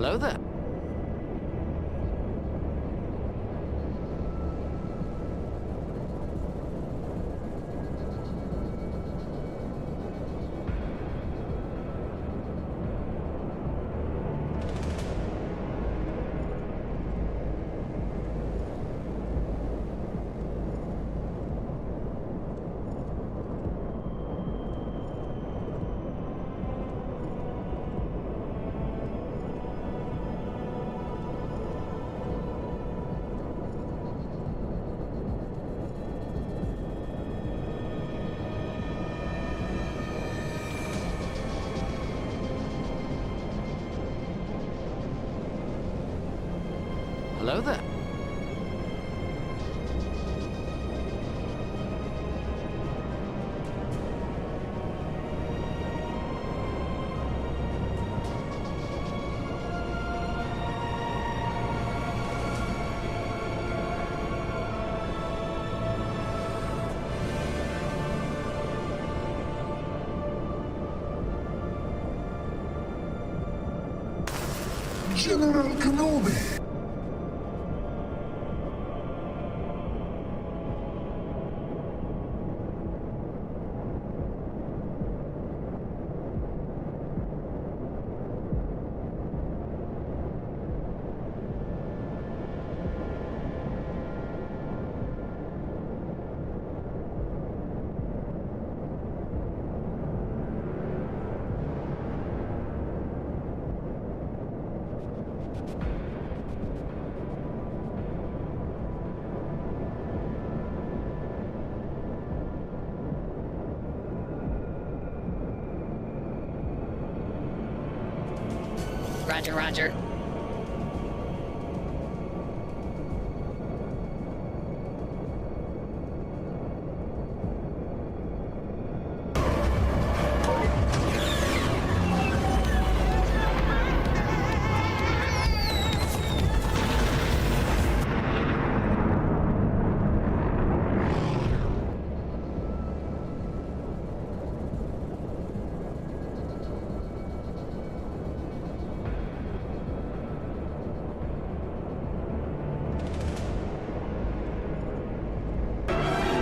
Hello there. Hello there. General Kenobi! Roger, roger.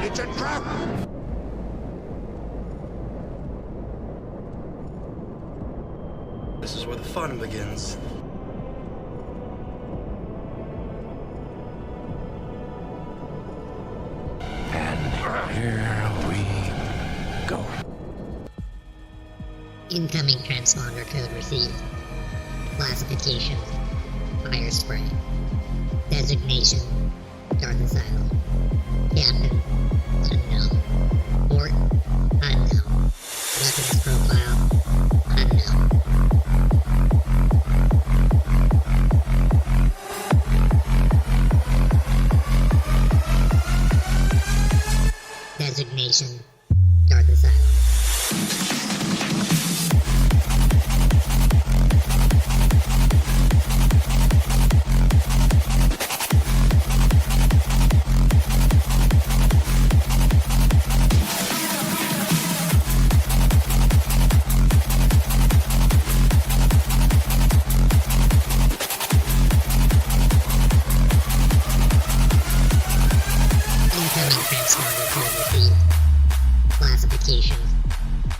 It's a trap! This is where the fun begins. And here we go. Incoming transponder code received. Classification: fire spray. Designation: Darth Asylum. Captain: unknown. Port: unknown. Weapons profile: unknown. Designation: Darth Asylum. Incoming transponder code received. Classification: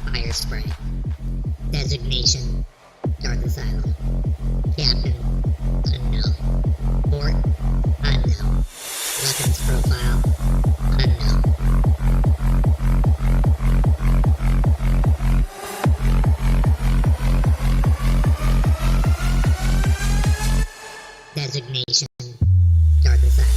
fire spray. Designation: Darth Asylum. Captain: unknown. Port: unknown. Weapons profile: unknown. Designation: Darth Asylum.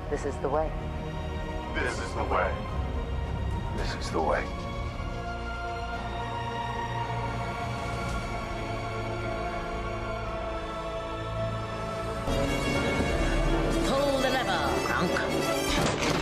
This is the way. This is the way. This is the way. Pull the lever, Gronk.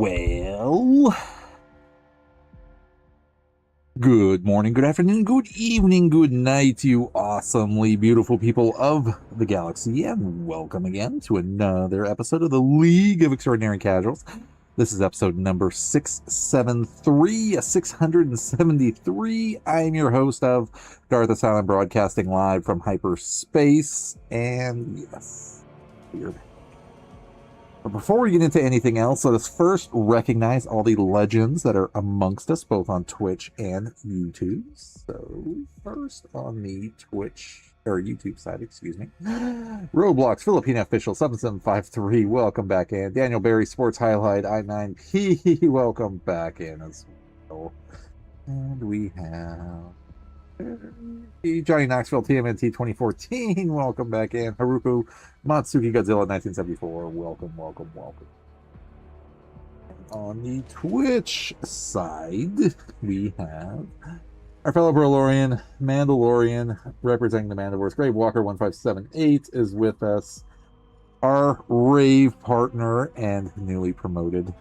Well, good morning, good afternoon, good evening, good night, you awesomely beautiful people of the galaxy, and welcome again to another episode of the League of Extraordinary Casuals. This is episode number 673. I am your host of Darth Asylum, broadcasting live from hyperspace, and yes, we're back. But before we get into anything else, let us first recognize all the legends that are amongst us, both on Twitch and YouTube. So, first on the Twitch, or YouTube side, excuse me. Roblox, Filipino Official, 7753, welcome back in. Daniel Berry, Sports Highlight, I9P, welcome back in as well. And we have Johnny Knoxville, TMNT 2014, welcome back in. Haruku Matsuki Godzilla 1974, welcome. On the Twitch side, we have our fellow Brolorian, Mandalorian, representing the Mandalorians. Grave Walker 1578 is with us. Our rave partner and newly promoted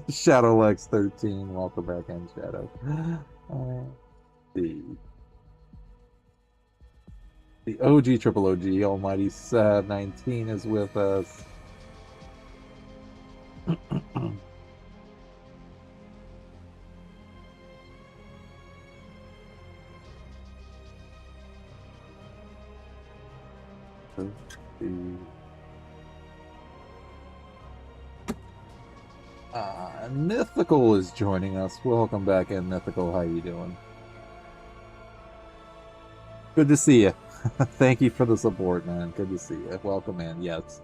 Shadowlex 13, welcome back in, Shadow. The OG Triple OG Almighty Sad 19 is with us. Mythical is joining us. Welcome back in, Mythical. How you doing? Good to see you. Thank you for the support, man. Good to see you. Welcome in. Yes,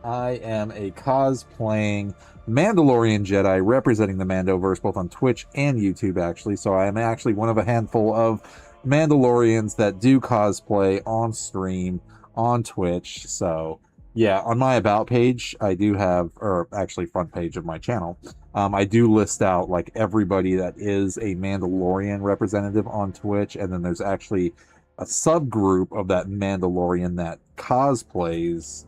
I am a cosplaying Mandalorian Jedi representing the Mandoverse both on Twitch and YouTube, actually. So I am actually one of a handful of Mandalorians that do cosplay on stream on Twitch. So yeah, on my about page, I do have, or actually front page of my channel, I do list out like everybody that is a Mandalorian representative on Twitch, and then there's actually a subgroup of that Mandalorian that cosplays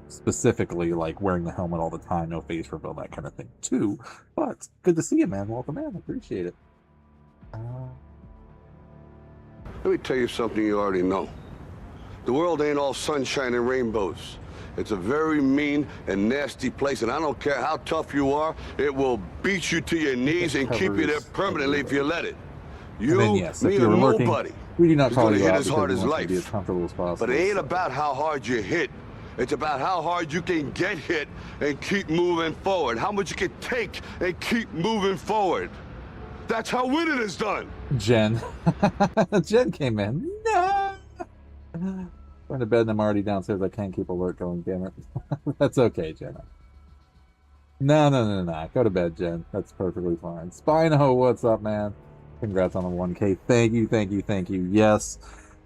specifically, like wearing the helmet all the time, no face reveal, that kind of thing too. But good to see you, man. Welcome in. Appreciate it. Let me tell you something you already know. The world ain't all sunshine and rainbows. It's a very mean and nasty place, and I don't care how tough you are, it will beat you to your knees and keep you there permanently if you let it. You, then, yes, me, or nobody. We do not is call gonna you hit out as because hard we as want you life. to be as comfortable as possible. But it ain't about how hard you hit. It's about how hard you can get hit and keep moving forward. How much you can take and keep moving forward. That's how winning is done. Jen. Jen came in. No! Going to bed and I'm already downstairs. I can't keep alert going, damn it. That's okay, Jenna. No. Go to bed, Jen. That's perfectly fine. Spino, what's up, man? Congrats on the 1K. Thank you. Yes,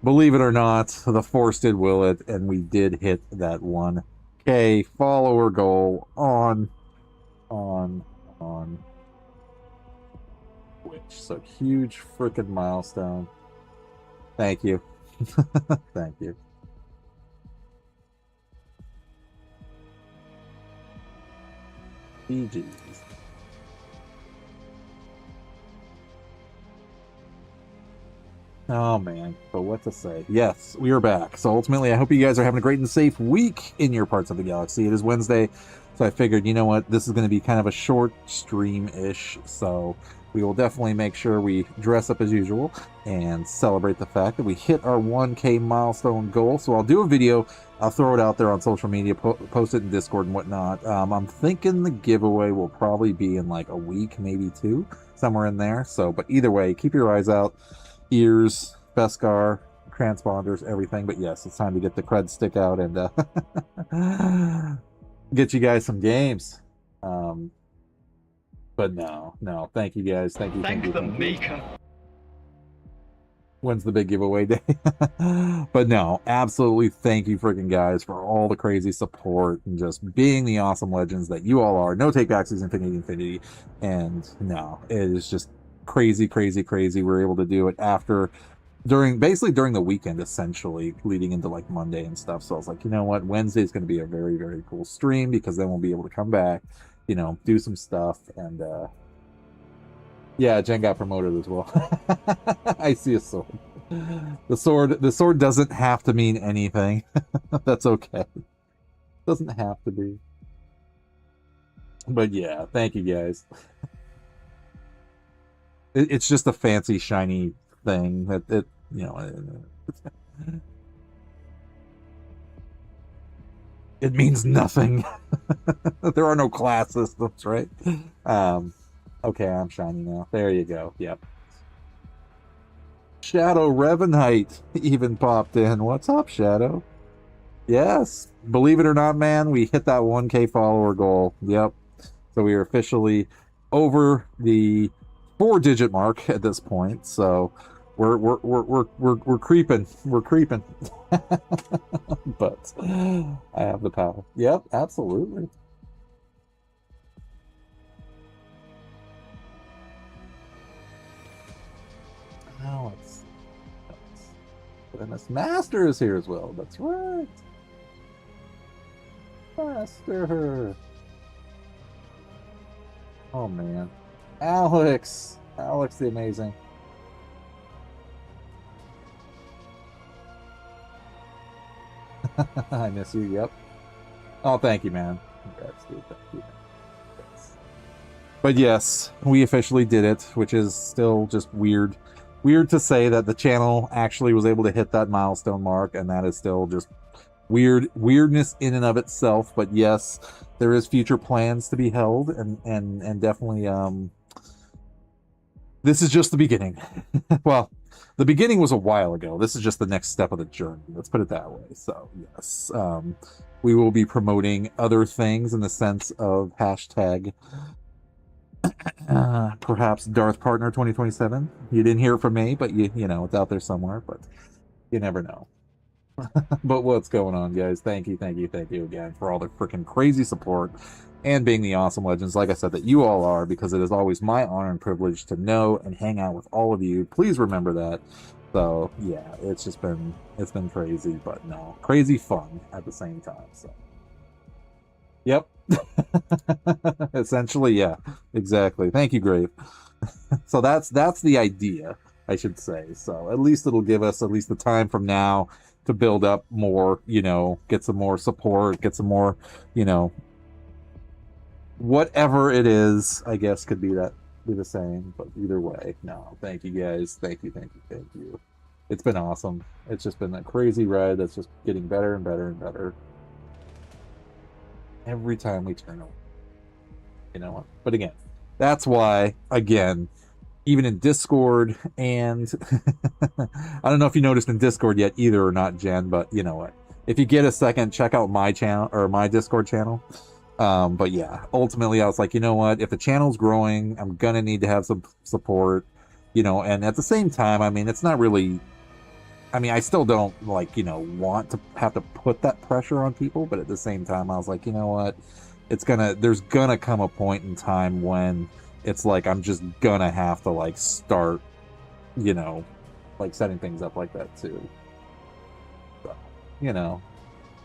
believe it or not, the Force did will it, and we did hit that 1K follower goal on Twitch. So huge freaking milestone. Thank you. Thank you. GG's. Oh man, but what to say? Yes, we are back. So ultimately, I hope you guys are having a great and safe week in your parts of the galaxy. It is Wednesday, so I figured, you know what, this is going to be kind of a short stream-ish, so we will definitely make sure we dress up as usual and celebrate the fact that we hit our 1K milestone goal. So I'll do a video, I'll throw it out there on social media, post it in Discord and whatnot. I'm thinking the giveaway will probably be in like a week, maybe two, somewhere in there. So, but either way, keep your eyes out. Ears, Beskar, transponders, everything. But yes, it's time to get the cred stick out and get you guys some games. But no, thank you guys. Thank you. Maker. When's the big giveaway day? But no, absolutely thank you freaking guys for all the crazy support and just being the awesome legends that you all are. No take backs is infinity. And no, it is just crazy. We're able to do it basically during the weekend, essentially leading into like Monday and stuff. So I was like, you know what, Wednesday is going to be a very, very cool stream, because then we'll be able to come back you know, do some stuff. And yeah, Jen got promoted as well. I see a sword. The sword doesn't have to mean anything. That's okay. Doesn't have to be. But yeah, thank you guys. It's just a fancy shiny thing that it, you know, it means nothing. There are no class systems, right? Okay, I'm shiny now. There you go. Yep. Shadow Revenite even popped in. What's up, Shadow? Yes, believe it or not, man, we hit that 1K follower goal. Yep. So we are officially over the 4-digit mark at this point. So we're creeping. We're creeping. But I have the power. Yep, absolutely. Alex. Goodness, Master is here as well. That's right. Master. Oh man. Alex. Alex the Amazing. I miss you, yep. Oh, thank you, man. Congrats, dude. Thank you. Thanks. But yes, we officially did it, which is still just weird. Weird to say that the channel actually was able to hit that milestone mark, and that is still just weirdness in and of itself. But yes, there is future plans to be held, and definitely this is just the beginning. Well, the beginning was a while ago. This is just the next step of the journey. Let's put it that way. So yes, we will be promoting other things in the sense of hashtag perhaps Darth Partner 2027. You didn't hear it from me, but you know it's out there somewhere. But you never know. But what's going on, guys? Thank you again for all the freaking crazy support and being the awesome legends, like I said, that you all are, because it is always my honor and privilege to know and hang out with all of you. Please remember that. So yeah, it's been crazy, but no, crazy fun at the same time. So yep. Essentially, yeah, exactly. Thank you, Grave. So that's the idea, I should say. So at least it'll give us at least the time from now to build up more, you know, get some more support, get some more, you know, whatever it is, I guess could be the same. But either way, no, thank you guys. Thank you. It's been awesome. It's just been a crazy ride that's just getting better and better and better every time we turn over. You know what? But again, that's why, again, even in Discord, and I don't know if you noticed in Discord yet either or not, Jen, but you know what? If you get a second, check out my channel or my Discord channel. But yeah, ultimately I was like, you know what? If the channel's growing, I'm gonna need to have some support, you know, and at the same time, I mean, it's not really, I mean, I still don't like, you know, want to have to put that pressure on people, but at the same time, I was like, you know what? There's gonna come a point in time when it's like I'm just gonna have to like start, you know, like setting things up like that too. So, you know,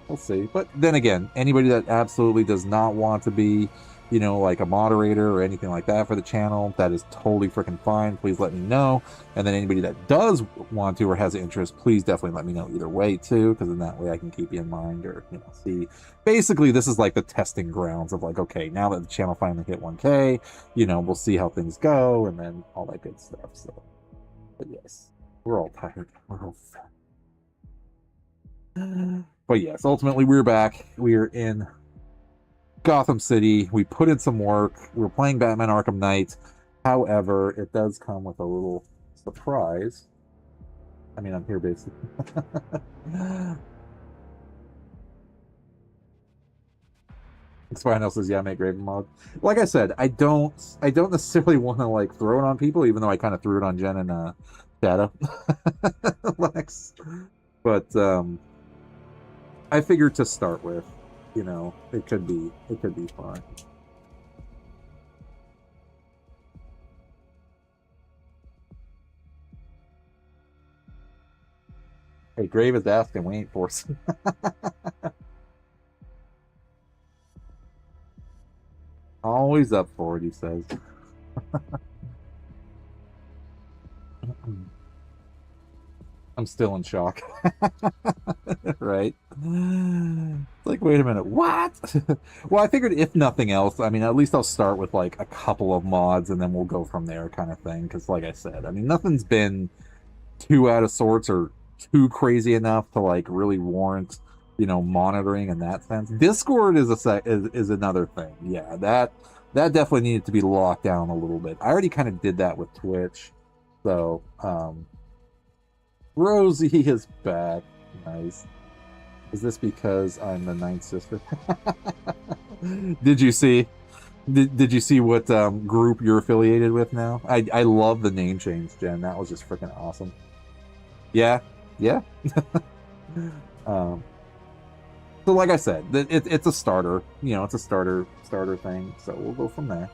we'll see. But then again, anybody that absolutely does not want to be, you know, like a moderator or anything like that for the channel, that is totally freaking fine. Please let me know. And then anybody that does want to or has an interest, please definitely let me know either way too, because in that way I can keep you in mind, or, you know, see. Basically, this is like the testing grounds of like, okay, now that the channel finally hit 1K, you know, we'll see how things go, and then all that good stuff. So, but yes, we're all tired. We're all fat. But yes, ultimately we're back. We are in Gotham City. We put in some work. We're playing Batman Arkham Knight. However, it does come with a little surprise. I mean, I'm here basically. Spinal says, yeah, make Raven mod. Like I said, I don't necessarily want to like throw it on people, even though I kind of threw it on Jen and Shadow. Lex. But I figured to start with, you know, it could be fun. Hey, Grave is asking, we ain't forcing. always up for it, he says. I'm still in shock. Right? It's like, wait a minute, what? Well, I figured if nothing else, I mean, at least I'll start with like a couple of mods and then we'll go from there kind of thing. Because like I said, I mean, nothing's been too out of sorts or too crazy enough to like really warrant, monitoring in that sense. Discord is is another thing. Yeah, that definitely needed to be locked down a little bit. I already kind of did that with Twitch. So, Rosie is back. Nice. Is this because I'm the ninth sister? Did you see? Did you see what group you're affiliated with now? I love the name change, Jen. That was just freaking awesome. Yeah, yeah. So like I said, it's a starter. It's a starter thing. So we'll go from there.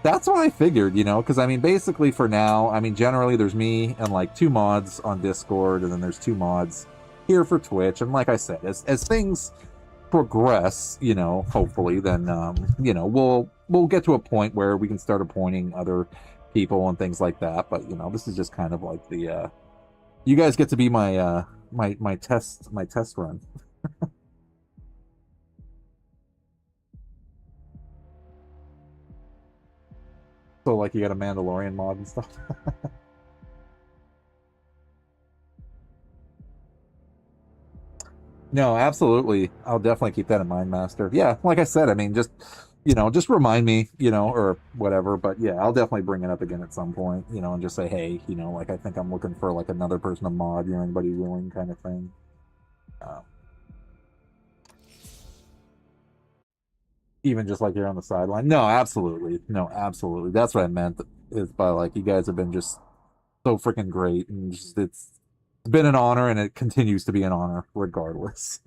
That's what I figured, because I mean, basically for now, I mean, generally there's me and like 2 mods on Discord, and then there's 2 mods here for Twitch. And like I said, as things progress, hopefully, then we'll get to a point where we can start appointing other people and things like that. But this is just kind of like the you guys get to be my my test run. So like you got a Mandalorian mod and stuff. No, absolutely. I'll definitely keep that in mind, Master. Yeah, like I said, I mean, just just remind me, or whatever. But yeah, I'll definitely bring it up again at some point, and just say, hey, like I think I'm looking for like another person to mod, anybody willing, kind of thing. Even just like you're on the sideline. No, absolutely. No, absolutely. That's what I meant. Is by like you guys have been just so freaking great, and just it's been an honor, and it continues to be an honor regardless.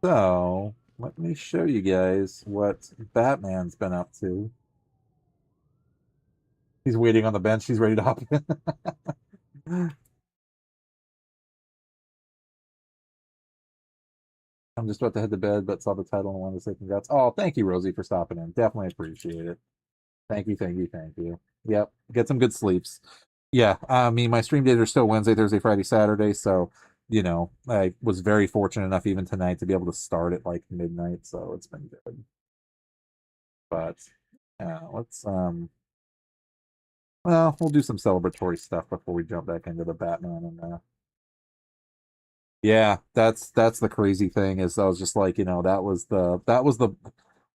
So let me show you guys what Batman's been up to. He's waiting on the bench. He's ready to hop in. I'm just about to head to bed, but saw the title and wanted to say congrats. Oh, thank you, Rosie, for stopping in. Definitely appreciate it. Thank you, thank you, thank you. Yep, get some good sleeps. Yeah, I mean, my stream days are still Wednesday, Thursday, Friday, Saturday, so, I was very fortunate enough even tonight to be able to start at like midnight, so it's been good. But, let's, well, we'll do some celebratory stuff before we jump back into the Batman and, yeah, that's the crazy thing is I was just like, that was the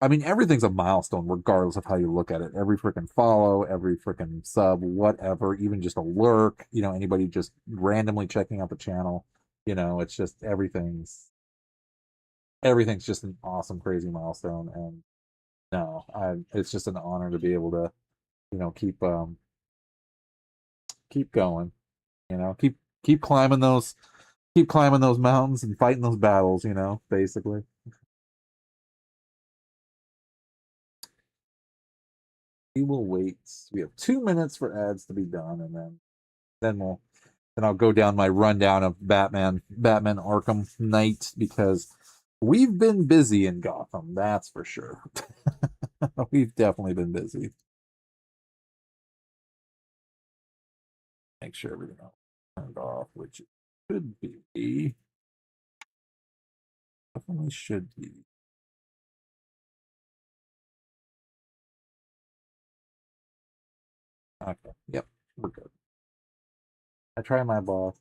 I mean, everything's a milestone regardless of how you look at it. Every freaking follow, every freaking sub, whatever, even just a lurk, anybody just randomly checking out the channel, it's just everything's just an awesome, crazy milestone. And no, it's just an honor to be able to, keep going, keep climbing those mountains and fighting those battles, basically. We will wait. We have 2 minutes for ads to be done, and then I'll go down my rundown of Batman Arkham Knight, because we've been busy in Gotham, that's for sure. We've definitely been busy. Make sure everything else is turned off, which it should be. Definitely should be. Okay, yep, we're good. I try my best.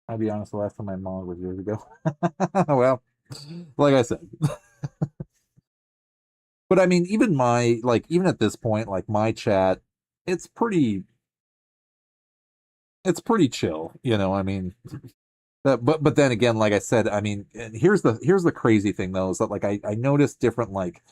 I'll be honest, the last time I modded was years ago. Well, like I said. But I mean, even at this point, like my chat, it's pretty chill, I mean, but then again, like I said, I mean, and here's the crazy thing though, is that like I noticed different like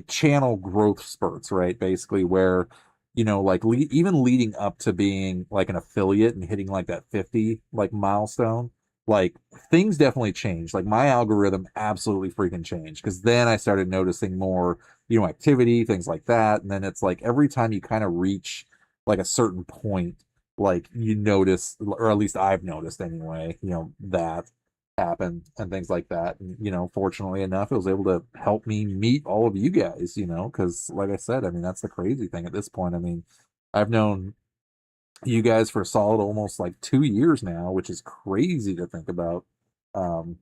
channel growth spurts, right? Basically where, like even leading up to being like an affiliate and hitting like that 50 like milestone, like things definitely changed. Like my algorithm absolutely freaking changed, because then I started noticing more, activity, things like that. And then it's like every time you kind of reach like a certain point, like you notice, or at least I've noticed anyway, that happened and things like that. And, fortunately enough, it was able to help me meet all of you guys, because like I said, I mean, that's the crazy thing at this point. I mean, I've known you guys for a solid almost like 2 years now, which is crazy to think about. Um,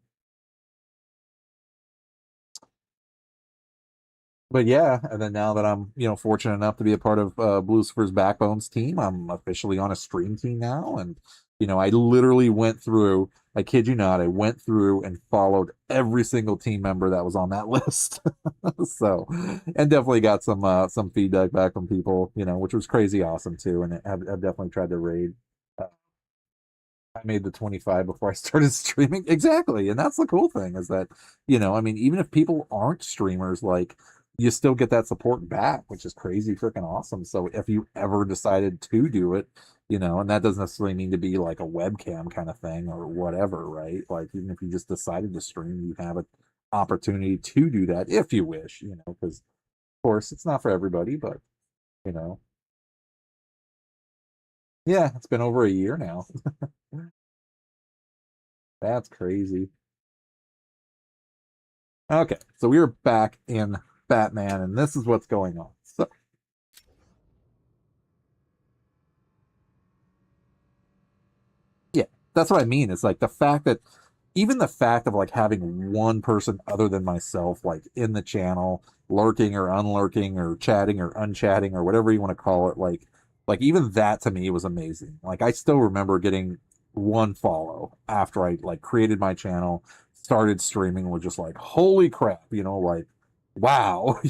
but yeah, and then now that I'm, fortunate enough to be a part of Lucifer's Backbones team, I'm officially on a stream team now. And, I literally went through, I kid you not, I went through and followed every single team member that was on that list. So, and definitely got some feedback back from people, which was crazy awesome too. And I've definitely tried to raid. I made the 25 before I started streaming. Exactly. And that's the cool thing is that, I mean, even if people aren't streamers, like you still get that support back, which is crazy freaking awesome. So if you ever decided to do it, and that doesn't necessarily mean to be like a webcam kind of thing or whatever, right? Like even if you just decided to stream, you have an opportunity to do that if you wish, because of course it's not for everybody, but you know, yeah, it's been over a year now. That's crazy. Okay, so we are back in Batman, and this is what's going on. So, yeah, that's what I mean. It's like the fact that even the fact of like having one person other than myself, like in the channel, lurking or unlurking or chatting or unchatting or whatever you want to call it, like even that to me was amazing. Like I still remember getting one follow after I like created my channel, started streaming, was just like, holy crap, like wow,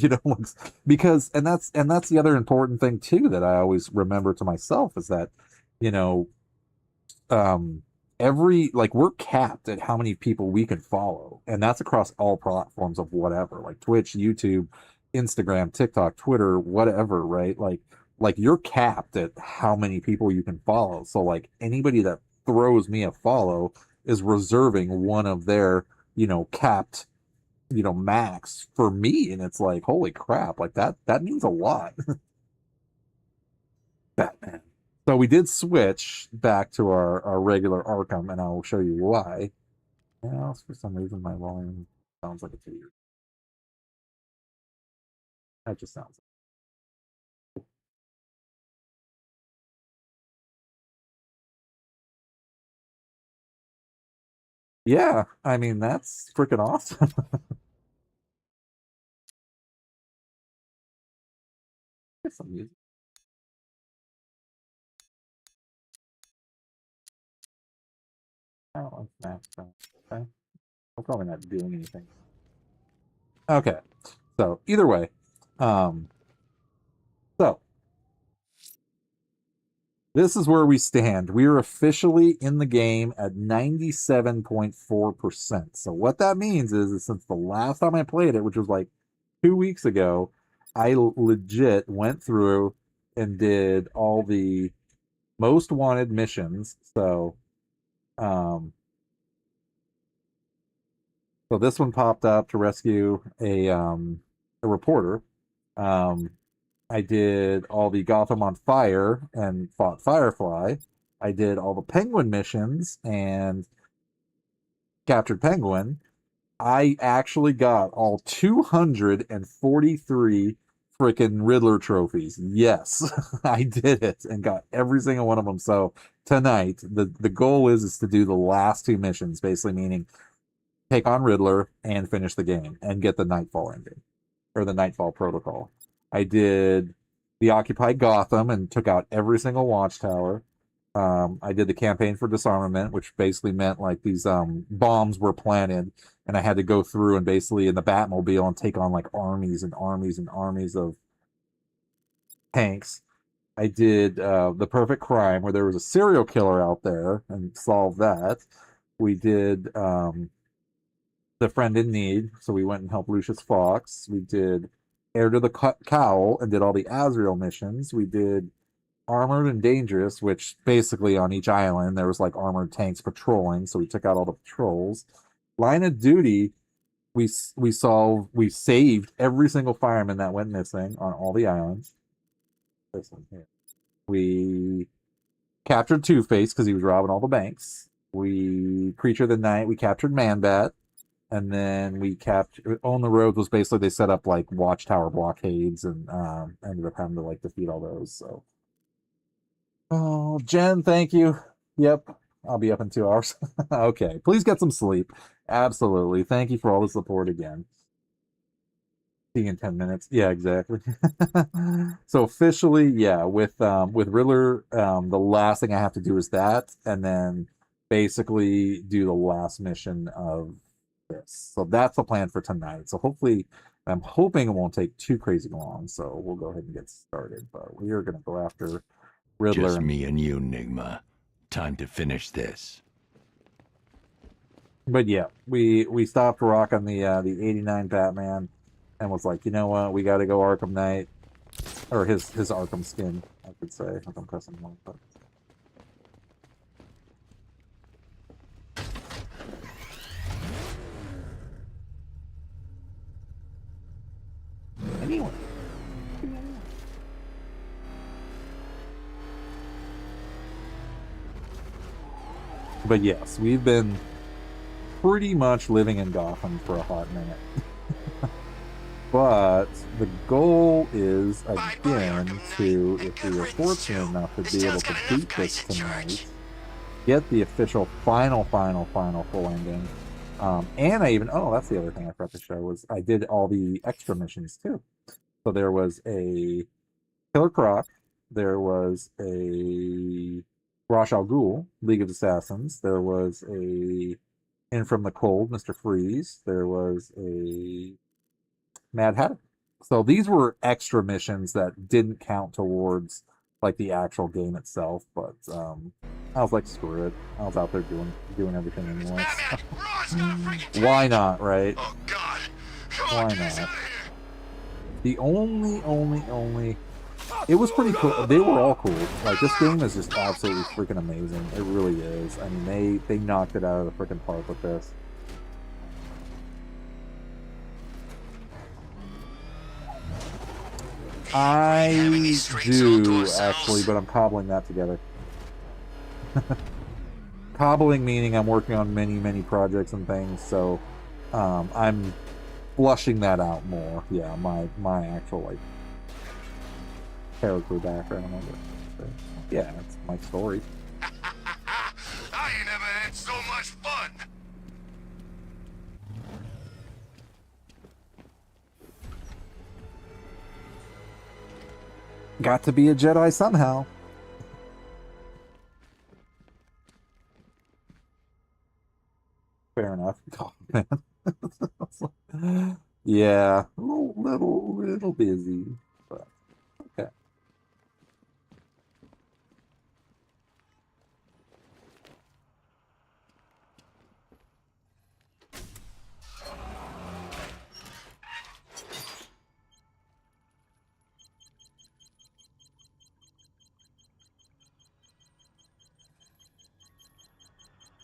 because and that's the other important thing too that I always remember to myself is that, you know, um every like we're capped at how many people we can follow, and that's across all platforms of whatever, like Twitch, YouTube, Instagram, TikTok, Twitter, whatever, right? Like you're capped at how many people you can follow. So like anybody that throws me a follow is reserving one of their, capped, max for me. And it's like, holy crap, like that means a lot. Batman. So we did switch back to our regular Arkham, and I'll show you why. Yeah, for some reason my volume sounds like it's weird. That just sounds. Yeah, I mean that's freaking awesome. Get some music. Oh, that's okay. We're probably not doing anything. Okay, so either way, um, so this is where we stand. We are officially in the game at 97.4%. So what that means is since the last time I played it, which was like 2 weeks ago, I legit went through and did all the most wanted missions. Um, so this one popped up to rescue a reporter. Um, I did all the Gotham on Fire and fought Firefly. I did all the Penguin missions and captured Penguin. I actually got all 243 freaking Riddler trophies. Yes, I did it and got every single one of them. So tonight, the goal is to do the last two missions, basically meaning take on Riddler and finish the game and get the Nightfall ending or the Nightfall protocol. I did the Occupy Gotham and took out every single watchtower. I did the campaign for disarmament, which basically meant like these bombs were planted, and I had to go through and basically in the Batmobile and take on like armies and armies and armies of tanks. I did the Perfect Crime, where there was a serial killer out there, and solved that. We did the Friend in Need, so we went and helped Lucius Fox. We did Heir to the Cowl and did all the Azrael missions. We did Armored and Dangerous, which basically on each island there was like armored tanks patrolling, so we took out all the patrols. Line of Duty, we saved every single fireman that went missing on all the islands. This one here. We captured Two-Face because he was robbing all the banks. We Creature of the Night. We captured Man-Bat. And then we captured On the Road was basically they set up like watchtower blockades and ended up having to like defeat all those. So, oh, Jen, thank you. Yep, I'll be up in 2 hours. Okay, please get some sleep. Absolutely, thank you for all the support again. See you in 10 minutes. Yeah, exactly. So officially, yeah, with Riddler, the last thing I have to do is that, and then basically do the last mission of this. So that's the plan for tonight. So hopefully, I'm hoping it won't take too crazy long. So we'll go ahead and get started. But we are going to go after Riddler. Just me and you, Nigma. Time to finish this. But yeah, we stopped Rock on the 89 Batman and was like, you know what, we got to go Arkham Knight, or his Arkham skin, I could say. If I'm pressing one, but. Anyone. But yes, we've been pretty much living in Gotham for a hot minute. But the goal is, again, to, if we are fortunate enough to be able to beat this tonight, get the official final full ending. And I even, oh, that's the other thing I forgot to show, was I did all the extra missions too. So there was a Killer Croc, there was a Ra's al Ghul, League of Assassins, there was a In From the Cold, Mr. Freeze, there was a Mad Hatter. So these were extra missions that didn't count towards like the actual game itself, but I was like, screw it. I was out there doing everything anyway. Why not, right? Oh God! Why not? The only it was pretty cool. They were all cool. Like, this game is just absolutely freaking amazing. It really is. I mean, they knocked it out of the freaking park with this. I do, actually, but I'm cobbling that together. Cobbling meaning I'm working on many projects and things, so I'm flushing that out more. Yeah, my actual, like, character background of it. So, yeah, that's my story. I ain't never had so much fun. Got to be a Jedi somehow. Fair enough. Oh, man. Yeah, a little busy, but okay.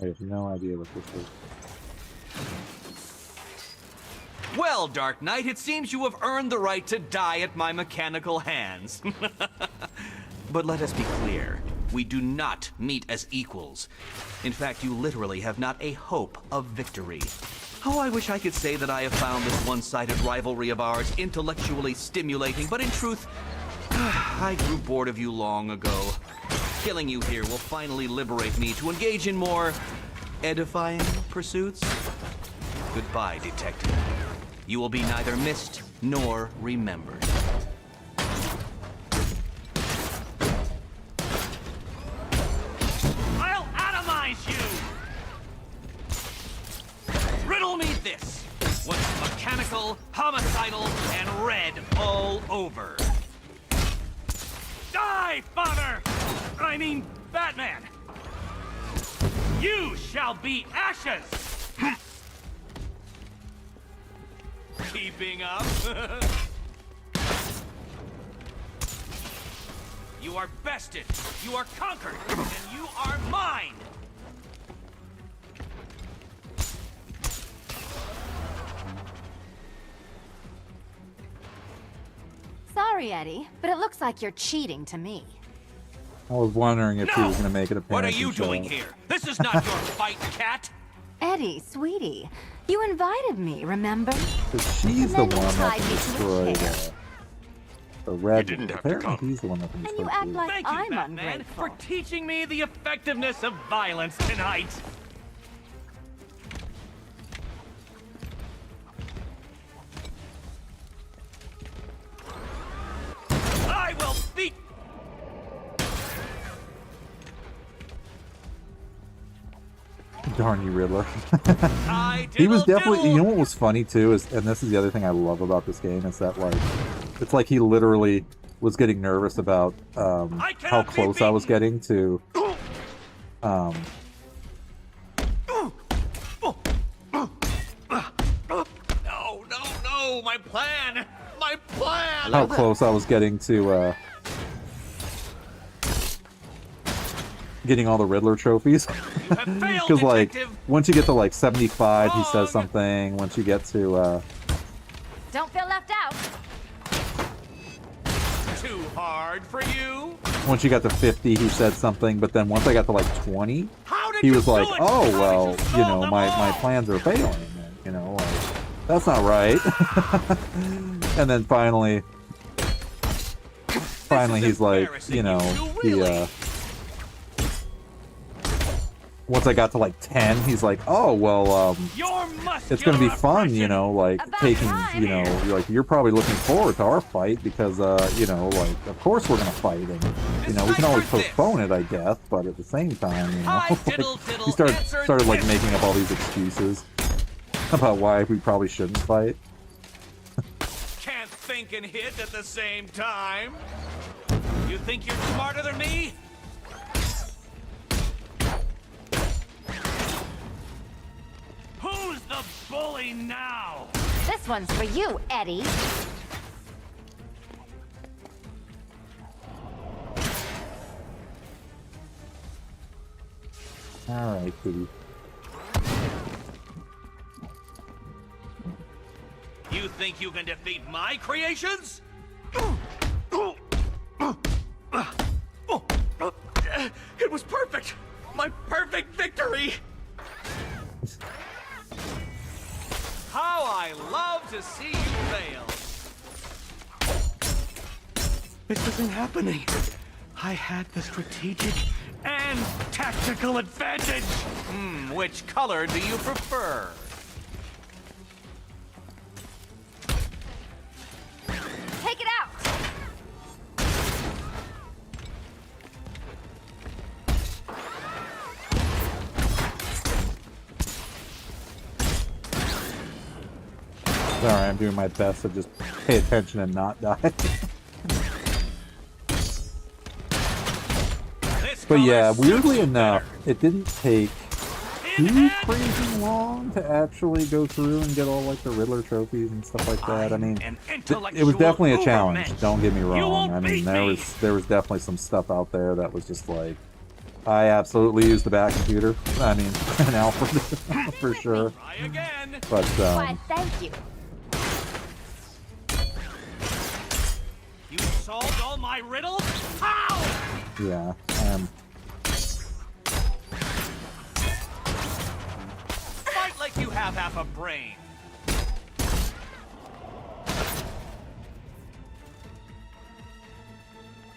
I have no idea what this is. Well, Dark Knight, it seems you have earned the right to die at my mechanical hands. But let us be clear, we do not meet as equals. In fact, you literally have not a hope of victory. Oh, I wish I could say that I have found this one-sided rivalry of ours intellectually stimulating, but in truth, I grew bored of you long ago. Killing you here will finally liberate me to engage in more edifying pursuits. Goodbye, detective. You will be neither missed nor remembered. I'll atomize you! Riddle me this. What's mechanical, homicidal, and red all over? Die, father! I mean, Batman! You shall be ashes! Keeping up? You are bested, you are conquered, and you are mine! Sorry, Eddie, but it looks like you're cheating to me. I was wondering if he No! was going to make it appearance. What are you and show doing up. here? This is not your fight, cat. Eddie, sweetie, you invited me, remember? 'Cause she's the And then one you that tied me to a destroyed chair. the red. You didn't have to Apparently, come. he's the one that And you destroyed act Blue. like Thank you, I'm Batman, ungrateful. for teaching me the effectiveness of violence tonight. I will beat. Darn you, Riddler. I He was definitely. diddle. You know what was funny too is, and this is the other thing I love about this game is that like, it's like he literally was getting nervous about how cannot be close I was beaten. getting to. No, my plan! My plan! How close I was getting to getting all the Riddler trophies. You have failed, Because like detective! once you get to like 75, he Wrong. says something. Once you get to Don't feel left out. Too hard for you? once you got to 50, he said something. But then once I got to like 20, How did he you was do like, it? "Oh How well, did you solve know, them my all? plans are failing. You know, like that's not right." And then finally he's like, embarrassing, you know, you really- once I got to like 10, he's like, "Oh well, Your it's gonna be muscular fun, you aggression. know, like About taking, time. you know, you're probably looking forward to our fight because, you know, like of course we're gonna fight, and you know we can always postpone it, I guess, but at the same time, you know, Hi, like, diddle, diddle, he started answer like this. making up all these excuses about why we probably shouldn't fight. Can't think and hit at the same time. You think you're smarter than me? Who's the bully now? This one's for you, Eddie. All right, kitty. You think you can defeat my creations? It was perfect! My perfect victory! How I love to see you fail! It wasn't happening. I had the strategic and tactical advantage! Which color do you prefer? Take it out. Sorry, I'm doing my best to just pay attention and not die. This But yeah, color suits weirdly you enough, better. it didn't take In too hand. crazy long to actually go through and get all like the Riddler trophies and stuff like that. I I'm mean, an it was intellectual definitely a challenge. ubermensch. Don't get me You wrong. won't I mean, beat there me. was definitely some stuff out there that was just like, I absolutely used the back computer. I mean, and Alfred for sure. Try again. But Why, thank you. You solved all my riddles? How? yeah, Fight like you have half a brain.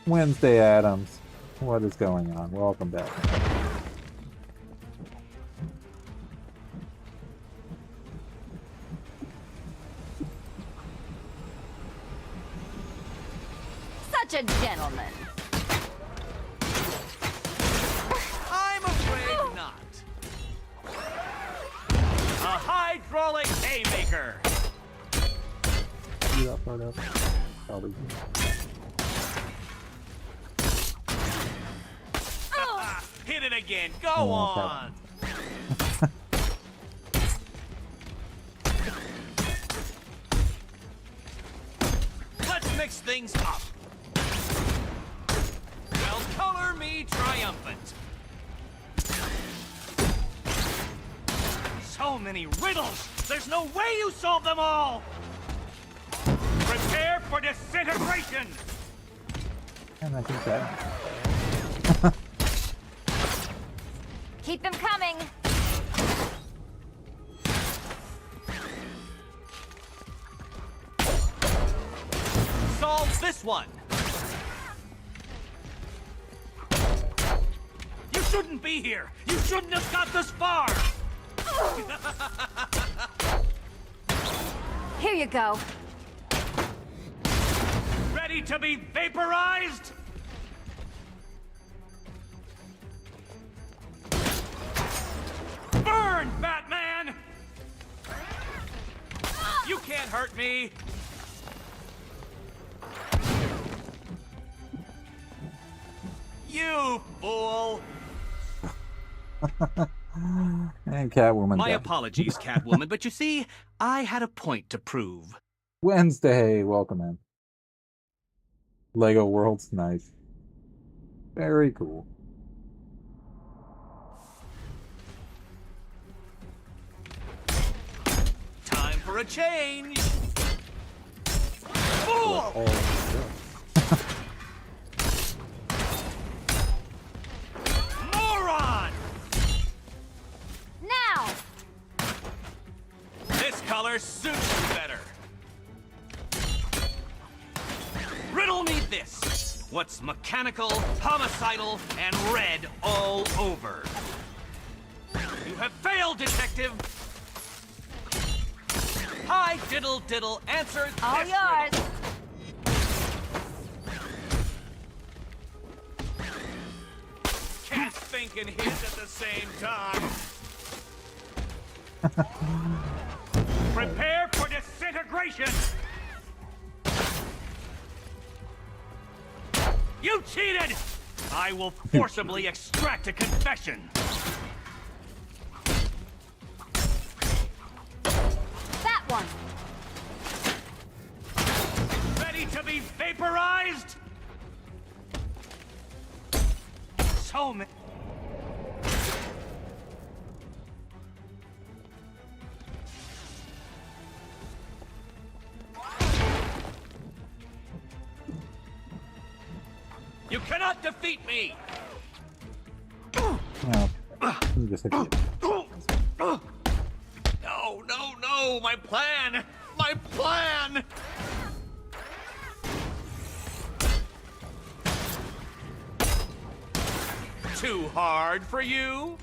Wednesday Adams. What is going on? Welcome back. Such a gentleman. I'm afraid not. A hydraulic haymaker. See that part up? Probably. Hit it again. Go Oh, on. Let's mix things up. Well, color me triumphant. So many riddles. There's no way you solved them all. Prepare for disintegration. And I think that. Keep them coming. Solve this one. You shouldn't be here. You shouldn't have got this far. Here you go. Ready to be vaporized? Burn, Batman! You can't hurt me. You fool! And Catwoman. My dead. apologies, Catwoman, but you see, I had a point to prove. Wednesday, welcome in. Lego World's nice. Very cool. Time for a change! Fool! Moron! Now! This color suits you better. Riddle me this. What's mechanical, homicidal, and red all over? You have failed, detective! Hi, diddle diddle, answer All this yours. riddle. Can't think and hit at the same time. Prepare for disintegration! You cheated! I will forcibly extract a confession. That one. Ready to be vaporized? So many. You cannot defeat me! Well, you just hit the No, no, no! My plan! My plan! Too hard for you?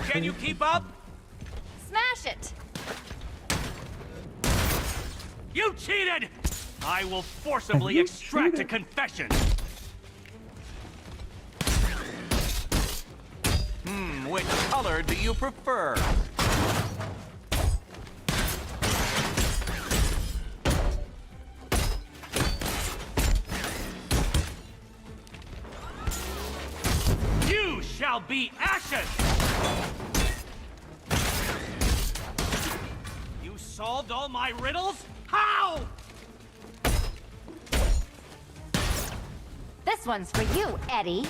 Can you keep up? Smash it. You cheated! I will forcibly You extract a cheated. confession. Which color do you prefer? You shall be ashes! You solved all my riddles? How? This one's for you, Eddie.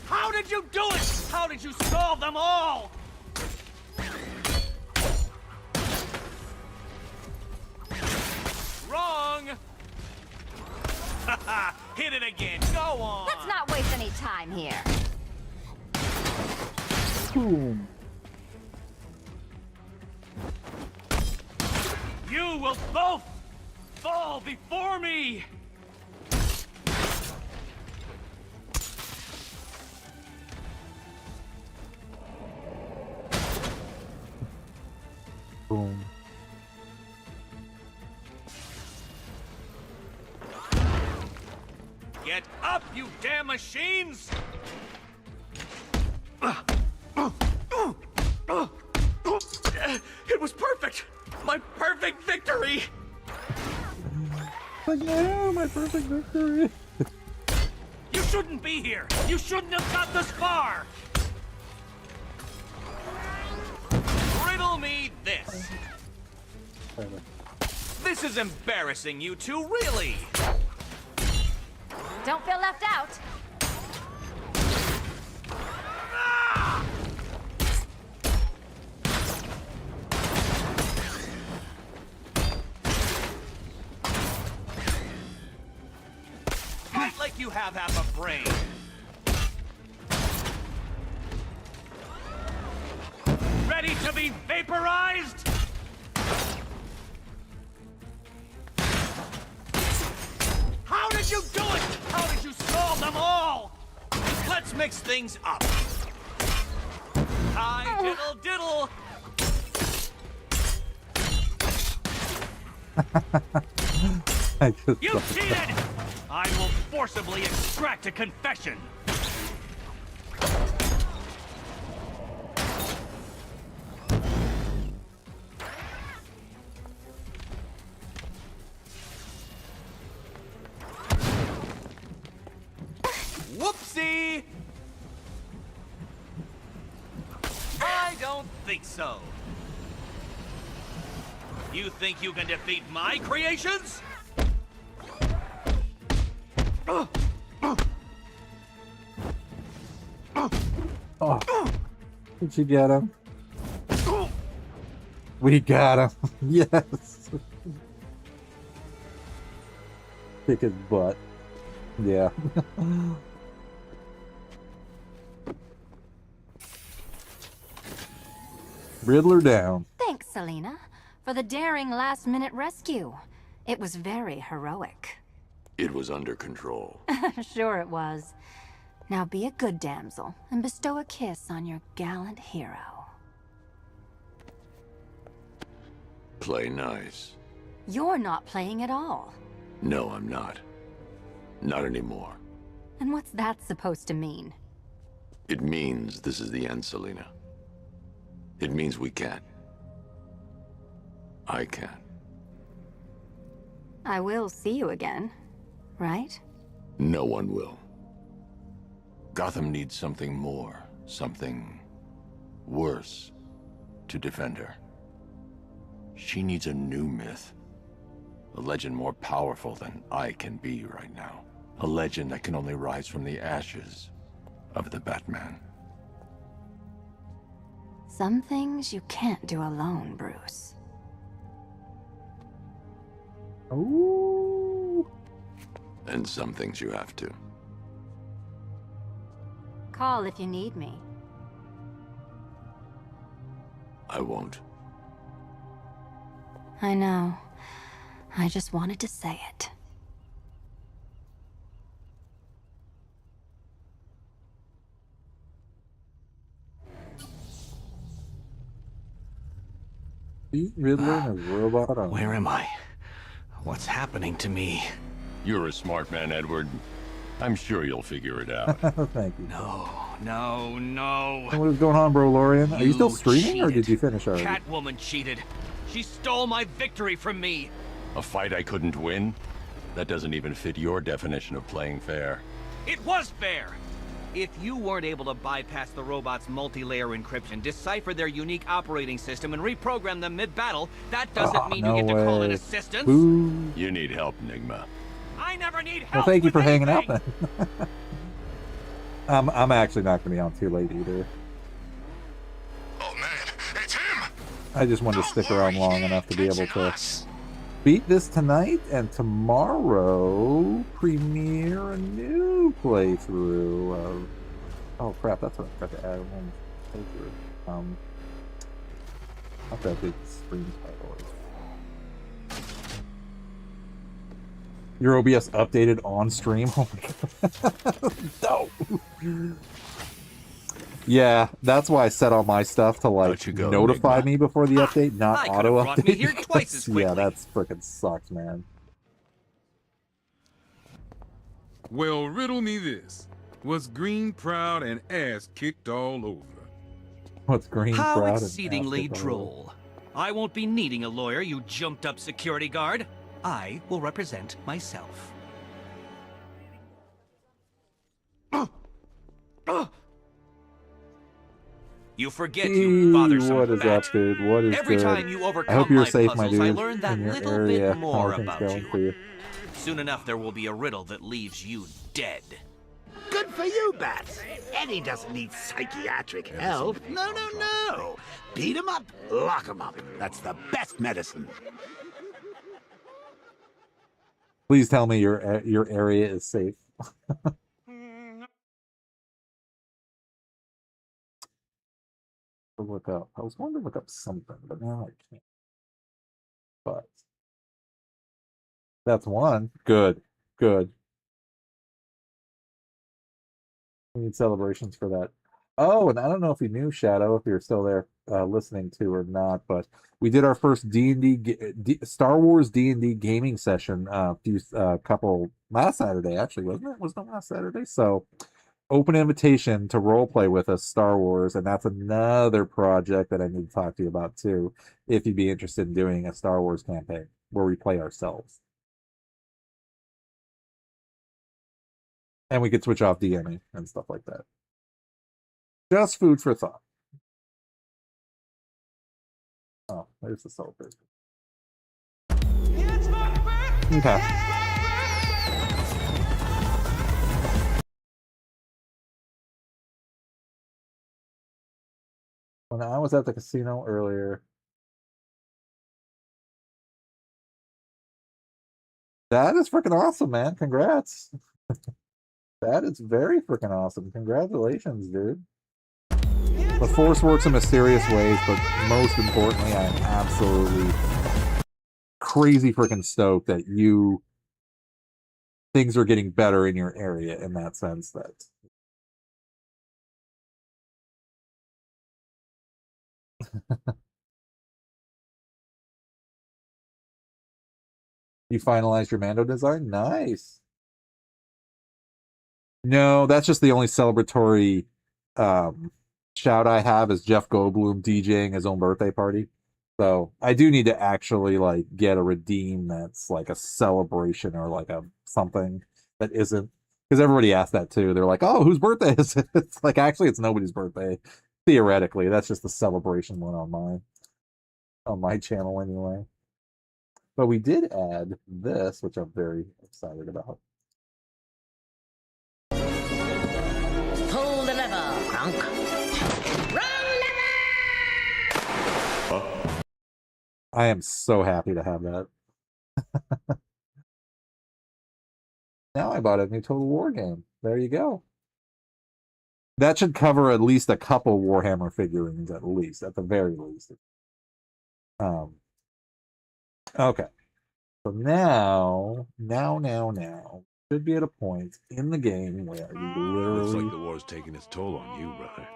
How did you do it? How did you solve them all? Wrong! Hit it again. Go on. Let's not waste any time here. boom. You will both fall before me! Boom. Get up, you damn machines! It was perfect! My perfect victory! Like, no, my perfect victory. You shouldn't be here! You shouldn't have got this far! Riddle me this! This is embarrassing, you two, really! Don't feel left out. Ah! Fight like you have half a brain. Ready to be vaporized? How did you do it? How did you solve them all? Let's mix things up. Hi, diddle diddle. You cheated! I will forcibly extract a confession. Whoopsie! I don't think so. You think you can defeat my creations? Oh, did you get him? We got him. Yes. Kick his butt. Yeah. Riddler down. Thanks, Selena, for the daring last-minute rescue. It was very heroic. It was under control. Sure it was. Now be a good damsel and bestow a kiss on your gallant hero. Play nice. You're not playing at all. No, I'm not. Not anymore. And what's that supposed to mean? It means this is the end, Selena. It means we can't. I can't. I will see you again, right? No one will. Gotham needs something more, something worse to defend her. She needs a new myth. A legend more powerful than I can be right now. A legend that can only rise from the ashes of the Batman. Some things you can't do alone, Bruce. Ooh. And some things you have to. Call if you need me. I won't. I know. I just wanted to say it. Beat Riddler and his robot arm. Where am I? What's happening to me? You're a smart man, Edward. I'm sure you'll figure it out. Thank you. No. What is going on, bro, Lorian? Are you still streaming, or cheated. did you finish already? Catwoman cheated. She stole my victory from me. A fight I couldn't win? That doesn't even fit your definition of playing fair. It was fair. If you weren't able to bypass the robot's multi-layer encryption, decipher their unique operating system, and reprogram them mid-battle, that doesn't mean no you get to call in way. assistance. Boo. You need help, Enigma. I never need help. Well, thank you with for hanging out anything. then. I'm actually not going to be on too late either. Oh man, it's him! I just wanted to stick around long enough to be able to beat this tonight, and tomorrow premiere a new playthrough of... Oh crap, that's what I forgot to add one playthrough. Not that big stream title is. Your OBS updated on stream? Oh my god. No! Yeah, that's why I set all my stuff to like you go, notify Enigma. me before the update, not I could've auto brought me update. here twice as Yeah, quickly. that's freaking sucks, man. Well, riddle me this. Was Green proud and ass kicked all over? What's green How proud and exceedingly nasty droll. I won't be needing a lawyer, you jumped-up security guard. I will represent myself. You forget you Hey, bothersome what is bat. up, dude? What is Every good? time you overcome I hope you're my safe, my puzzles, dude. I learn that in your little area. bit more How are about things going you. for you? Soon enough, there will be a riddle that leaves you dead. Good for you, Bats. Eddie doesn't need psychiatric help. No. Beat him up, lock him up. That's the best medicine. Please tell me your area is safe. Look up. I was going to look up something, but now I can't. But that's one. Good. Good. We need celebrations for that. Oh, and I don't know if you knew, Shadow, if you're still there listening to or not, but we did our first Star Wars D&D gaming session couple last Saturday, actually, wasn't it? Was it last Saturday? So open invitation to role play with us Star Wars, and that's another project that I need to talk to you about too, if you'd be interested in doing a Star Wars campaign where we play ourselves. And we could switch off DMing and stuff like that. Just food for thought. Oh, there's the celebration. Okay. When I was at the casino earlier, that is freaking awesome, man. Congrats. That is very freaking awesome. Congratulations, dude. The Force works in mysterious ways, but most importantly, I am absolutely crazy freaking stoked that things are getting better in your area in that sense that you finalized your Mando design? Nice. No, that's just the only celebratory shout I have is Jeff Goldblum DJing his own birthday party. So I do need to actually like get a redeem that's like a celebration or like a something that isn't, because everybody asked that too. They're like, "Oh, whose birthday is it?" It's like actually it's nobody's birthday. Theoretically, that's just the celebration one on my channel anyway. But we did add this, which I'm very excited about. Pull the lever, Kronk. Wrong lever! I am so happy to have that. Now I bought a new Total War game. There you go. That should cover at least a couple Warhammer figurines, at the very least. Okay. So now, should be at a point in the game where you literally... Looks like the war's taking its toll on you, brother.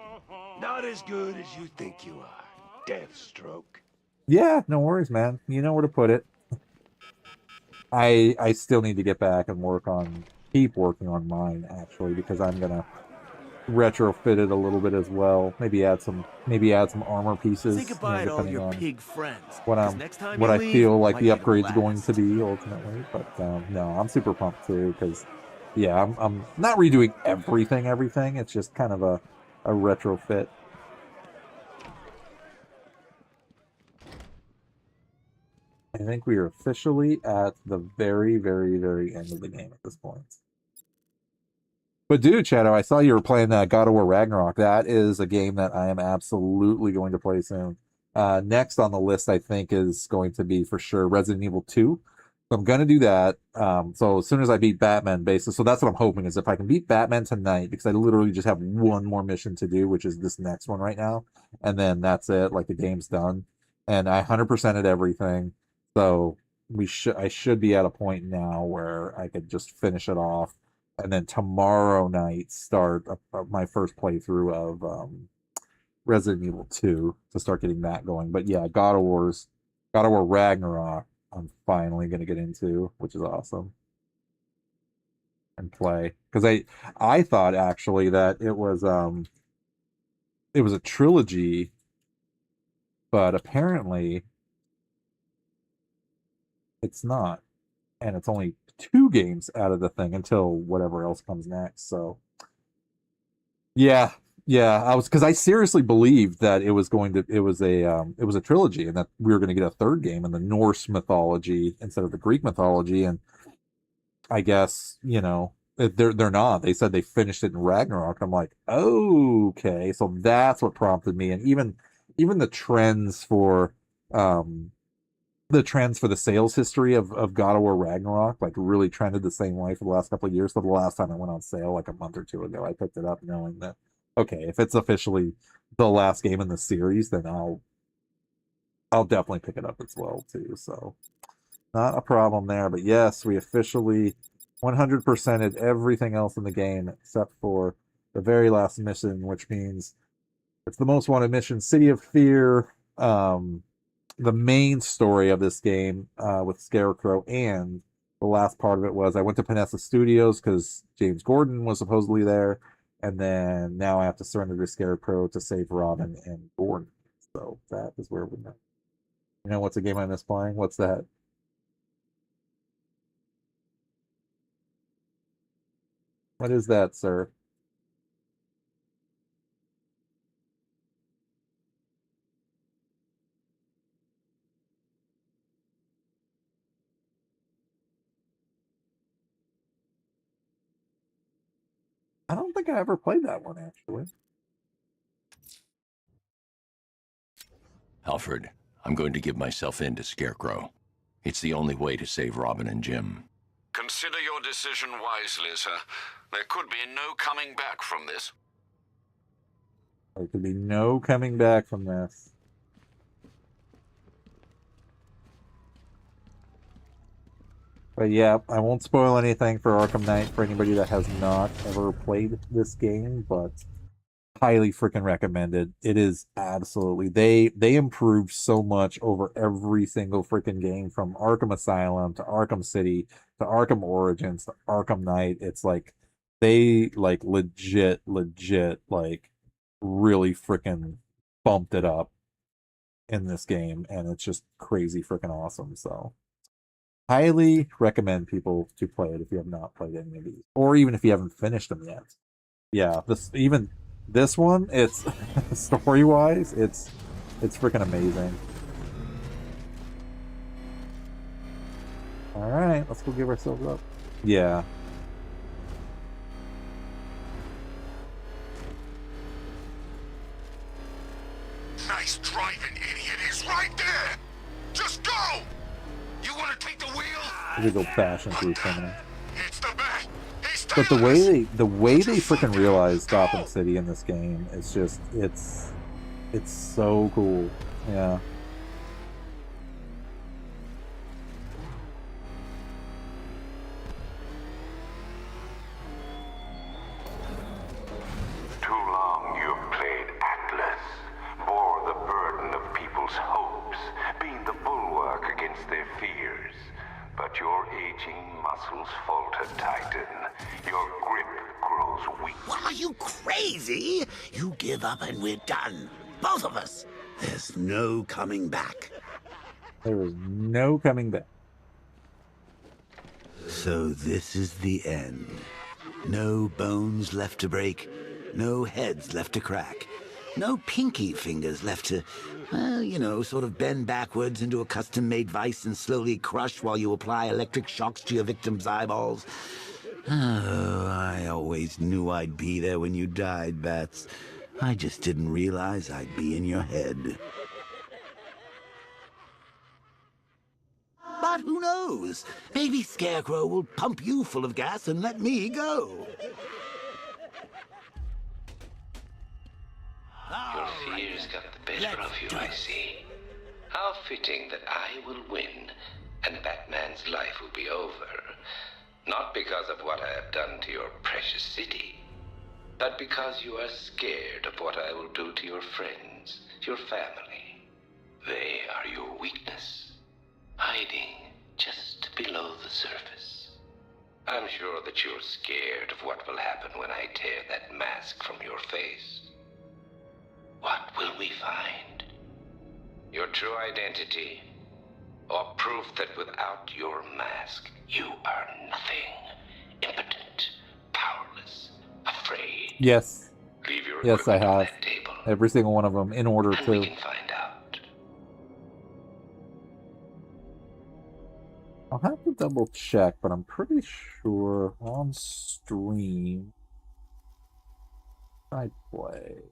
Not as good as you think you are, Deathstroke. Yeah, no worries, man. You know where to put it. I still need to get back and keep working on mine, actually, because I'm gonna retrofit it a little bit as well. Maybe add some armor pieces. Say goodbye to all your on pig friends. what I feel like the upgrade's going to be ultimately. But no, I'm super pumped too because yeah, I'm not redoing everything. It's just kind of a retrofit. I think we are officially at the very, very, very end of the game at this point. But dude, Shadow, I saw you were playing God of War Ragnarok. That is a game that I am absolutely going to play soon. Next on the list, I think, is going to be for sure Resident Evil 2. So I'm going to do that. So as soon as I beat Batman, basically, so that's what I'm hoping is if I can beat Batman tonight, because I literally just have one more mission to do, which is this next one right now. And then that's it. Like the game's done. And I 100%ed everything. So I should be at a point now where I could just finish it off. And then tomorrow night start my first playthrough of Resident Evil 2 to start getting that going. But yeah, God of War Ragnarok, I'm finally going to get into, which is awesome, and play. Because I thought actually that it was a trilogy, but apparently it's not, and it's only 2 games out of the thing until whatever else comes next. So yeah, because I seriously believed that it was a trilogy and that we were going to get a 3rd game in the Norse mythology instead of the Greek mythology. And I guess, they're not. They said they finished it in Ragnarok. I'm like, okay, so that's what prompted me. And even the trends for the trends for the sales history of God of War Ragnarok like really trended the same way for the last couple of years. So the last time it went on sale, like a month or two ago, I picked it up knowing that, okay, if it's officially the last game in the series, then I'll definitely pick it up as well too. So not a problem there. But yes, we officially 100%ed everything else in the game except for the very last mission, which means it's the most wanted mission, City of Fear. The main story of this game with Scarecrow, and the last part of it was I went to Panessa Studios because James Gordon was supposedly there, and then now I have to surrender to Scarecrow to save Robin and Gordon. So that is where we're at. You know what's a game I miss playing? What's that? What is that, sir? I don't think I ever played that one, actually. Alfred, I'm going to give myself in to Scarecrow. It's the only way to save Robin and Jim. Consider your decision wisely, sir. There could be no coming back from this. There could be no coming back from this. But yeah, I won't spoil anything for Arkham Knight for anybody that has not ever played this game, but highly freaking recommended. It is absolutely they improved so much over every single freaking game from Arkham Asylum to Arkham City to Arkham Origins to Arkham Knight. It's like they like legit like really freaking bumped it up in this game, and it's just crazy freaking awesome. So highly recommend people to play it if you have not played any of these, or even if you haven't finished them yet. Yeah, this one, it's story wise, it's freaking amazing. All right, let's go give ourselves up. Yeah. Nice driving, idiot. He's right there. Just go. You want to take the wheel? We go bashing through criminals. It's the best. But the way they freaking realize Gotham City in this game is just it's so cool. Yeah. Too long you've played Atlas, bore the burden of people's hopes, being the bulwark against their fears. But your aging muscles falter, Titan. Your grip grows weak. What, are you crazy? You give up and we're done. Both of us. There's no coming back. There is no coming back. So this is the end. No bones left to break. No heads left to crack. No pinky fingers left to, well, you know, sort of bend backwards into a custom-made vice and slowly crush while you apply electric shocks to your victim's eyeballs. Oh, I always knew I'd be there when you died, Bats. I just didn't realize I'd be in your head. But who knows? Maybe Scarecrow will pump you full of gas and let me go. Your fears got the better of you, I see. How fitting that I will win, and Batman's life will be over. Not because of what I have done to your precious city, but because you are scared of what I will do to your friends, your family. They are your weakness, hiding just below the surface. I'm sure that you're scared of what will happen when I tear that mask from your face. What will we find? Your true identity, or proof that without your mask, you are nothing, impotent, powerless, afraid. Yes. Leave your Yes, I equipment on have. that table, Every single one of them in order and we to. can find out. I'll have to double check, but I'm pretty sure on stream I played.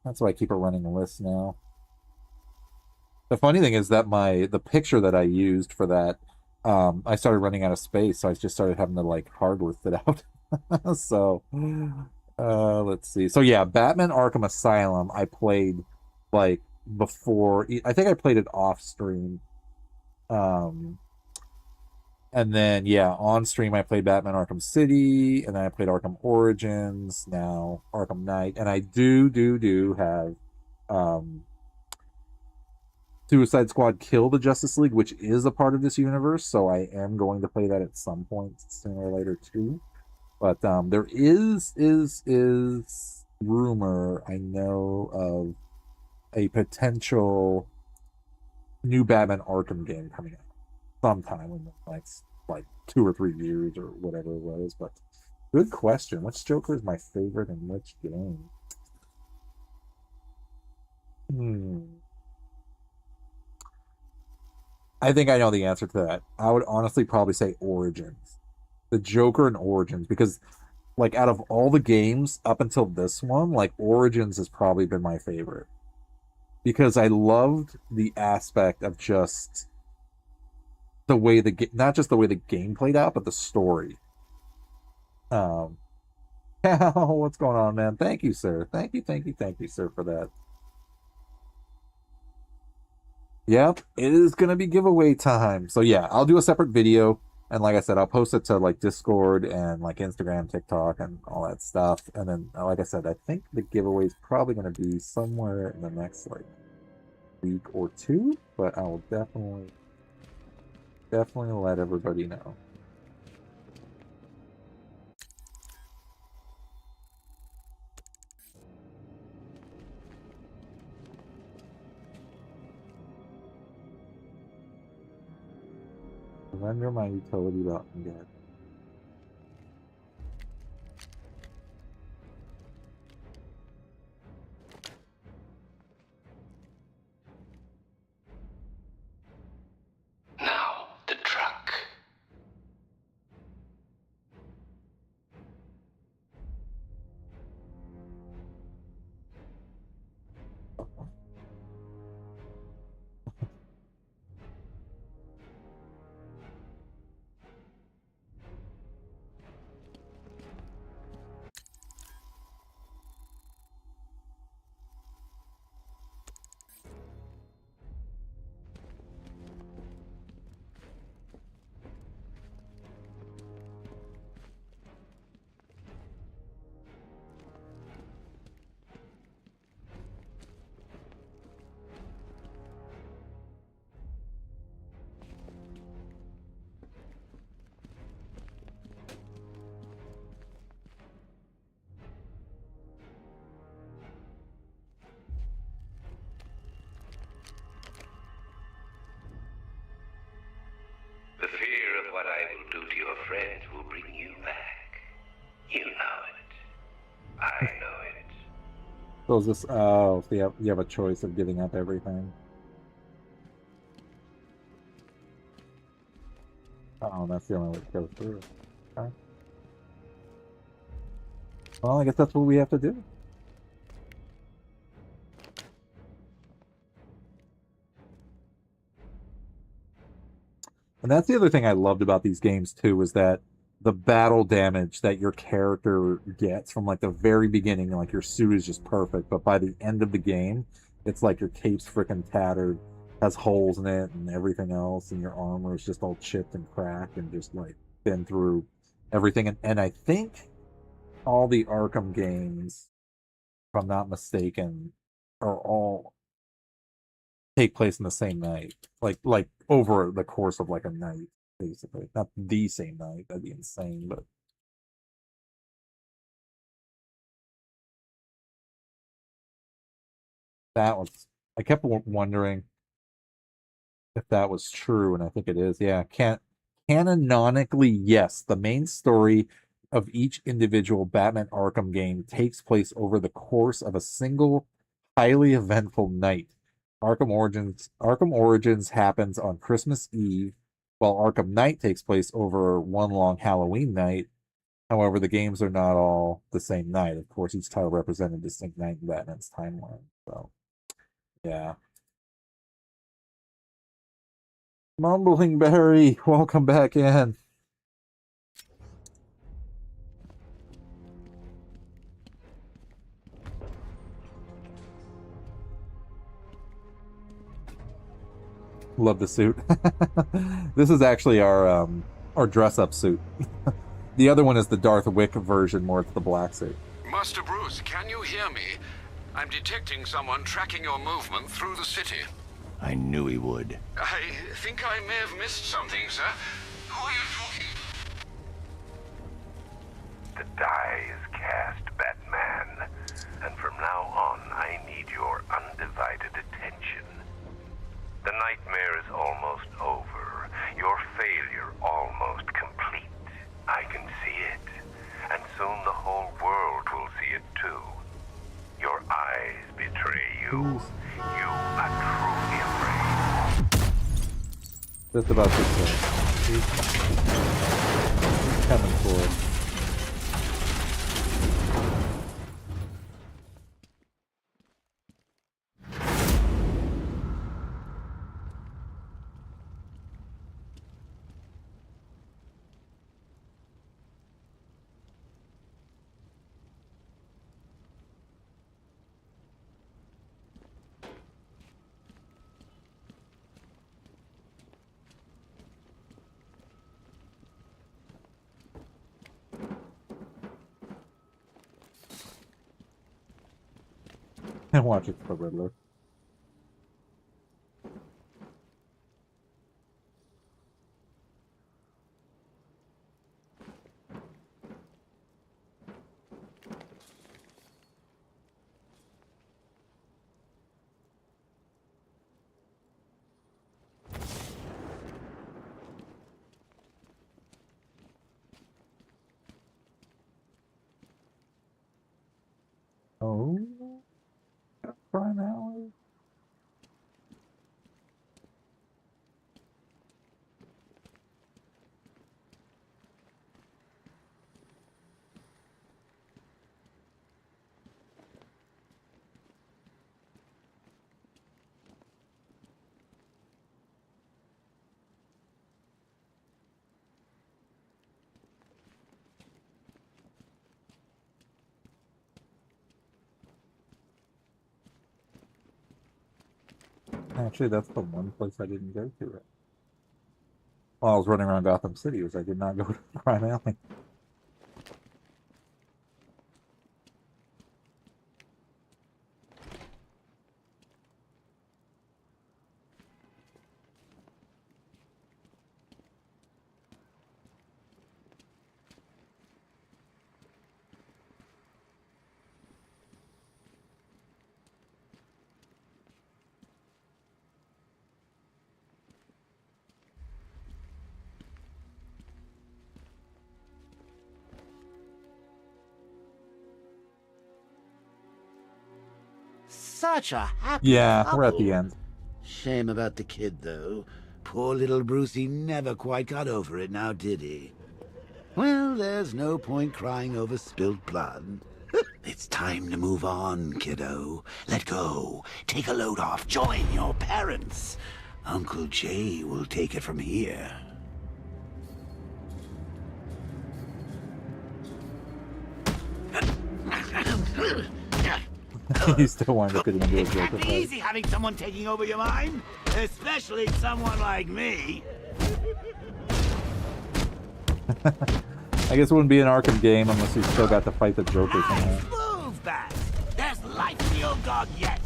That's why I keep a running list now. The funny thing is that the picture that I used for that, I started running out of space, so I just started having to like hard lift it out. So, let's see. So yeah, Batman Arkham Asylum, I played like before. I think I played it off stream. Um, and then yeah, on stream I played Batman Arkham City, and then I played Arkham Origins, now Arkham Knight, and I do have Suicide Squad Kill the Justice League, which is a part of this universe, so I am going to play that at some point sooner or later too. But there is rumor I know of a potential new Batman Arkham game coming out sometime in the next like 2 or 3 years or whatever it was. But good question. Which Joker is my favorite in which game? I think I know the answer to that. I would honestly probably say Origins. The Joker and Origins, because like out of all the games up until this one, like Origins has probably been my favorite. Because I loved the aspect of just the way not just the way the game played out, but the story. What's going on, man? Thank you, sir. Thank you, sir, for that. Yep, it is gonna be giveaway time. So yeah, I'll do a separate video, and like I said, I'll post it to like Discord and like Instagram, TikTok, and all that stuff. And then, like I said, I think the giveaway is probably gonna be somewhere in the next like week or two, but I will definitely let everybody know. Surrender my utility belt and get. Now, the truck. The fear of what I will do to your friends will bring you back. You know it. I know it. So is this? Oh, so you have a choice of giving up everything. Oh, that's the only way to go through. Okay. Well, I guess that's what we have to do. And that's the other thing I loved about these games too, was that the battle damage that your character gets from like the very beginning, like your suit is just perfect, but by the end of the game, it's like your cape's freaking tattered, has holes in it and everything else, and your armor is just all chipped and cracked and just like been through everything. And I think all the Arkham games, if I'm not mistaken, are all take place in the same night, like over the course of like a night, basically. Not the same night, that'd be insane, but that was, I kept wondering if that was true, and I think it is. Yeah, canonically, yes, the main story of each individual Batman Arkham game takes place over the course of a single highly eventful night. Arkham Origins happens on Christmas Eve, while Arkham Knight takes place over one long Halloween night. However, the games are not all the same night. Of course, each title represented a distinct night in Batman's timeline. So, yeah. Mumbling Berry, welcome back in. Love the suit. This is actually our dress-up suit. The other one is the Darth Wick version, more it's the black suit. Master Bruce, can you hear me? I'm detecting someone tracking your movement through the city. I knew he would. I think I may have missed something, sir. Who are you talking? The die is cast, Batman. And from now on, I need your undivided attention. The nightmare is almost over. Your failure almost complete. I can see it. And soon the whole world will see it too. Your eyes betray you. You are truly afraid. Just about to say. He's coming for it. And watch it for Riddler. Oh, Prime Alley. Actually, that's the one place I didn't go to. While I was running around Gotham City, was I did not go to Prime Alley. Such a happy Yeah, couple. we're at the end. Shame about the kid, though. Poor little Brucey never quite got over it now, did he? Well, there's no point crying over spilt blood. It's time to move on, kiddo. Let go. Take a load off. Join your parents. Uncle Jay will take it from here. You still wind up getting into a It can't Joker be fight. easy having someone taking over your mind, especially someone like me. I guess it wouldn't be an Arkham game unless you still got to fight the Joker somehow. Move back. There's life in your dog yet.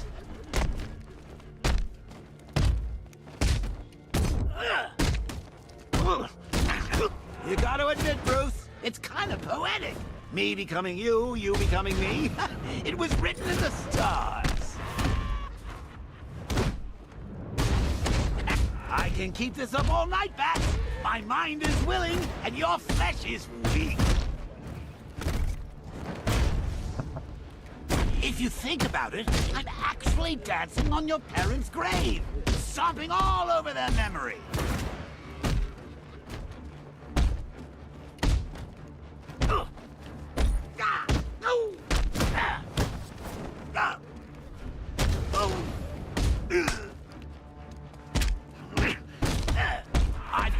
You gotta admit, Bruce, it's kind of poetic. Me becoming you, you becoming me. It was written in the stars. I can keep this up all night, Bat. My mind is willing, and your flesh is weak. If you think about it, I'm actually dancing on your parents' grave, stomping all over their memory.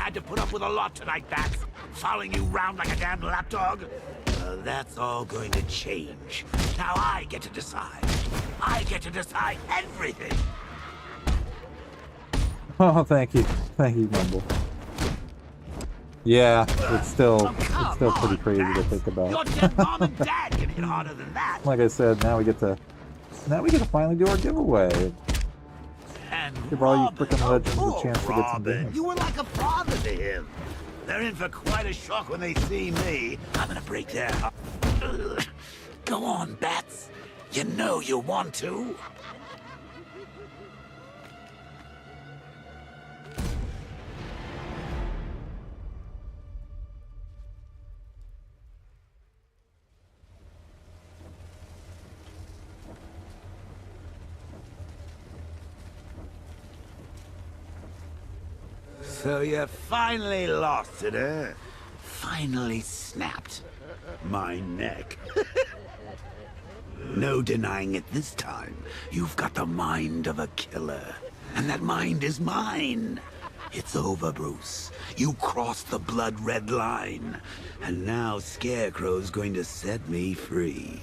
had to put up with a lot tonight, Bats. Following you round like a damn lapdog. That's all going to change. Now I get to decide. I get to decide everything. Oh, thank you, Mumble. Yeah, it's still pretty crazy to think about. Your dead mom and dad can hit harder than that. Like I said, now we get to finally do our giveaway. And Give all you frickin' legends a chance to get some games. You were like a father to him. They're in for quite a shock when they see me. I'm gonna break their heart. Go on, Bats. You know you want to. So you finally lost it, eh? Finally snapped my neck. No denying it this time. You've got the mind of a killer. And that mind is mine. It's over, Bruce. You crossed the blood-red line. And now Scarecrow's going to set me free.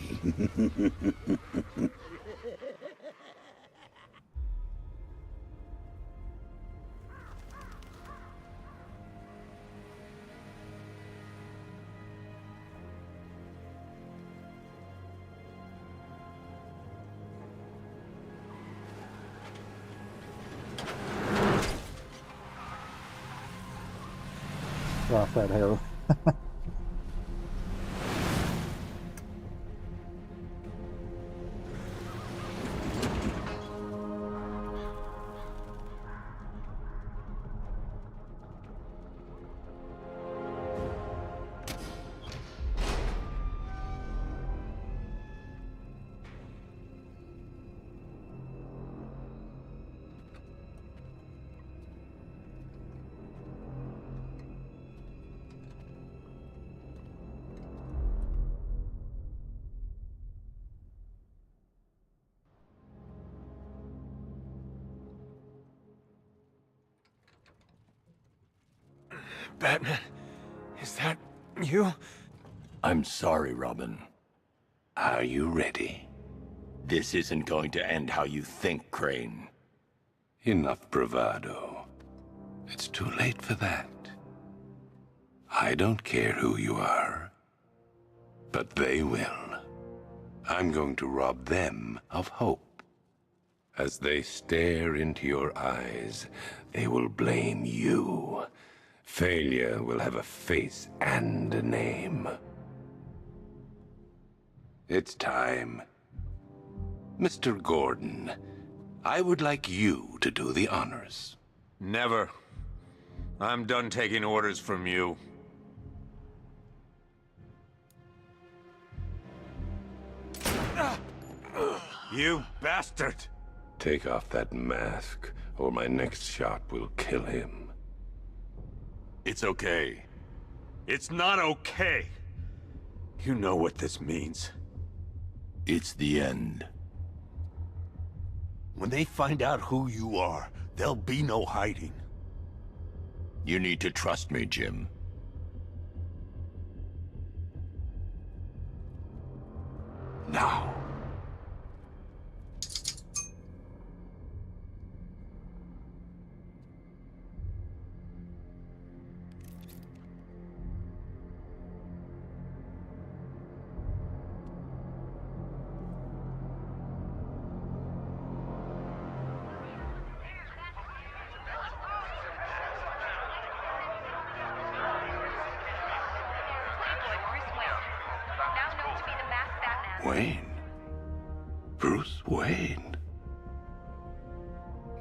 Off that hill. Batman, is that you? I'm sorry, Robin. Are you ready? This isn't going to end how you think, Crane. Enough bravado. It's too late for that. I don't care who you are, but they will. I'm going to rob them of hope. As they stare into your eyes, they will blame you. Failure will have a face and a name. It's time. Mr. Gordon, I would like you to do the honors. Never. I'm done taking orders from you. You bastard! Take off that mask, or my next shot will kill him. It's okay. It's not okay. You know what this means. It's the end. When they find out who you are, there'll be no hiding. You need to trust me, Jim. Now. Wayne. Bruce Wayne.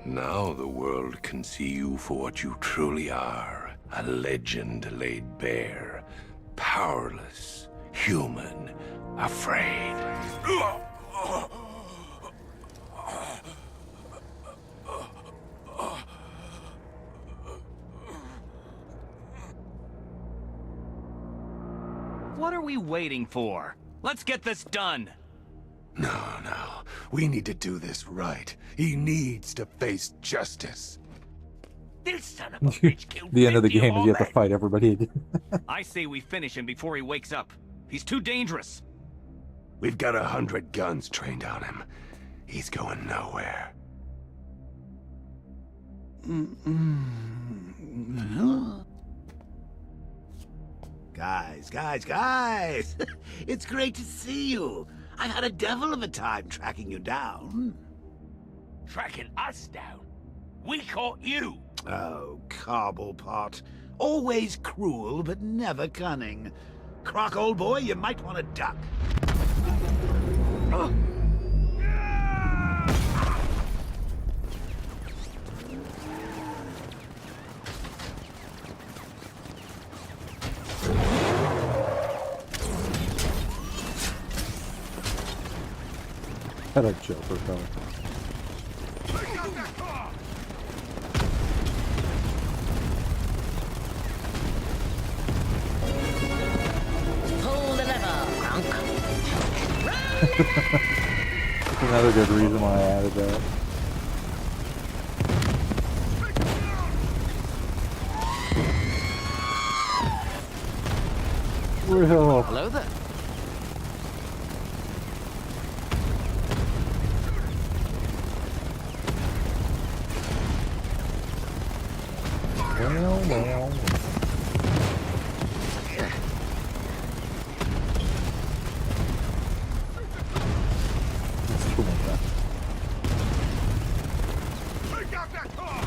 Now the world can see you for what you truly are. A legend laid bare. Powerless. Human. Afraid. What are we waiting for? Let's get this done. No. We need to do this right. He needs to face justice. This son of a bitch killed The end of the 50 game is you have to men. fight everybody again. I say we finish him before he wakes up. He's too dangerous. We've got 100 guns trained on him. He's going nowhere. Guys! It's great to see you. I had a devil of a time tracking you down. Tracking us down? We caught you. Oh, Cobblepot. Always cruel, but never cunning. Croc, old boy, you might want to duck. Had a Joker coming. Pull the lever, Gronk. That's another good reason why I added that. Well, Hello there. well. Let's go with that. Take out that car!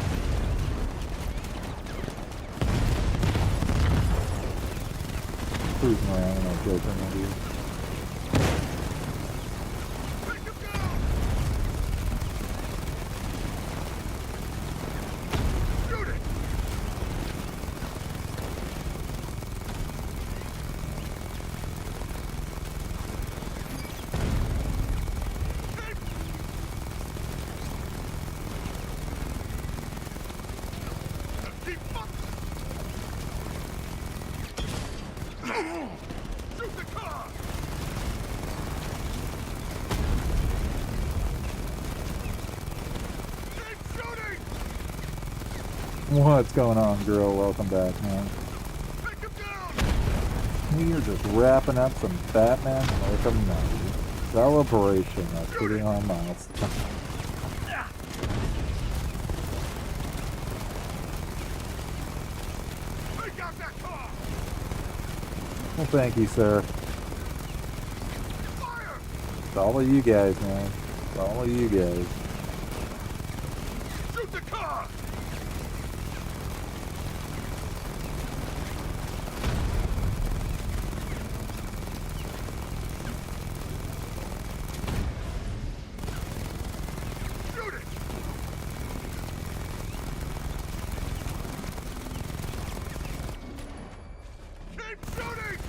Cruising around in our Joker movie. Shoot the car! Keep shooting! What's going on, girl? Welcome back, man. Take him down! We are just wrapping up some Batman Arkham Knight celebration of hitting our milestone. Take out that car! Well, thank you, sir. Fire! It's all of you guys, man. It's all of you guys. Shoot the car! Shoot it! Keep shooting!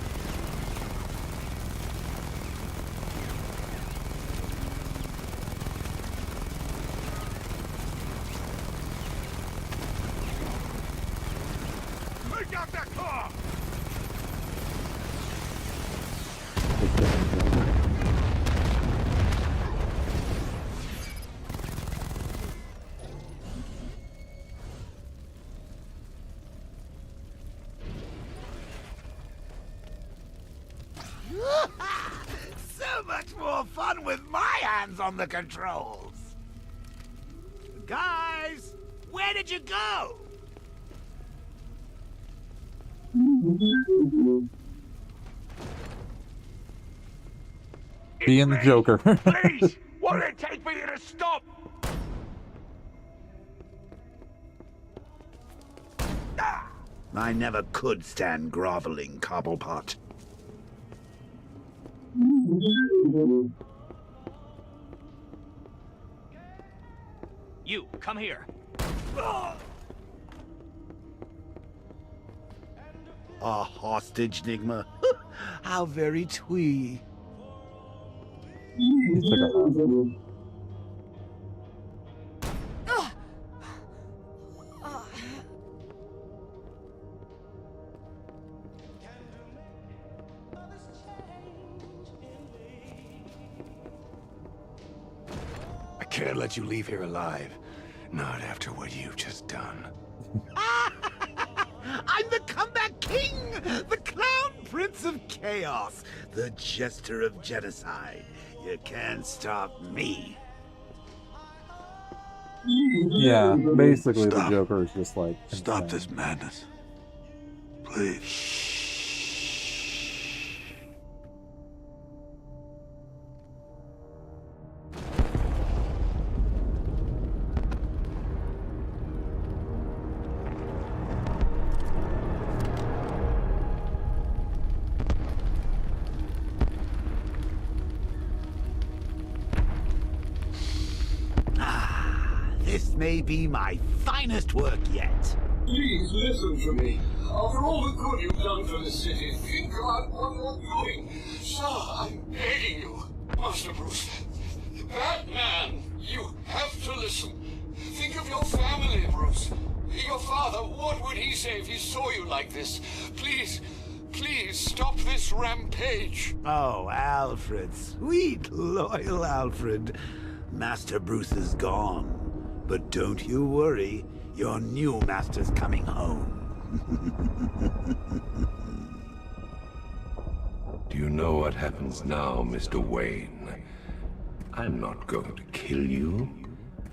Take out that car! So much more fun with my hands on the controls. Guys, where did you go? Being the Joker. Please! What did it take for you to stop? I never could stand groveling, Cobblepot. You, come here. A hostage, Nigma? How very twee. He took a hostage. I can't let you leave here alive. Not after what you've just done. chaos, the jester of genocide. You can't stop me. Yeah, basically the Stop. Joker is just like Stop insane. this madness. Please. This may be my finest work yet. Please listen to me. After all the good you've done for the city, think about what you're doing. Sir, I'm begging you. Master Bruce, Batman, you have to listen. Think of your family, Bruce. Your father, what would he say if he saw you like this? Please, please stop this rampage. Oh, Alfred, sweet, loyal Alfred. Master Bruce is gone. But don't you worry, your new master's coming home. Do you know what happens now, Mr. Wayne? I'm not going to kill you.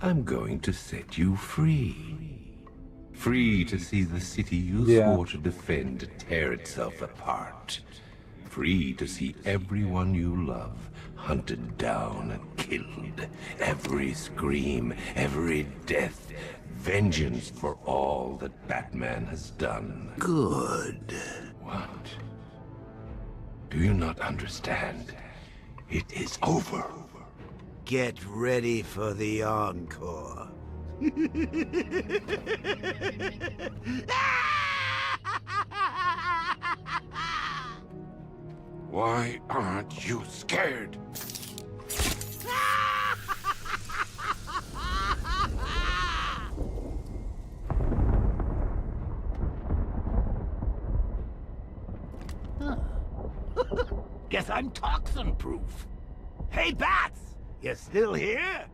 I'm going to set you free. Free to see the city you swore to defend tear itself apart. Free to see everyone you love hunted down and killed. Every scream, every death. Vengeance for all that Batman has done. Good. What? Do you not understand? It is over. Get ready for the encore. Why aren't you scared? Guess I'm toxin-proof. Hey, Bats! You still here?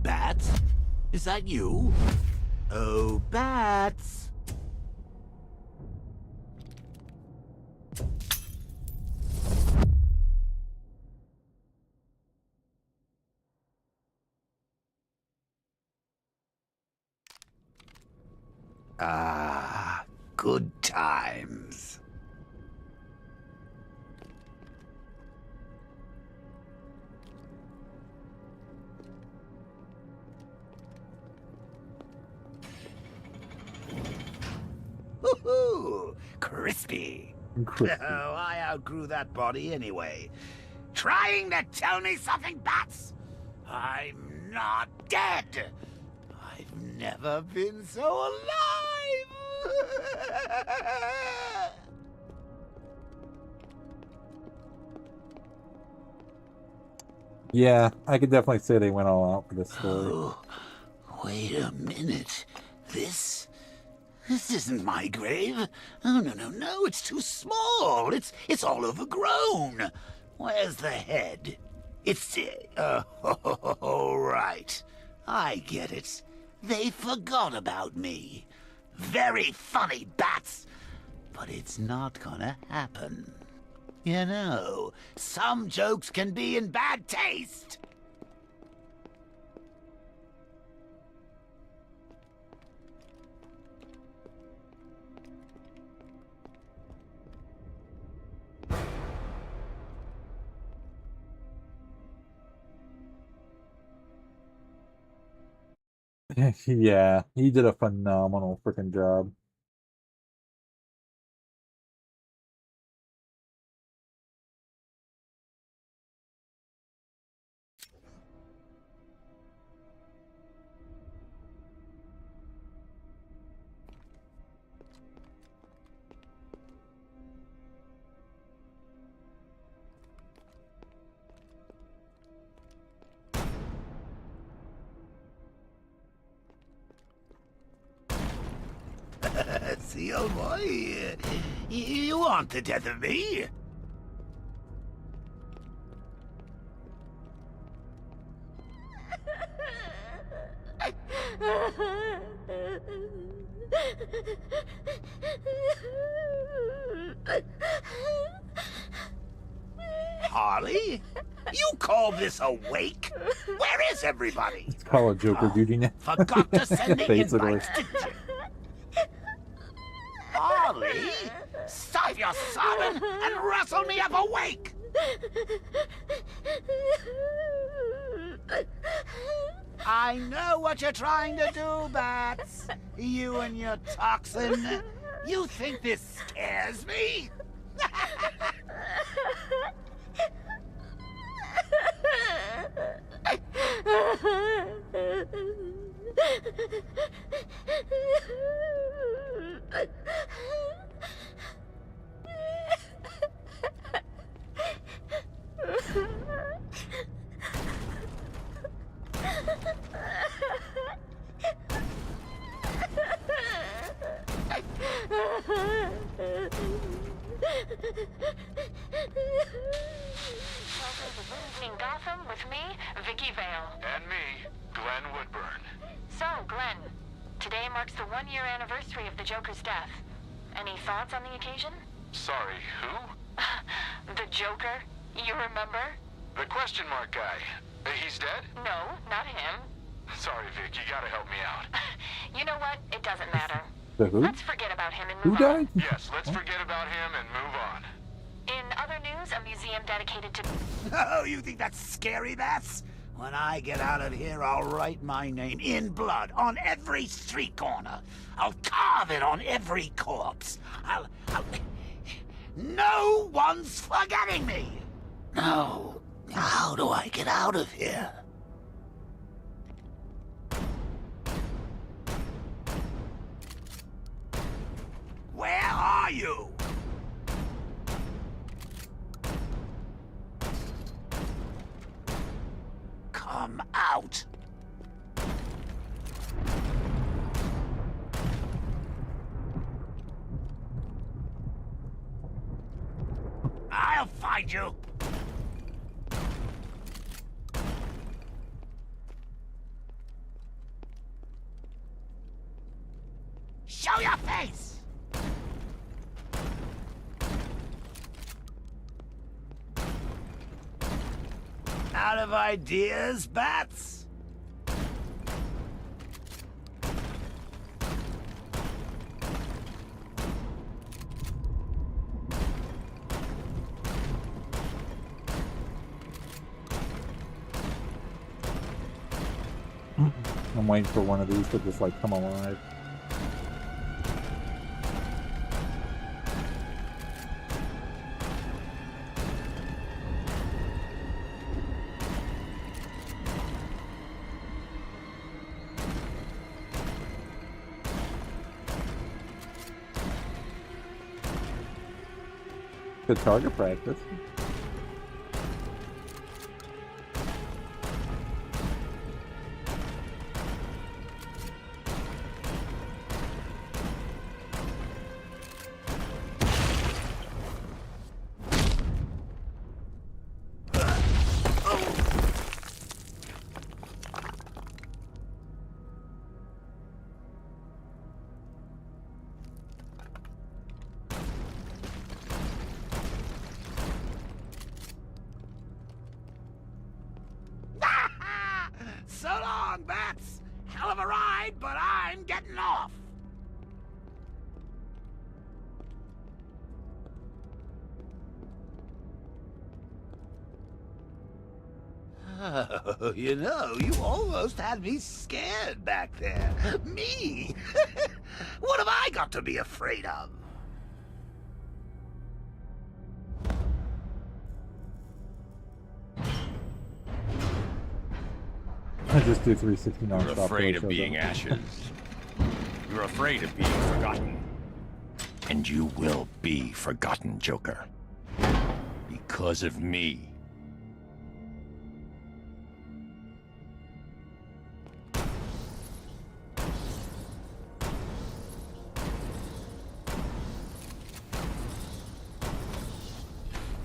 Bats? Is that you? Oh, Bats! Ah, good times. Woohoo! Crispy. Crispy. Oh, I outgrew that body anyway. Trying to tell me something, Bats? I'm not dead. I've never been so alive. Yeah, I could definitely say they went all out for this story. Oh, wait a minute. This isn't my grave. Oh, no, it's too small. It's all overgrown. Where's the head? It's, oh, right. I get it. They forgot about me. Very funny, Bats. But it's not gonna happen. You know, some jokes can be in bad taste. Yeah, he did a phenomenal freaking job. See, old boy, you want the death of me? Harley? You call this a wake? Where is everybody? It's called a Joker duty now. Forgot to send the Basically. invites, didn't you? Harley? Stop your sobbing and rustle me up a wake! I know what you're trying to do, Bats. You and your toxin. You think this scares me? In Gotham with me, Vicky Vale. And me, Glenn Woodburn. So, Glenn, today marks the 1-year anniversary of the Joker's death. Any thoughts on the occasion? Sorry, who? The Joker, you remember? The question mark guy. He's dead? No, not him. Sorry, Vic, you gotta help me out. You know what? It doesn't matter. The who? Let's forget about him and Who move on. died? Yes, let's forget about him and move on. In other news, a museum dedicated to... Oh, you think that's scary, Bats? When I get out of here, I'll write my name in blood on every street corner. I'll carve it on every corpse. I'll... No one's forgetting me! No. How do I get out of here? Where are you? Come out! I'll find you! Show your face! Out of ideas, Bats? I'm waiting for one of these to just like come alive. Good target practice. So long, Bats! Hell of a ride, but I'm getting off! Oh, you know, you almost had me scared back there. Me? What have I got to be afraid of? I just do 360 You're non-stop. afraid till of it being shows up. ashes. You're afraid of being forgotten. And you will be forgotten, Joker. Because of me.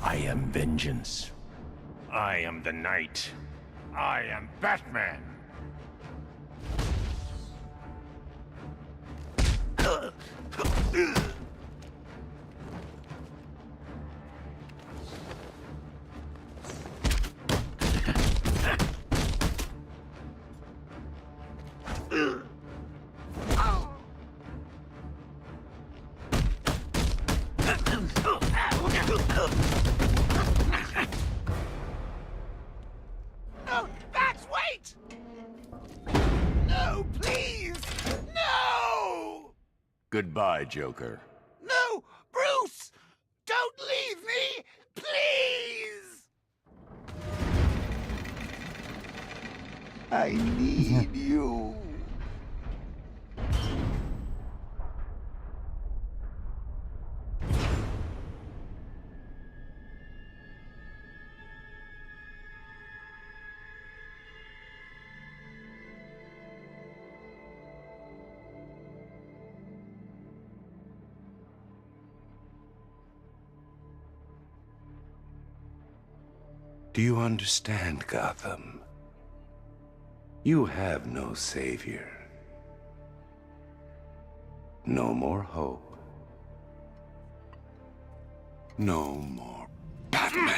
I am vengeance. I am the Knight. I am Batman. No, Bats, wait! No, please! No! Goodbye, Joker. No, Bruce! Don't leave me! Please! I need you. Do you understand, Gotham? You have no savior. No more hope. No more Batman.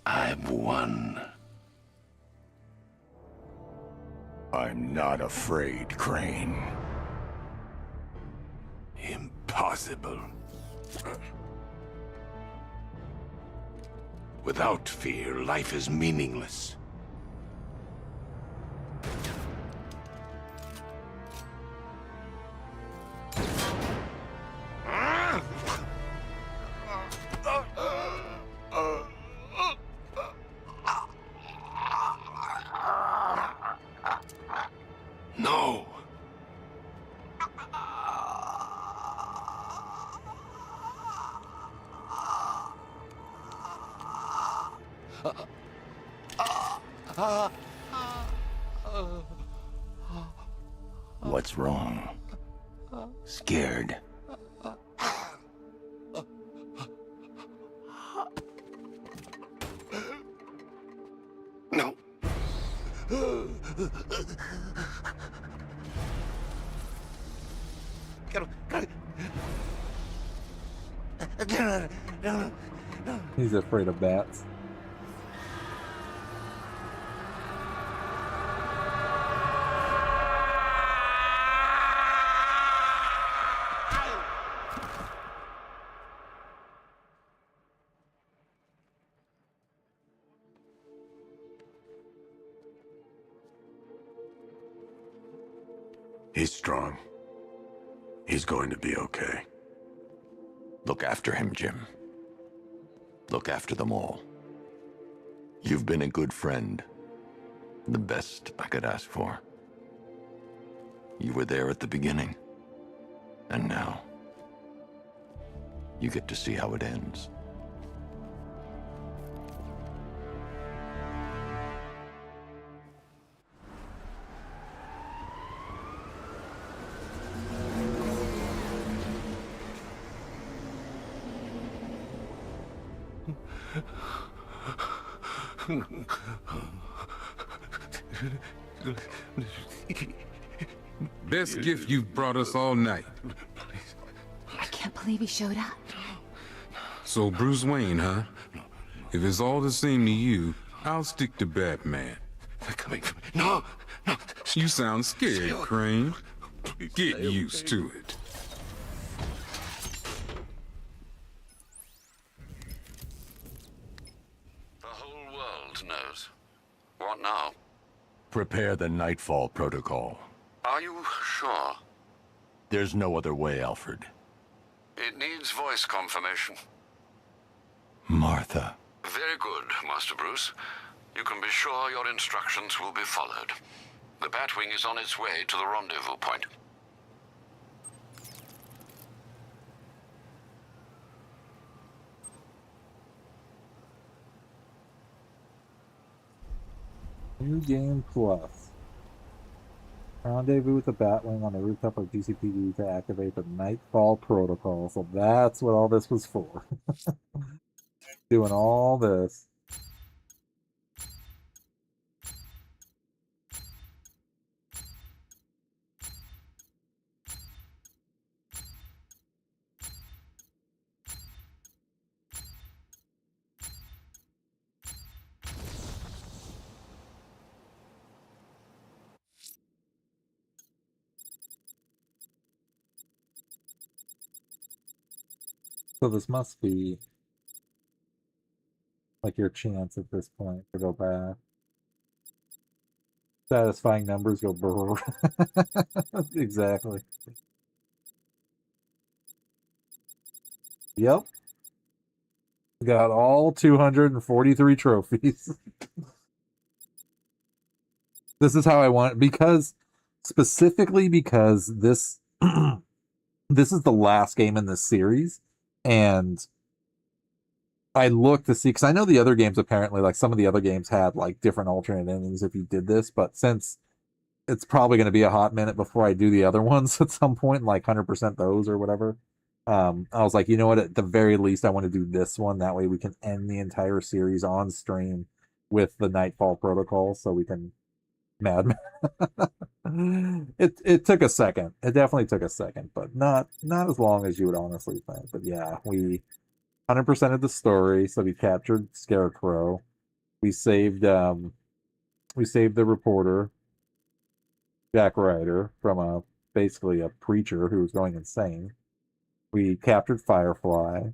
I've won. I'm not afraid, Crane. Impossible. Without fear, life is meaningless. No. What's wrong? Scared? No. He's afraid of bats. He's strong. He's going to be okay. Look after him, Jim. Look after them all. You've been a good friend. The best I could ask for. You were there at the beginning. And now, you get to see how it ends. Best gift you've brought us all night. I can't believe he showed up. So Bruce Wayne, huh? If it's all the same to you, I'll stick to Batman. They're coming for me. No! No! You sound scared, Crane. Get used to it. The whole world knows. What now? Prepare the Nightfall Protocol. Are you sure? There's no other way, Alfred. It needs voice confirmation. Martha. Very good, Master Bruce. You can be sure your instructions will be followed. The Batwing is on its way to the rendezvous point. New game plus. Rendezvous with the Batwing on the rooftop of GCPD to activate the Nightfall Protocol. So that's what all this was for. Doing all this. So this must be like your chance at this point to go back. Satisfying numbers go brrr. Exactly. Yep. Got all 243 trophies. This is how I want it, because specifically because this this is the last game in this series, and I looked to see, because I know the other games apparently, like some of the other games had like different alternate endings if you did this, but since it's probably going to be a hot minute before I do the other ones at some point, like 100% those or whatever, I was like, you know what, at the very least I want to do this one, that way we can end the entire series on stream with the Nightfall Protocol, so we can mad. It took a second. It definitely took a second, but not as long as you would honestly think. But yeah, we 100% of the story. So we captured Scarecrow. We saved the reporter, Jack Ryder, from basically a preacher who was going insane. We captured Firefly.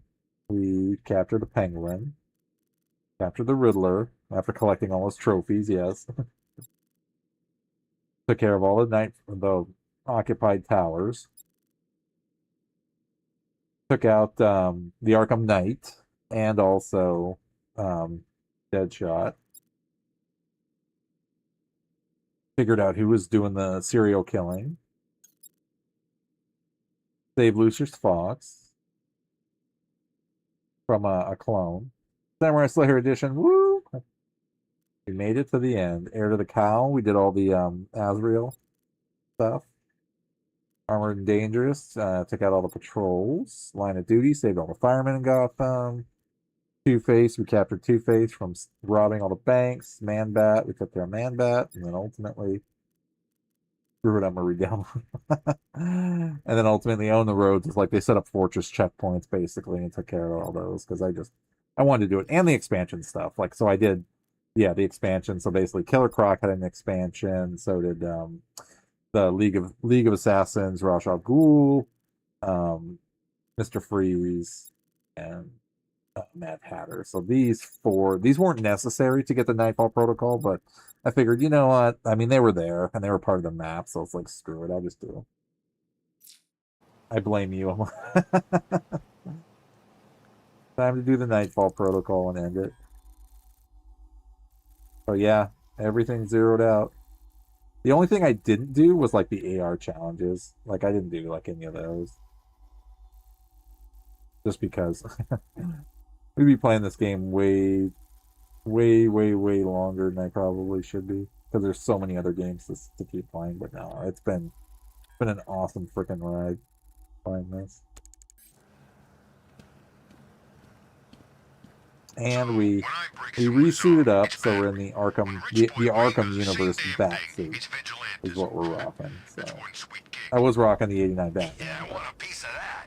We captured the Penguin. Captured the Riddler after collecting all his trophies. Yes. Took care of all the occupied towers. Took out the Arkham Knight and also Deadshot. Figured out who was doing the serial killing. Saved Lucius Fox from a clone. Samurai Slayer Edition. Woo! We made it to the end. Heir to the Cow. We did all the Azrael stuff. Armored and Dangerous. Took out all the patrols. Line of Duty. Saved all the firemen in Gotham. Two-Face. We captured Two-Face from robbing all the banks. Man-Bat. We took care of Man-Bat. And then ultimately screwed up Marie Delma. And then ultimately owned the roads. It's like they set up fortress checkpoints basically and took care of all those because I wanted to do it. And the expansion stuff. Like, so I did, yeah, the expansion. So basically Killer Croc had an expansion. So did the League of Assassins, Ra's al Ghul, Mr. Freeze, and Mad Hatter. So these weren't necessary to get the Nightfall Protocol, but I figured, you know what? I mean, they were there and they were part of the map, so it's like, screw it, I'll just do them. I blame you. Time to do the Nightfall Protocol and end it. So yeah, everything zeroed out. The only thing I didn't do was like the AR challenges. Like I didn't do like any of those. Just because we'd be playing this game way longer than I probably should be. Because there's so many other games to keep playing. But no, it's been an awesome freaking ride playing this. And we resuited up, so we're in the Arkham universe bat suit is what we're rocking. So I was rocking the '89 Batman. Yeah, I want a piece of that.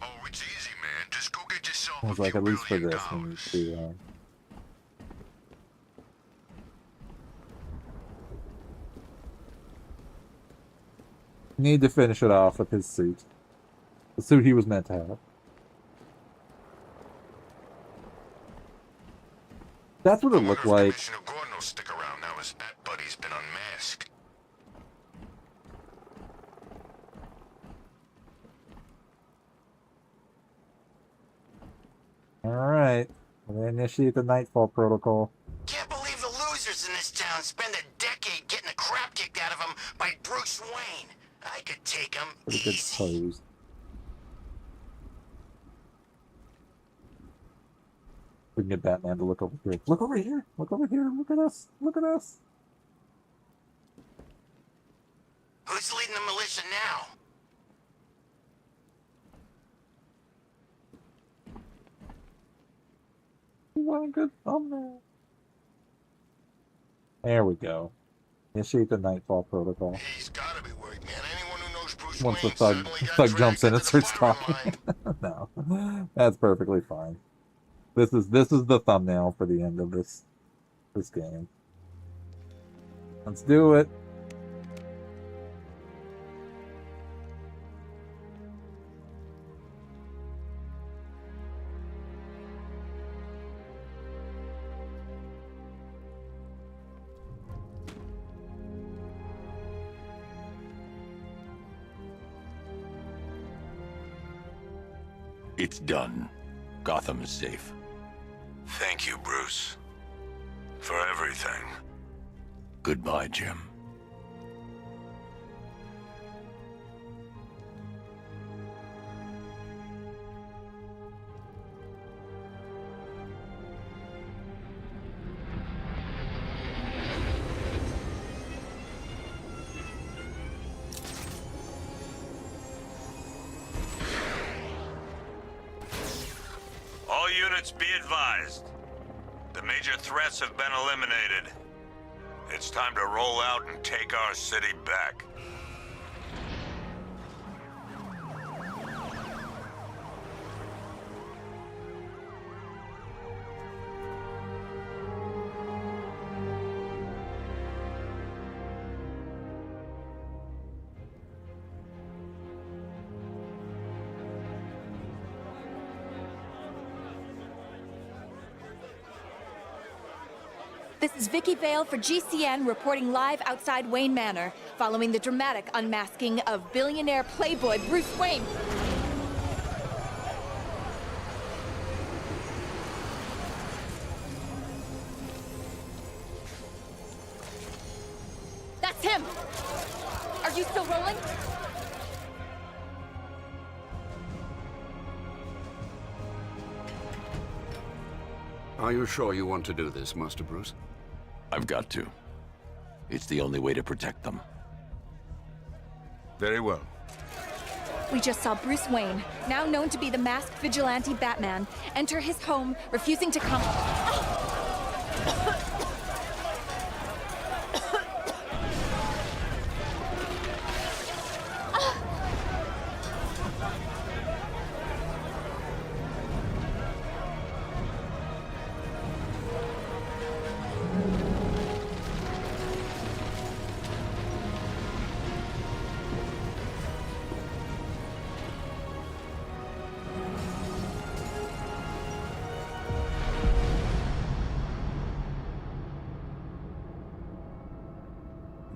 Oh, it's easy, man. Just go get yourself I was like, at least for this, we need to. Need to finish it off with his suit, the suit he was meant to have. That's what it looked like. Commissioner Gordon will stick around now his bat buddy's been unmasked. Alright. We initiate the Nightfall Protocol. Can't believe the losers in this town spend a decade getting the crap kicked out of them by Bruce Wayne. I could take them Pretty good pose. We can get Batman to look over here. Look over here! Look over here! Look at us! Look at us! Who's leading the militia now? You want a good thumbnail? There we go. Initiate the Nightfall Protocol. He's gotta be worried, man. Anyone who knows Bruce Once the Wayne thug jumps in and starts talking. No, that's perfectly fine. This is the thumbnail for the end of this game. Let's do it. It's done. Gotham is safe. Thank you, Bruce. For everything. Goodbye, Jim. All units be advised. The major threats have been eliminated. It's time to roll out and take our city back. This is Vicky Vale for GCN reporting live outside Wayne Manor, following the dramatic unmasking of billionaire playboy Bruce Wayne. That's him! Are you still rolling? Are you sure you want to do this, Master Bruce? I've got to. It's the only way to protect them. Very well. We just saw Bruce Wayne, now known to be the masked vigilante Batman, enter his home, refusing to come.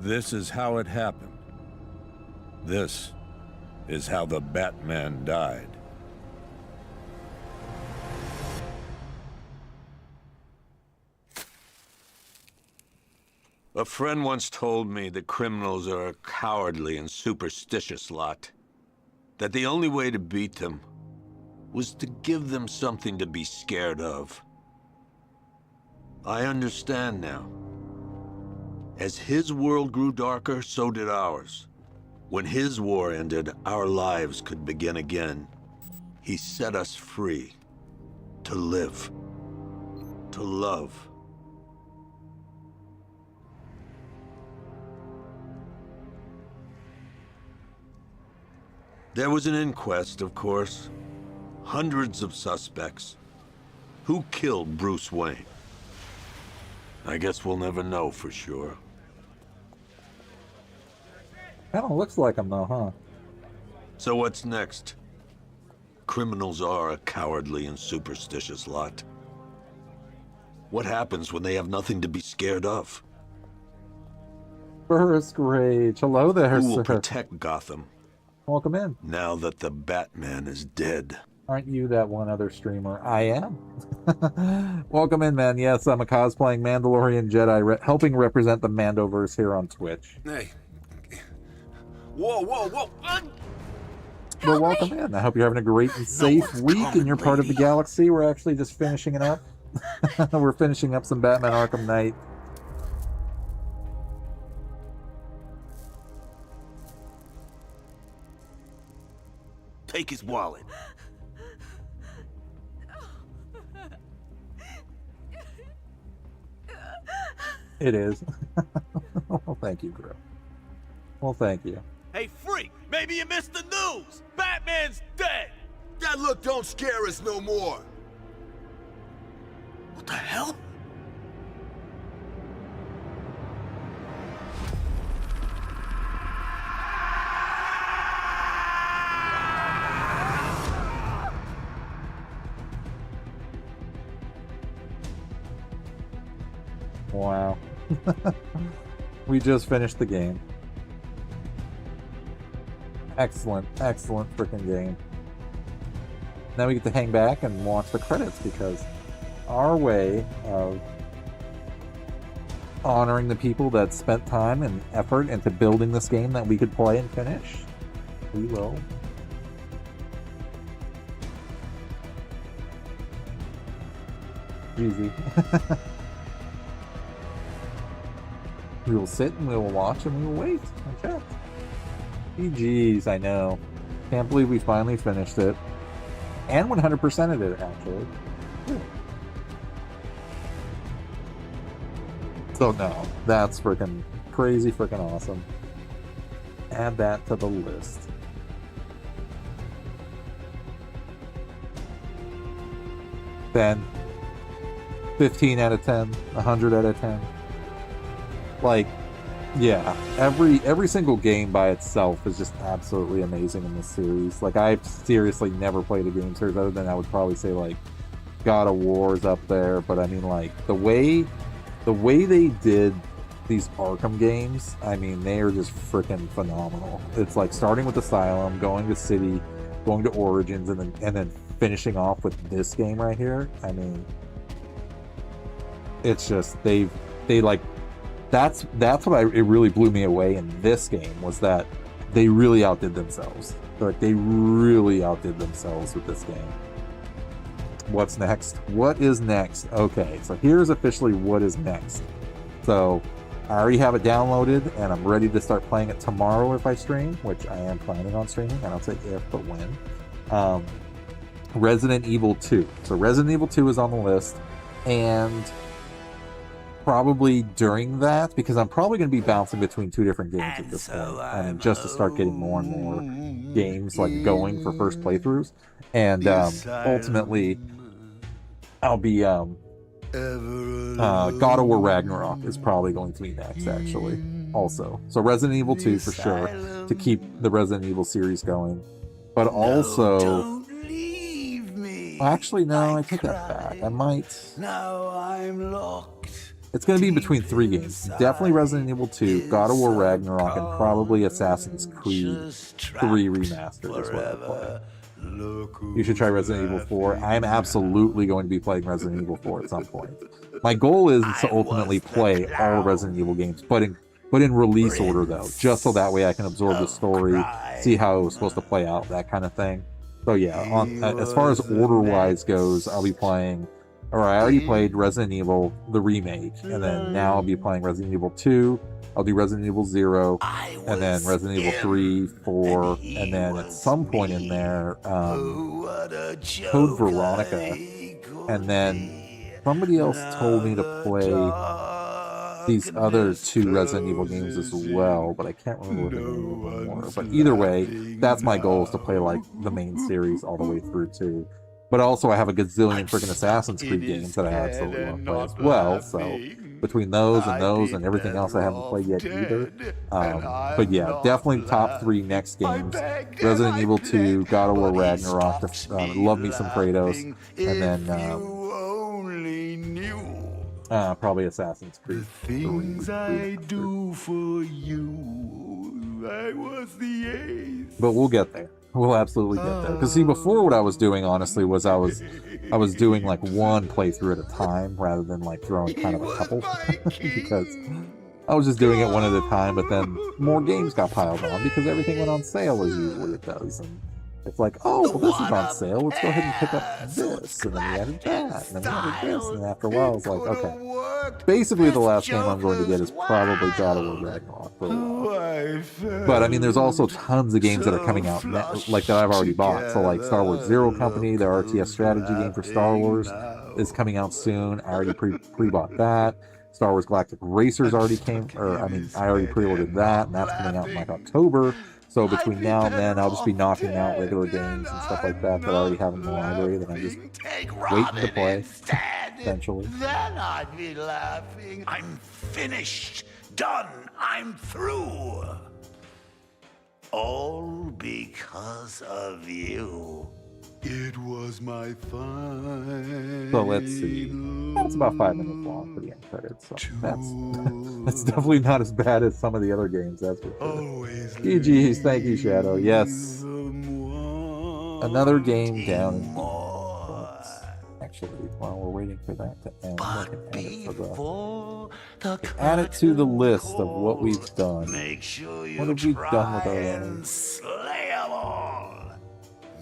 This is how it happened. This is how the Batman died. A friend once told me that criminals are a cowardly and superstitious lot. That the only way to beat them was to give them something to be scared of. I understand now. As his world grew darker, so did ours. When his war ended, our lives could begin again. He set us free. To live. To love. There was an inquest, of course. Hundreds of suspects. Who killed Bruce Wayne? I guess we'll never know for sure. Kind of looks like him, though, huh? So what's next? Criminals are a cowardly and superstitious lot. What happens when they have nothing to be scared of? First Rage. Hello there, Who will sir. protect Gotham? Welcome in. Now that the Batman is dead. Aren't you that one other streamer? I am. Welcome in, man. Yes, I'm a cosplaying Mandalorian Jedi, helping represent the Mandoverse here on Twitch. Hey. Whoa, whoa, whoa! Well, welcome in. I hope you're having a great and safe week in your part of the galaxy. We're actually just finishing it up. We're finishing up some Batman Arkham Knight. Take his wallet. It is. Well, thank you, Grill. Well, thank you. Hey, freak! Maybe you missed the news! Batman's dead! That look don't scare us no more! What the hell? Wow. We just finished the game. Excellent, excellent freaking game. Now we get to hang back and watch the credits, because our way of honoring the people that spent time and effort into building this game that we could play and finish, we will easy. We will sit and we will watch and we will wait and chat. GG's, I know. Can't believe we finally finished it. And 100%ed it, actually. So no, that's freaking crazy freaking awesome. Add that to the list. Then 15 out of 10, 100 out of 10. Like, yeah, every single game by itself is just absolutely amazing in this series. Like, I've seriously never played a game series other than I would probably say like God of War is up there, but I mean, like, the way they did these Arkham games, I mean, they are just freaking phenomenal. It's like starting with Asylum, going to City, going to Origins, and then finishing off with this game right here. I mean, it's just they like, that's what it really blew me away in this game, was that they really outdid themselves. Like, they really outdid themselves with this game. What's next? What is next? Okay, so here's officially what is next. So I already have it downloaded and I'm ready to start playing it tomorrow if I stream, which I am planning on streaming. I don't say if, but when. Resident Evil 2. So Resident Evil 2 is on the list, and probably during that, because I'm probably going to be bouncing between two different games at this point, and just to start getting more and more games like going for first playthroughs, and ultimately I'll be God of War Ragnarok is probably going to be next, actually, also. So Resident Evil 2 for sure, to keep the Resident Evil series going, but also actually, no, I take that back. I might. Now I'm locked. It's going to be between three games. Definitely Resident Evil 2, God of War Ragnarok, and probably Assassin's Creed 3 Remastered is what I'll play. You should try Resident Evil 4. I am absolutely going to be playing Resident Evil 4 at some point. My goal is to ultimately play all Resident Evil games, but in release order, though, just so that way I can absorb the story, see how it was supposed to play out, that kind of thing. So yeah, as far as order-wise goes, I'll be playing, or I already played Resident Evil, the remake, and then now I'll be playing Resident Evil 2, I'll do Resident Evil 0, and then Resident Evil 3, 4, and then at some point in there, Code Veronica, and then somebody else told me to play these other two Resident Evil games as well, but I can't remember what the name of them were. But either way, that's my goal, is to play like the main series all the way through too. But also I have a gazillion freaking Assassin's Creed games that I absolutely want to play as well, so between those and everything else I haven't played yet either. But yeah, definitely top three next games: Resident Evil 2, God of War Ragnarok, love me some Kratos, and then probably Assassin's Creed. Things I do for you, I was the ace. But we'll get there. We'll absolutely get there. Because see, before what I was doing, honestly, was I was doing like one playthrough at a time rather than like throwing kind of a couple. Because I was just doing it one at a time, but then more games got piled on because everything went on sale, as usually it does. And it's like, oh, well, this is on sale, let's go ahead and pick up this, and then we added that, and then we added this, and then after a while, it's like, okay. Basically, the last game I'm going to get is probably God of War Ragnarok for a while. But, I mean, there's also tons of games that are coming out, like, that I've already bought. So, like, Star Wars Zero Company, their RTS strategy game for Star Wars, is coming out soon. I already pre-bought that. Star Wars Galactic Racers already came, I already pre-ordered that, and that's coming out in, like, October. So between now and then, I'll just be knocking out regular games and stuff like that that I already have in the library that I'm just waiting to play, eventually. Then I'd be laughing. I'm finished. Done. I'm through. All because of you. It was my fun. So let's see. That's about 5 minutes long for the end credits. So that's definitely not as bad as some of the other games, that's for sure. GG's, thank you, Shadow. Yes. Another game down in actually, while we're waiting for that to end, I can add it to the list of what we've done. Make sure you What have we done with try our and lives? slay 'em all.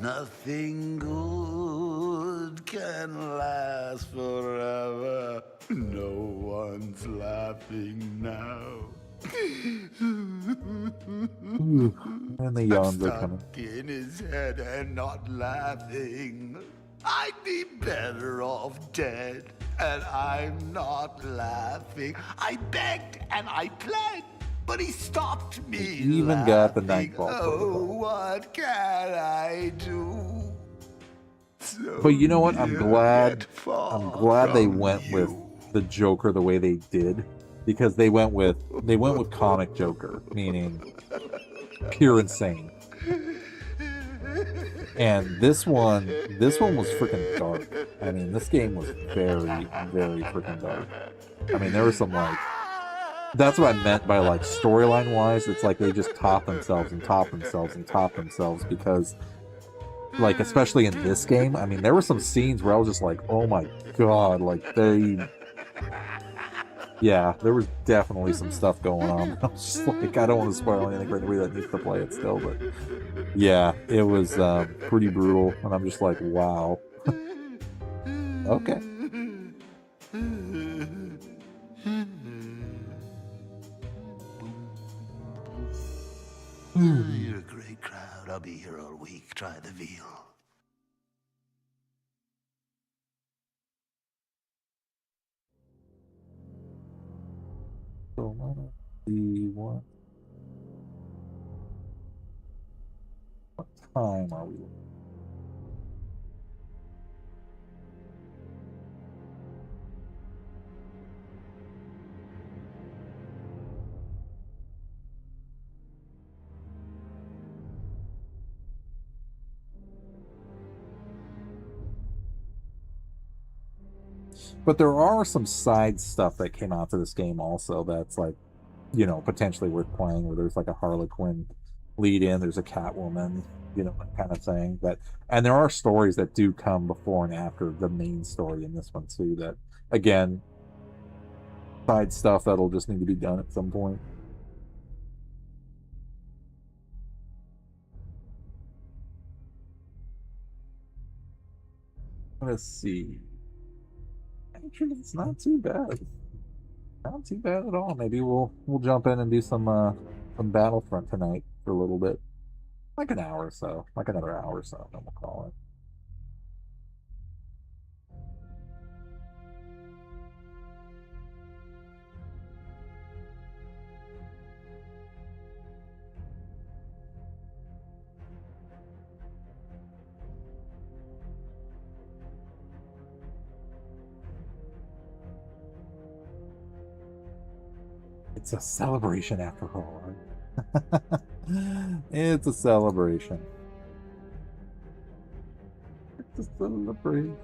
Nothing good can last forever. No one's laughing now. And the yawns are coming. Stuck in his head and not laughing. I'd be better off dead, and I'm not laughing. I begged and I pled, but he stopped me. He even got the Nightfall Oh, protocol. what can I do? So But you know what? I'm glad they from went with the Joker the way they did, because they went with comic Joker, meaning pure insane. And this one was freaking dark. I mean, this game was very, very freaking dark. I mean, there was some like, that's what I meant by like storyline wise. It's like they just top themselves and top themselves and top themselves, because like, especially in this game, I mean, there were some scenes where I was just like, oh my god, like yeah, there was definitely some stuff going on. I was just like, I don't want to spoil anything for anybody that needs to play it still, but yeah, it was pretty brutal, and I'm just like, wow. Okay. You're a great crowd. I'll be here all week. Try the veal. So, what time are we? But there are some side stuff that came out for this game also that's like, you know, potentially worth playing, where there's like a Harlequin lead in, there's a Catwoman, you know, that kind of thing. And there are stories that do come before and after the main story in this one too, that again, side stuff that'll just need to be done at some point. Let's see. Actually, it's not too bad. Not too bad at all. Maybe we'll jump in and do some Battlefront tonight for a little bit. Like an hour or so. Like another hour or so, then we'll call it. It's a celebration after all, right? It's a celebration. It's a celebration.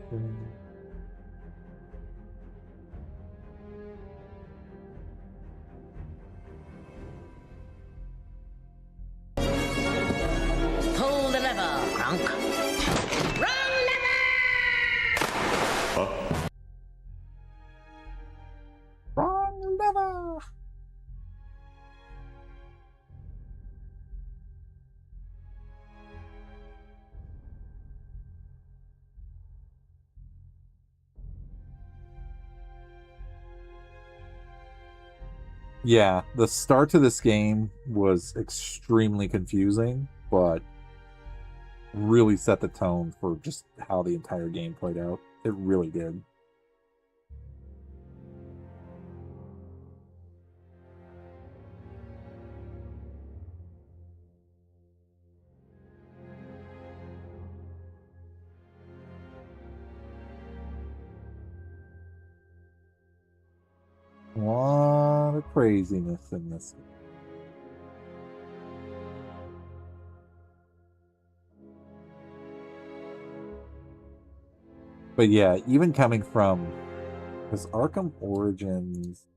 Pull the lever, Gronk. Wrong lever! Wrong lever! Yeah, the start to this game was extremely confusing, but really set the tone for just how the entire game played out. It really did. A lot of craziness in this. But yeah, even coming from, because Arkham Origins,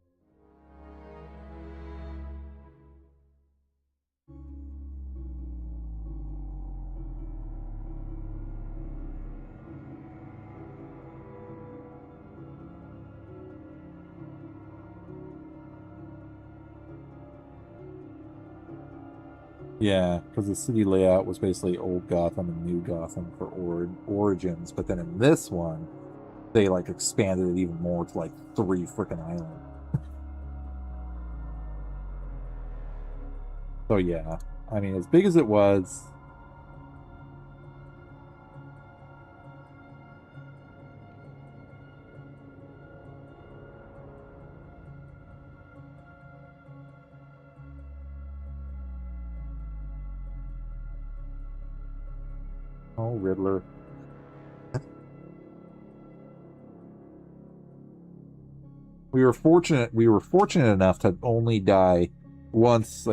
Yeah, because the city layout was basically old Gotham and new Gotham for Origins, but then in this one, they like expanded it even more to like 3 freaking islands. So yeah, I mean, as big as it was, oh Riddler. We were fortunate enough to only die once,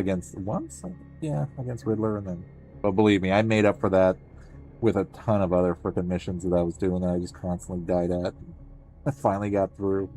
yeah, against Riddler, and then, but believe me, I made up for that with a ton of other freaking missions that I was doing that I just constantly died at. I finally got through.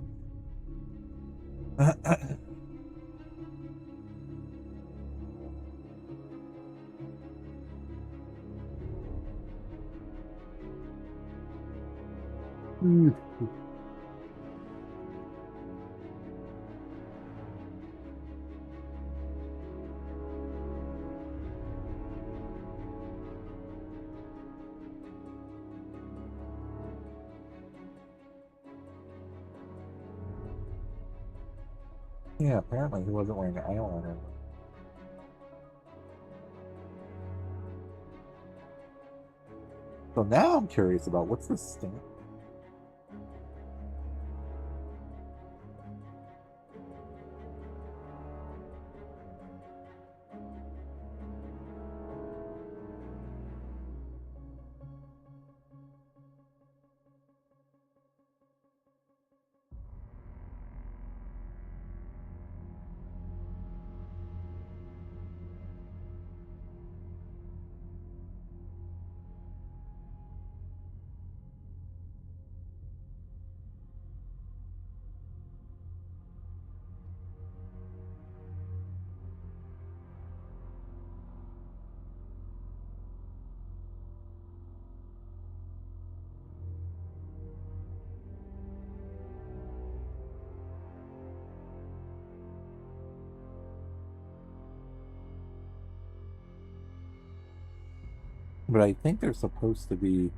Yeah, apparently he wasn't wearing eyeliner. So now I'm curious about what's the stamp. But I think they're supposed to be.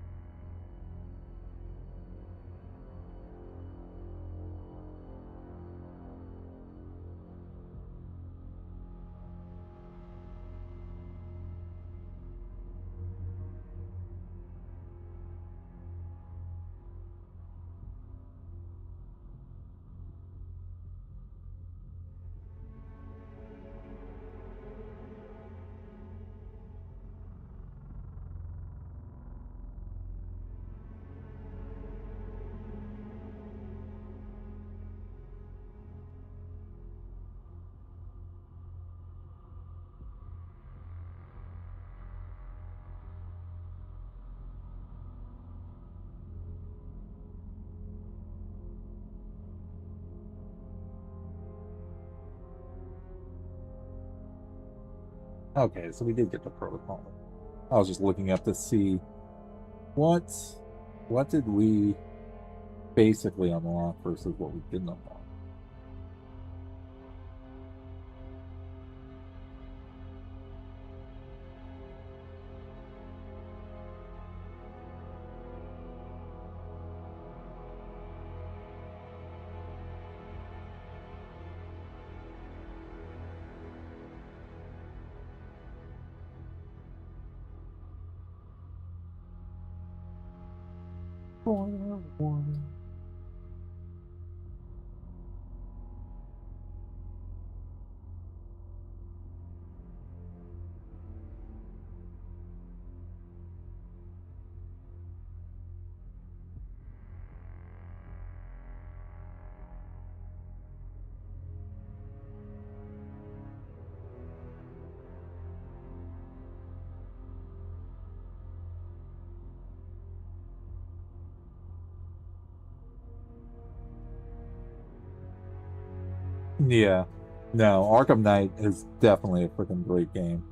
Okay, so we did get the protocol. I was just looking up to see what did we basically unlock versus what we didn't unlock. Yeah. No, Arkham Knight is definitely a freaking great game.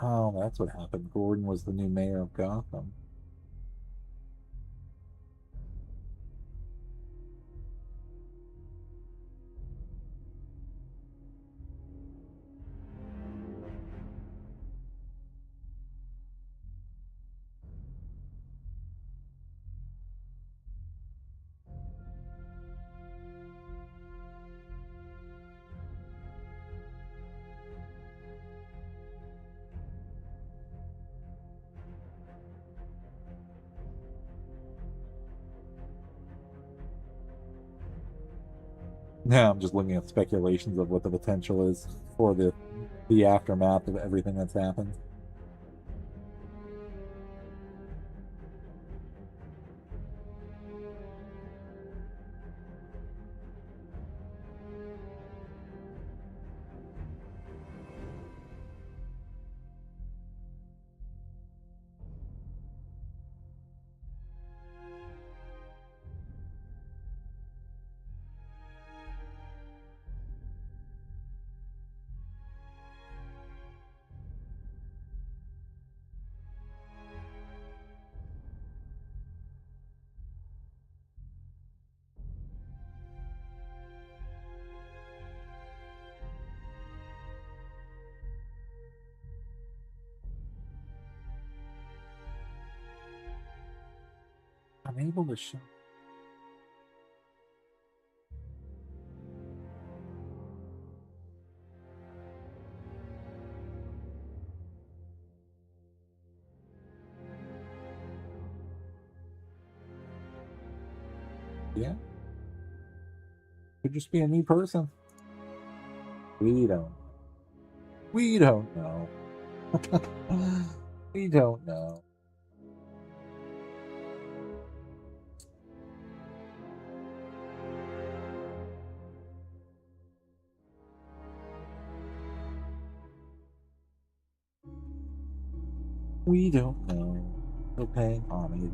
Oh, that's what happened. Gordon was the new mayor of Gotham. Yeah, I'm just looking at speculations of what the potential is for the aftermath of everything that's happened. Unable to show. Yeah. Could just be a new person. We don't. We don't know. We don't know. We don't know. We're paying homage.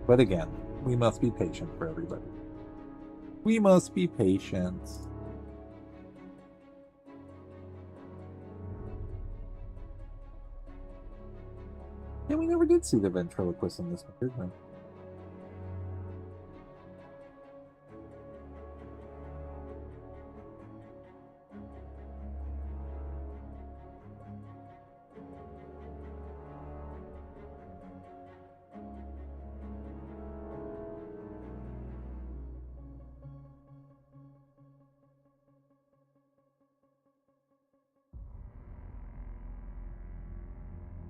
But again, we must be patient for everybody. We must be patient. Yeah, we never did see the ventriloquist in this one, did we?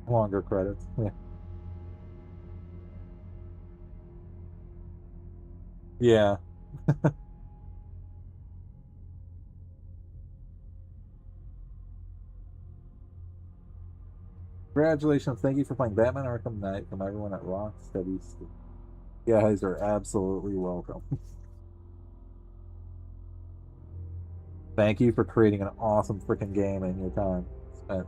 Longer credits. Yeah. Yeah. Congratulations. Thank you for playing Batman Arkham Knight from everyone at Rocksteady. You guys are absolutely welcome. Thank you for creating an awesome freaking game in your time spent.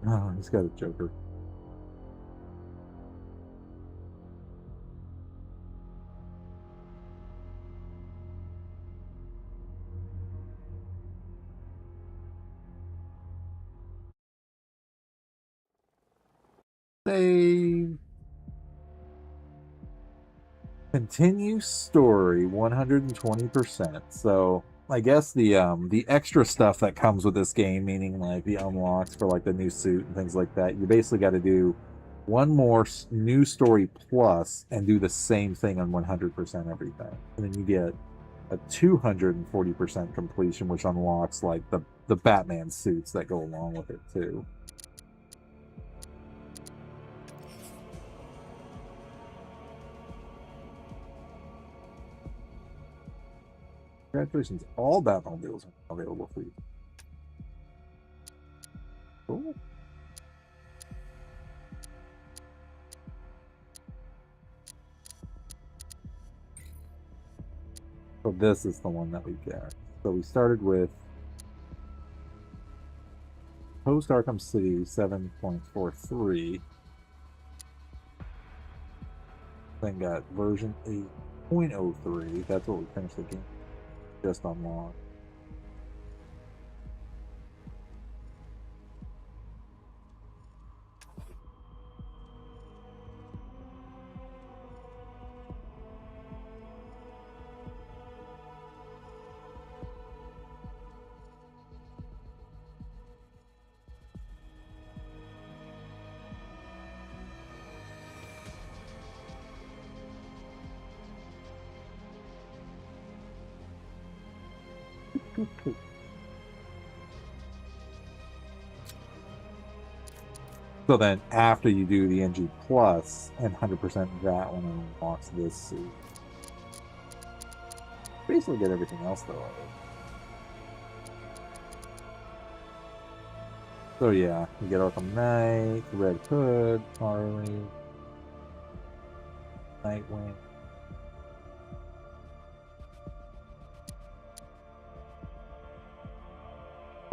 Oh, he's got a Joker. Save. Continue story 120%. So I guess the extra stuff that comes with this game, meaning like the unlocks for like the new suit and things like that, you basically got to do one more new story plus and do the same thing on 100% everything, and then you get a 240% completion, which unlocks like the Batman suits that go along with it too. Congratulations, all Batmobiles are available for you. Cool. So this is the one that we get. So we started with post Arkham City 7.43. Then got version 8.03. That's what we finished the game just unlocked. So then after you do the NG Plus and 100% that one unlocks this suit. Basically get everything else though. So yeah, you get Arkham Knight, Red Hood, Harley, Nightwing.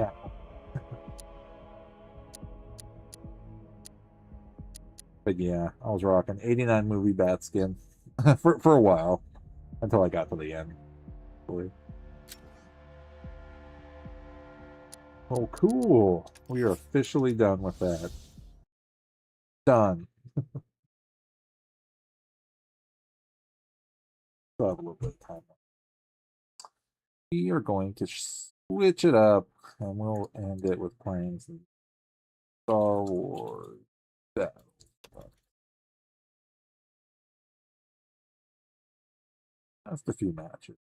Yeah. But yeah, I was rocking 89 movie bat skin for a while until I got to the end. Oh, cool. We are officially done with that. Done. Still have a little bit of time. We are going to switch it up and we'll end it with playing some Star Wars. Just a few matches.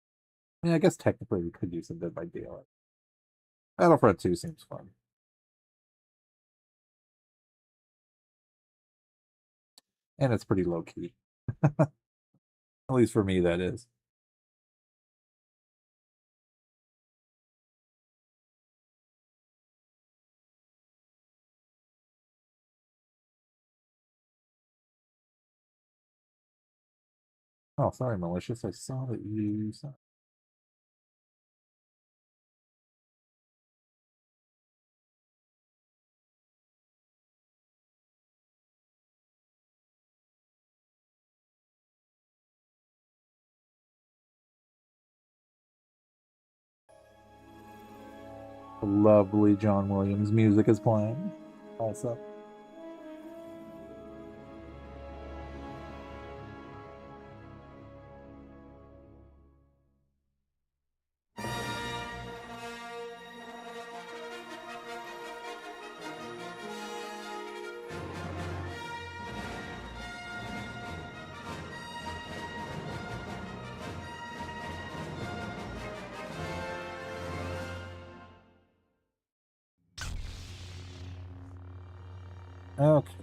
I mean, I guess technically we could use some Dead by Daylight. Battlefront 2 seems fun. And it's pretty low key. At least for me, that is. Oh, sorry, Malicious. I saw that you saw. Lovely John Williams music is playing. Also. Okay.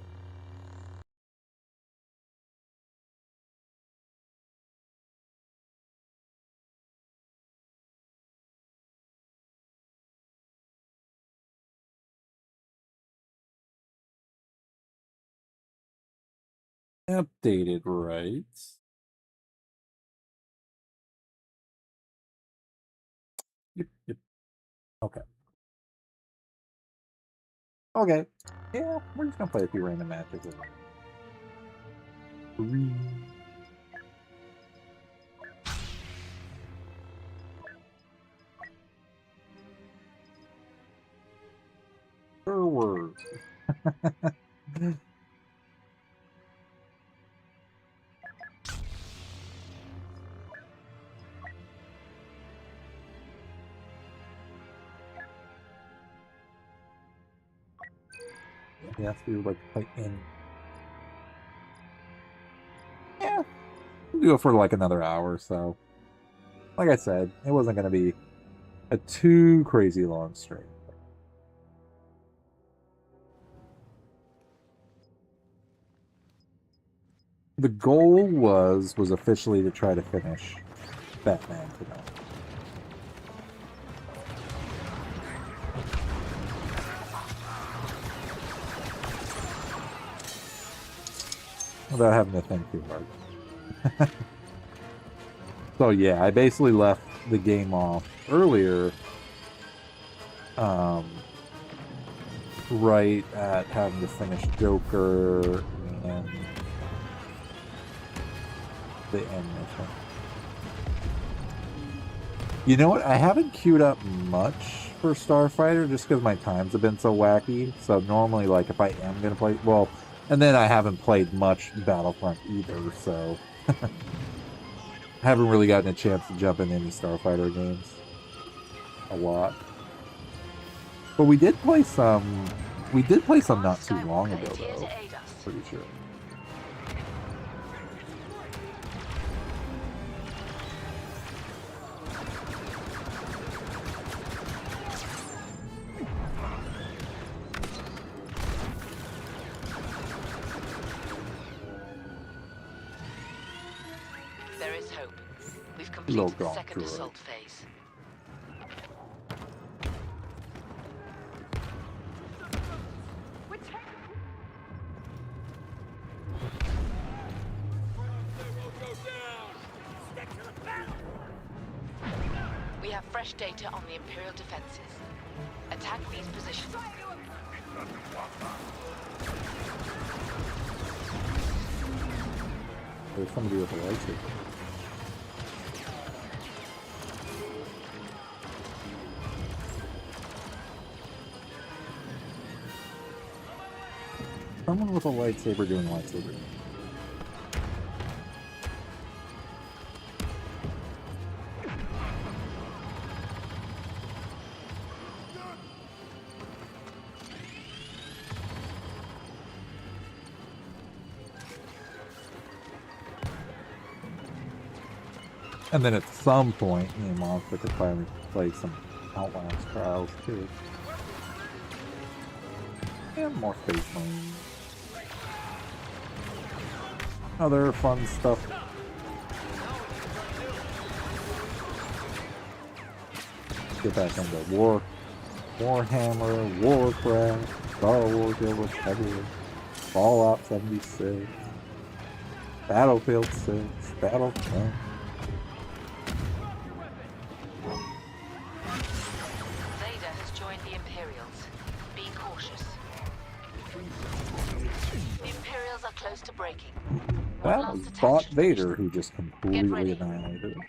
Updated, right? Yep. Okay. Okay. Yeah, we're just gonna play a few random matches. Sure word. Yes, we would like to play in. Yeah, we'll do it for like another hour or so. Like I said, it wasn't going to be a too crazy long stream. The goal was officially to try to finish Batman tonight. Without having to think too hard. So yeah, I basically left the game off earlier, right at having to finish Joker and the end mission. You know what? I haven't queued up much for Starfighter just because my times have been so wacky. So normally, like, if I am going to play... Well, and then I haven't played much Battlefront either, so... I haven't really gotten a chance to jump in any Starfighter games. A lot. But we did play some... We did play some not too long ago, though. Pretty sure. There is hope. We've completed the second assault phase. We have fresh data on the Imperial defenses. Attack these positions. There's somebody with a lightsaber. Someone with a lightsaber doing lightsaber. And then at some point, me and Monster could finally play some Outlast Trials too. And more Space Marines. Other fun stuff. Get back into Warhammer, Warcraft, Star Wars, whatever. Fallout 76, Battlefield 6, Battlefront. That was Bot Vader who just completely annihilated him.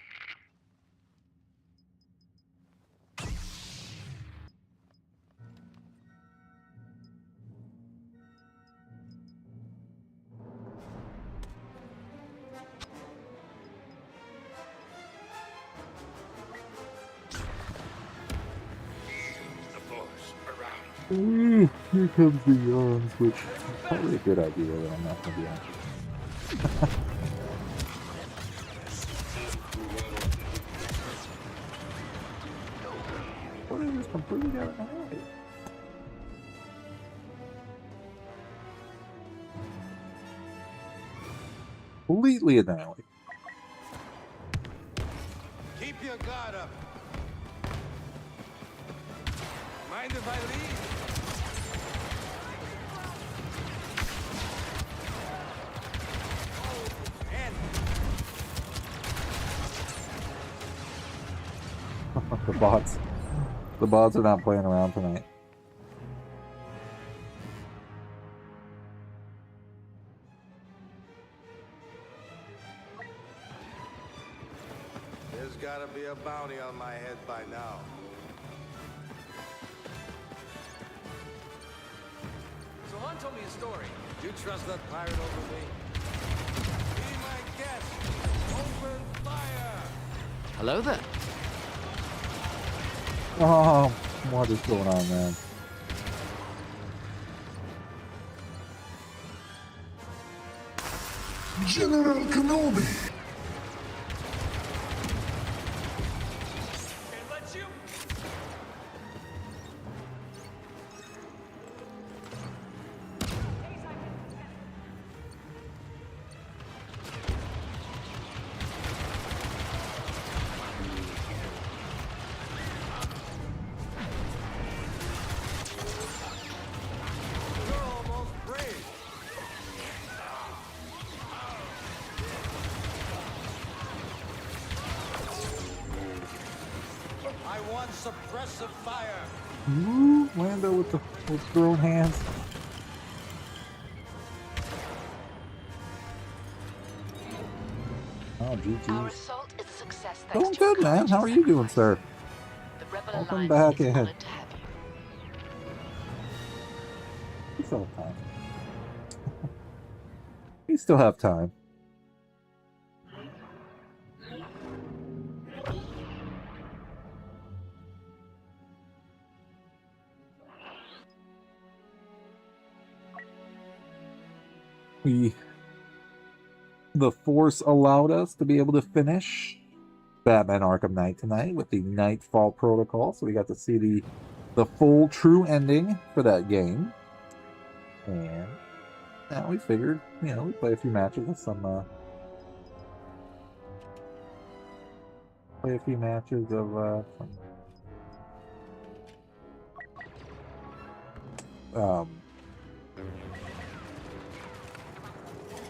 Here comes the yawns, which is probably a good idea, but I'm not going to be on. What is this completely got annihilated? Completely annihilated. Keep your guard up. Mind if I leave? The bots are not playing around tonight. gotta be a bounty on my head by now. So Han told me a story. Do you trust that pirate over me? Be my guest. Open fire. Hello there. Oh, what is going on, man? General Kenobi! I want suppressive fire. Ooh, Lando with the thrown hands. Oh, GG. Our assault is a success thanks Doing to your good, man. courage How are you doing, sir? The Rebel Welcome Alliance back is in. honored to have you. We still have time. We still have time. The Force allowed us to be able to finish Batman Arkham Knight tonight with the Nightfall Protocol, so we got to see the full true ending for that game. And now we figured, you know, we play a few matches with some of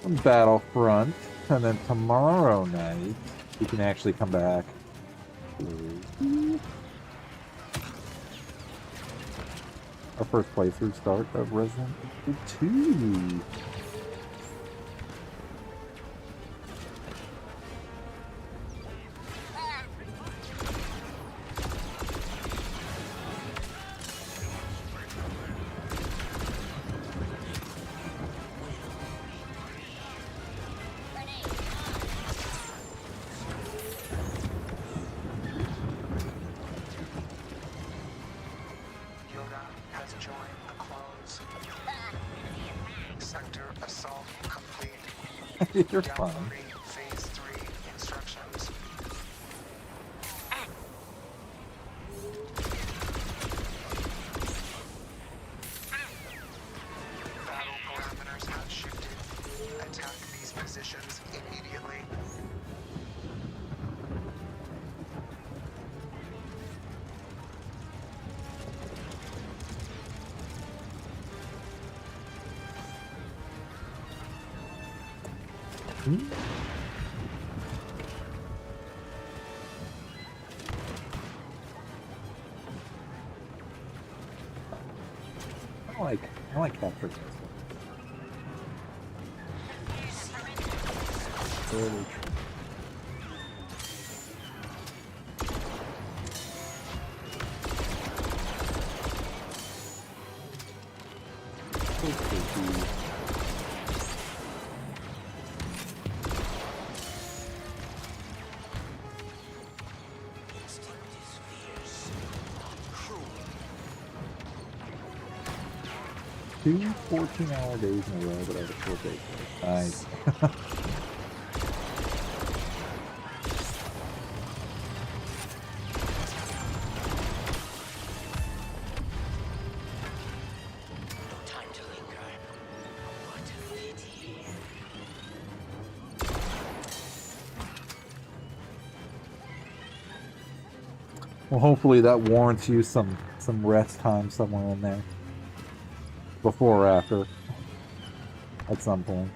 some Battlefront, and then tomorrow night we can actually come back. Our first playthrough start of Resident Evil 2. You're fine. Phase 3 instructions. Battle parameters have shifted. Attack these positions immediately. I like capturing this one. Really true. Two 14-hour days in a row, but I have a full day. Nice. Time to linger. What a pity. Well, hopefully that warrants you some rest time somewhere in there. Before or after. At some point.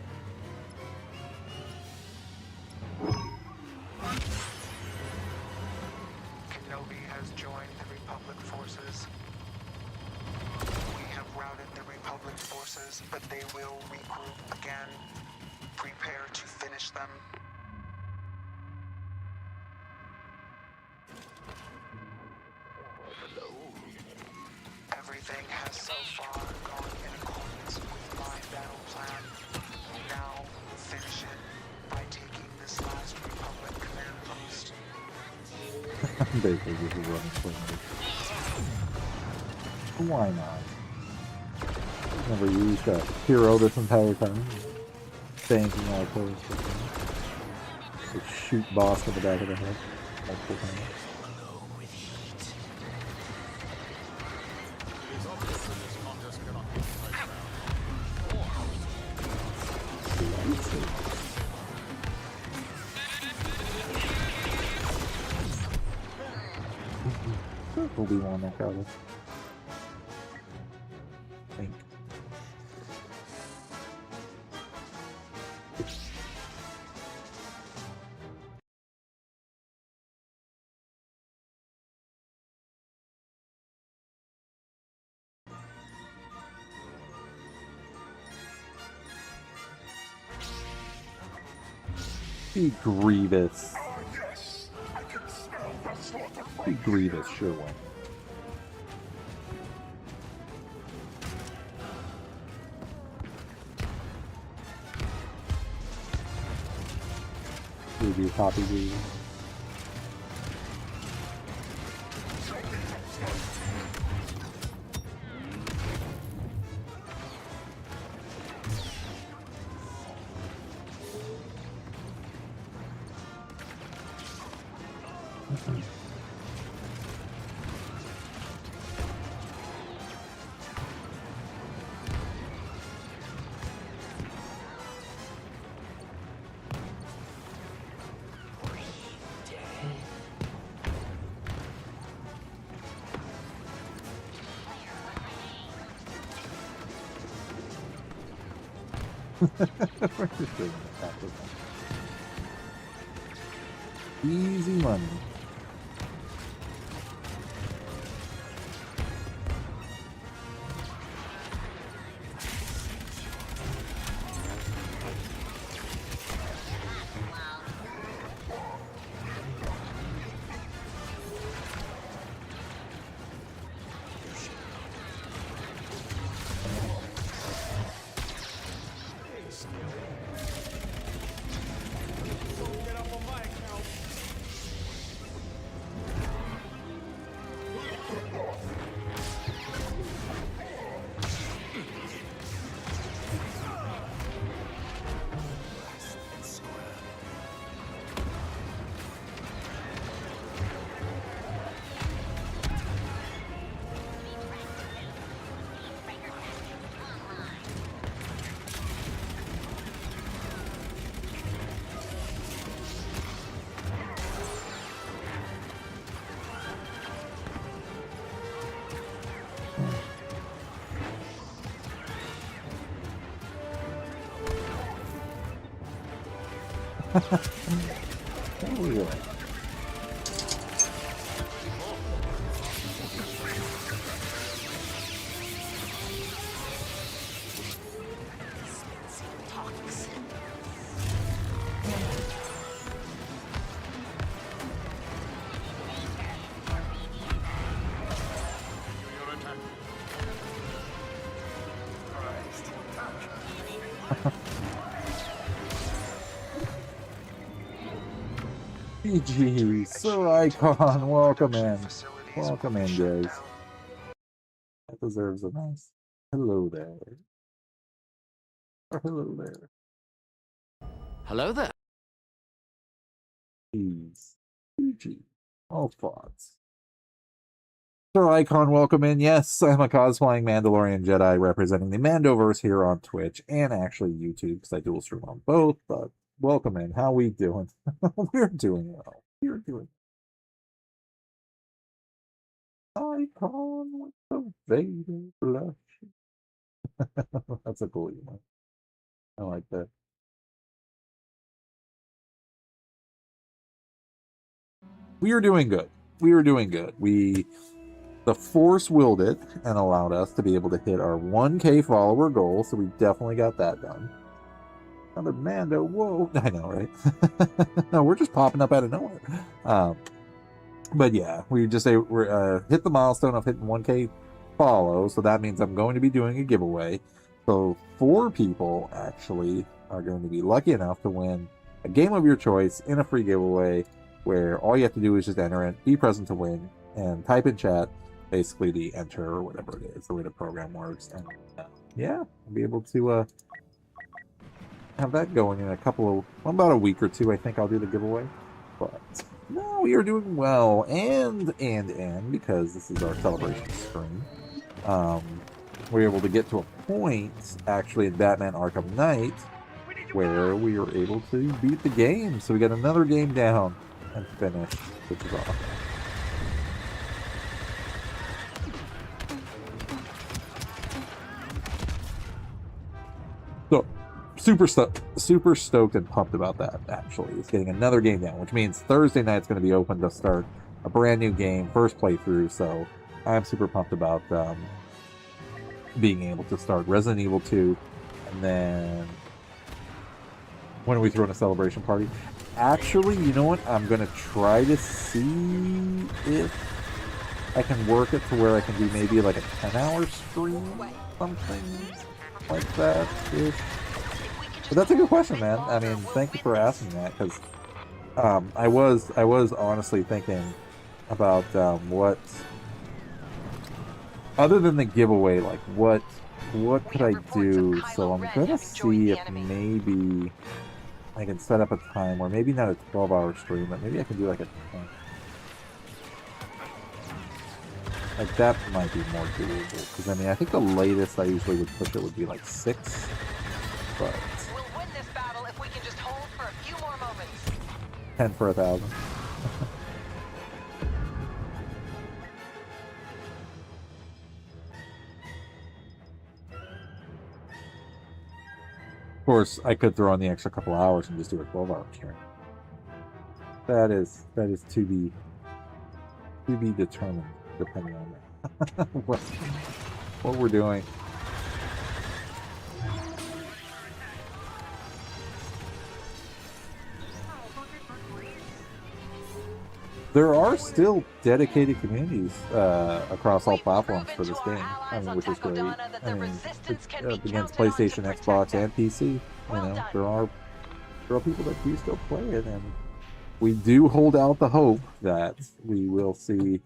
Kenobi has joined the Republic forces. We have routed the Republic forces, but they will regroup again. Prepare to finish them. Everything has so far gone in accordance with my battle plan. Now, finish it by taking this last Republic command post. Basically, this is running for me. Why not? Never used a hero this entire time. Banking all opposed. Just shoot boss in the back of the head. Multiple times. Obi-Wan that got us. I think. Be Grievous. Be Grievous, sure one. Maybe a copy Grievous. We're just doing that. Easy money. Oh, yeah. GG, Sir Icon, welcome in. Welcome in, guys. That deserves a nice hello there. Or hello there. Hello there. Jeez. GG. All thoughts. Sir Icon, welcome in. Yes, I'm a cosplaying Mandalorian Jedi representing the Mandoverse here on Twitch and actually YouTube because I dual stream on both, but welcome in. How we doing? We're doing well. We're doing Icon with the Vader blush. That's a cool emote. I like that. We are doing good. We are doing good. The Force willed it and allowed us to be able to hit our 1K follower goal, so we definitely got that done. Another Mando, whoa. I know, right? No, we're just popping up out of nowhere. But yeah, we just say we're hit the milestone of hitting 1K follow, so that means I'm going to be doing a giveaway. So 4 people actually are going to be lucky enough to win a game of your choice in a free giveaway, where all you have to do is just enter it, be present to win, and type in chat basically the enter or whatever it is, the way the program works. And yeah, I'll be able to have that going in about a week or 2. I think I'll do the giveaway. But no, we are doing well, and because this is our celebration stream, we're able to get to a point actually in Batman Arkham Knight where we were able to beat the game. So we got another game down and finished, which is awesome. So super stoked and pumped about that. Actually, it's getting another game down, which means Thursday night's going to be open to start a brand new game, first playthrough. So I'm super pumped about being able to start Resident Evil 2, and then when are we throwing a celebration party? Actually, you know what? I'm going to try to see if I can work it to where I can do maybe like a 10-hour stream, something like that. But that's a good question, man. I mean, thank you for asking that, because I was honestly thinking about what, other than the giveaway, like what could I do? So I'm gonna see if maybe I can set up a time where maybe not a 12-hour stream, but maybe I can do like a 10. Like that might be more doable, because I mean I think the latest I usually would push it would be like 6, but We'll win this battle if we can just hold for a few more moments. 10 for 1,000. Of course, I could throw in the extra couple hours and just do a 12-hour stream. That is to be determined, depending on what we're doing. There are still dedicated communities across all platforms for this game, I mean, which is great. I mean, it's against PlayStation, Xbox, and PC. You know, there are people that do still play it, and we do hold out the hope that we will see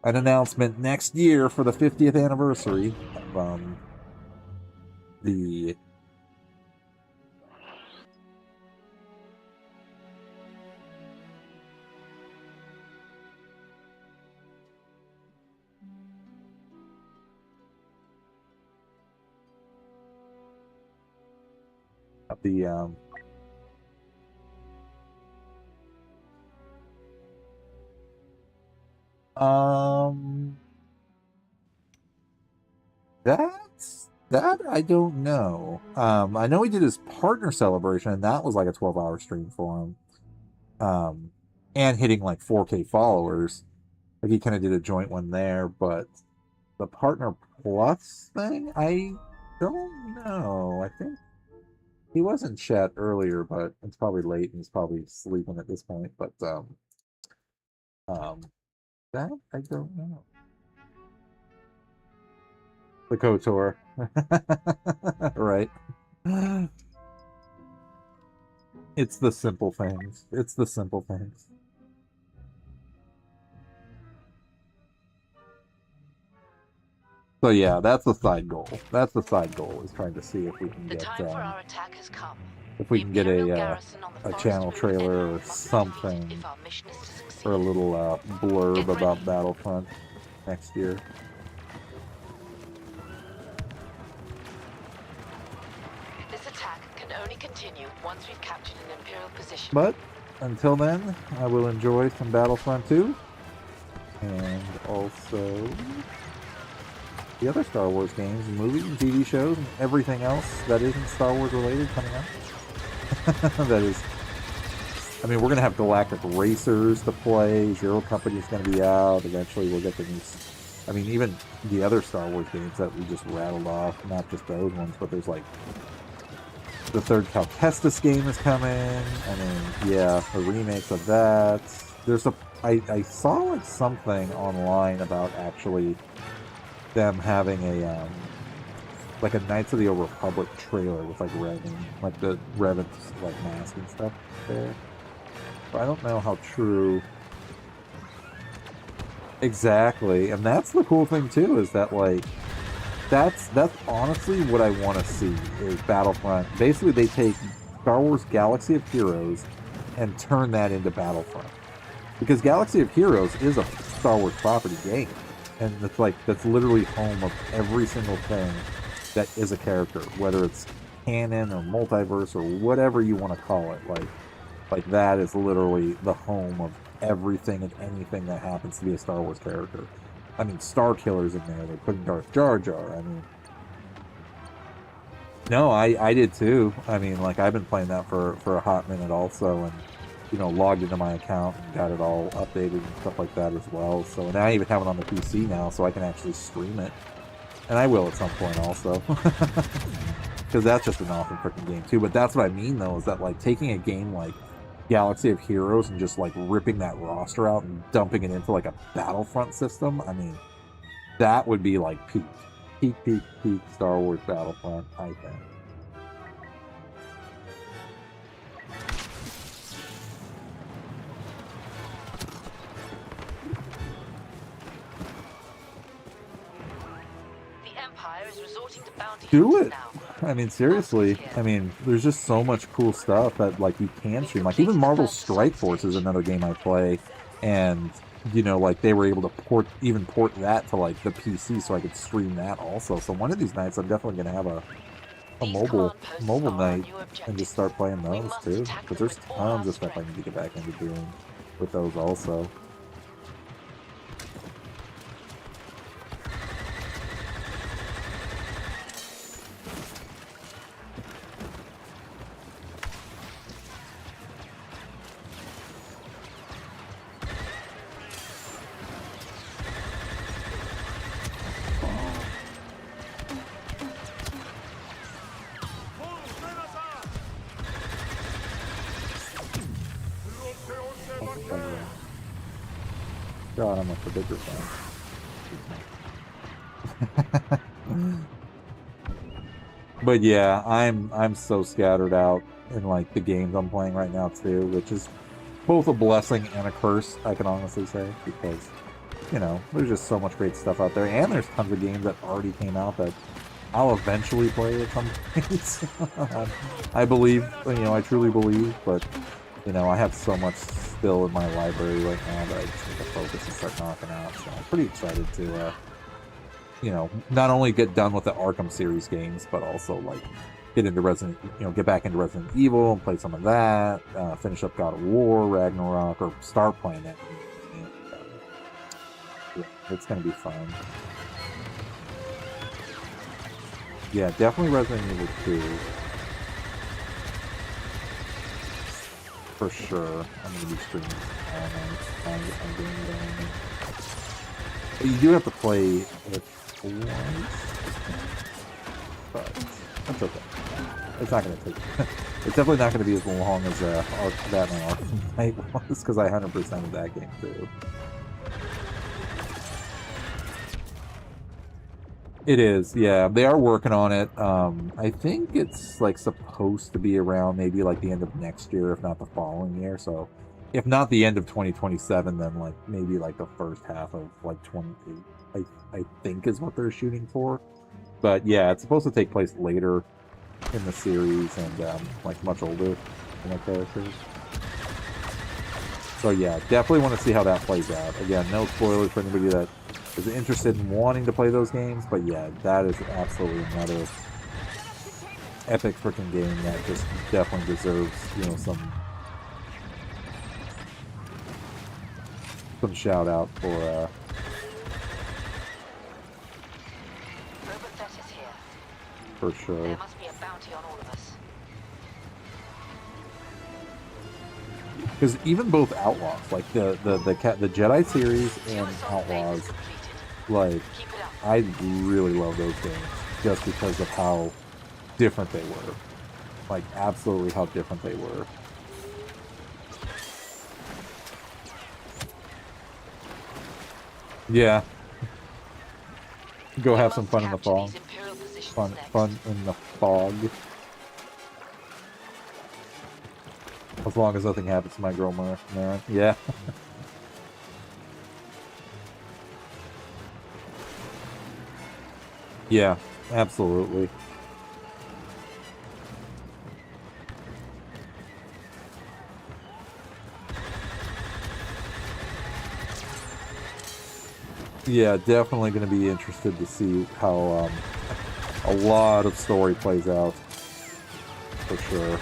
an announcement next year for the 50th anniversary of the that I don't know. I know he did his partner celebration, and that was like a 12-hour stream for him. And hitting like 4K followers. Like he kind of did a joint one there, but the partner plus thing, I don't know. I think he was in chat earlier, but it's probably late and he's probably sleeping at this point. But that I don't know. The KOTOR. Right. It's the simple things. It's the simple things. So yeah, that's the side goal. That's the side goal, is trying to see if we can get if we can get a channel trailer or something, or a little blurb about Battlefront next year. This attack can only continue once we've captured an Imperial position. But until then, I will enjoy some Battlefront 2, and also the other Star Wars games, and movies, and TV shows, and everything else that isn't Star Wars related coming up. That is, I mean, we're going to have Galactic Racers to play, Zero Company is going to be out, eventually we'll get the new, I mean, even the other Star Wars games that we just rattled off, not just those ones, but there's like, the third Cal Kestis game is coming, and then, yeah, the remakes of that. There's I saw like something online about actually them having a like a Knights of the Old Republic trailer with like Revan, like the Revan's like mask and stuff there. But I don't know how true exactly, and that's the cool thing too, is that like that's honestly what I want to see is Battlefront. Basically, they take Star Wars Galaxy of Heroes and turn that into Battlefront, because Galaxy of Heroes is a Star Wars property game, and it's like that's literally home of every single thing that is a character, whether it's canon or multiverse or whatever you want to call it. Like that is literally the home of everything and anything that happens to be a Star Wars character. I mean, Star Killer's in there. They're putting Darth Jar Jar. I mean, no, I did too. I mean, like I've been playing that for a hot minute also, and you know, logged into my account and got it all updated and stuff like that as well. So now I even have it on the PC now, so I can actually stream it, and I will at some point also, because that's just an awesome freaking game too. But that's what I mean though, is that like taking a game like Galaxy of Heroes and just like ripping that roster out and dumping it into like a Battlefront system. I mean, that would be like peak Star Wars Battlefront, I think. Do it. I mean, seriously. I mean, there's just so much cool stuff that like you can stream. Like even Marvel Strike Force is another game I play, and you know, like they were able to port that to like the PC, so I could stream that also. So one of these nights, I'm definitely gonna have a mobile night and just start playing those too, because there's tons of stuff I need to get back into doing with those also. God, I'm a bigger fan. But yeah, I'm so scattered out in like the games I'm playing right now too, which is both a blessing and a curse, I can honestly say, because you know, there's just so much great stuff out there, and there's tons of games that already came out that I'll eventually play at some point. I believe, you know, I truly believe, but you know, I have so much still in my library right now that I just need to focus and start knocking out. So I'm pretty excited to, you know, not only get done with the Arkham series games, but also like get into get back into Resident Evil and play some of that. Finish up God of War, Ragnarok, or start playing that. Yeah, it's gonna be fun. Yeah, definitely Resident Evil 2. For sure. I'm going to be streaming all night. I'm doing it all night. But you do have to play it twice. But that's okay. It's not going to take... It's definitely not going to be as long as Batman Arkham Knight was, because I 100%ed that game too. It is, yeah. They are working on it. I think it's like supposed to be around maybe like the end of next year, if not the following year. So, if not the end of 2027, then like maybe like the first half of like 28. I think is what they're shooting for. But yeah, it's supposed to take place later in the series and like much older than the characters. So yeah, definitely want to see how that plays out. Again, no spoilers for anybody that is interested in wanting to play those games, but yeah, that is absolutely another epic freaking game that just definitely deserves, you know, some shout out for sure. There must be a bounty on all of us. Because even both Outlaws, like the Jedi series and Outlaws, like I really love those games just because of how different they were. Like absolutely how different they were. Yeah. Go have some fun in the fog. Fun in the fog. As long as nothing happens to my girl, Maren. Yeah. Yeah, absolutely. Yeah, definitely going to be interested to see how a lot of story plays out, for sure.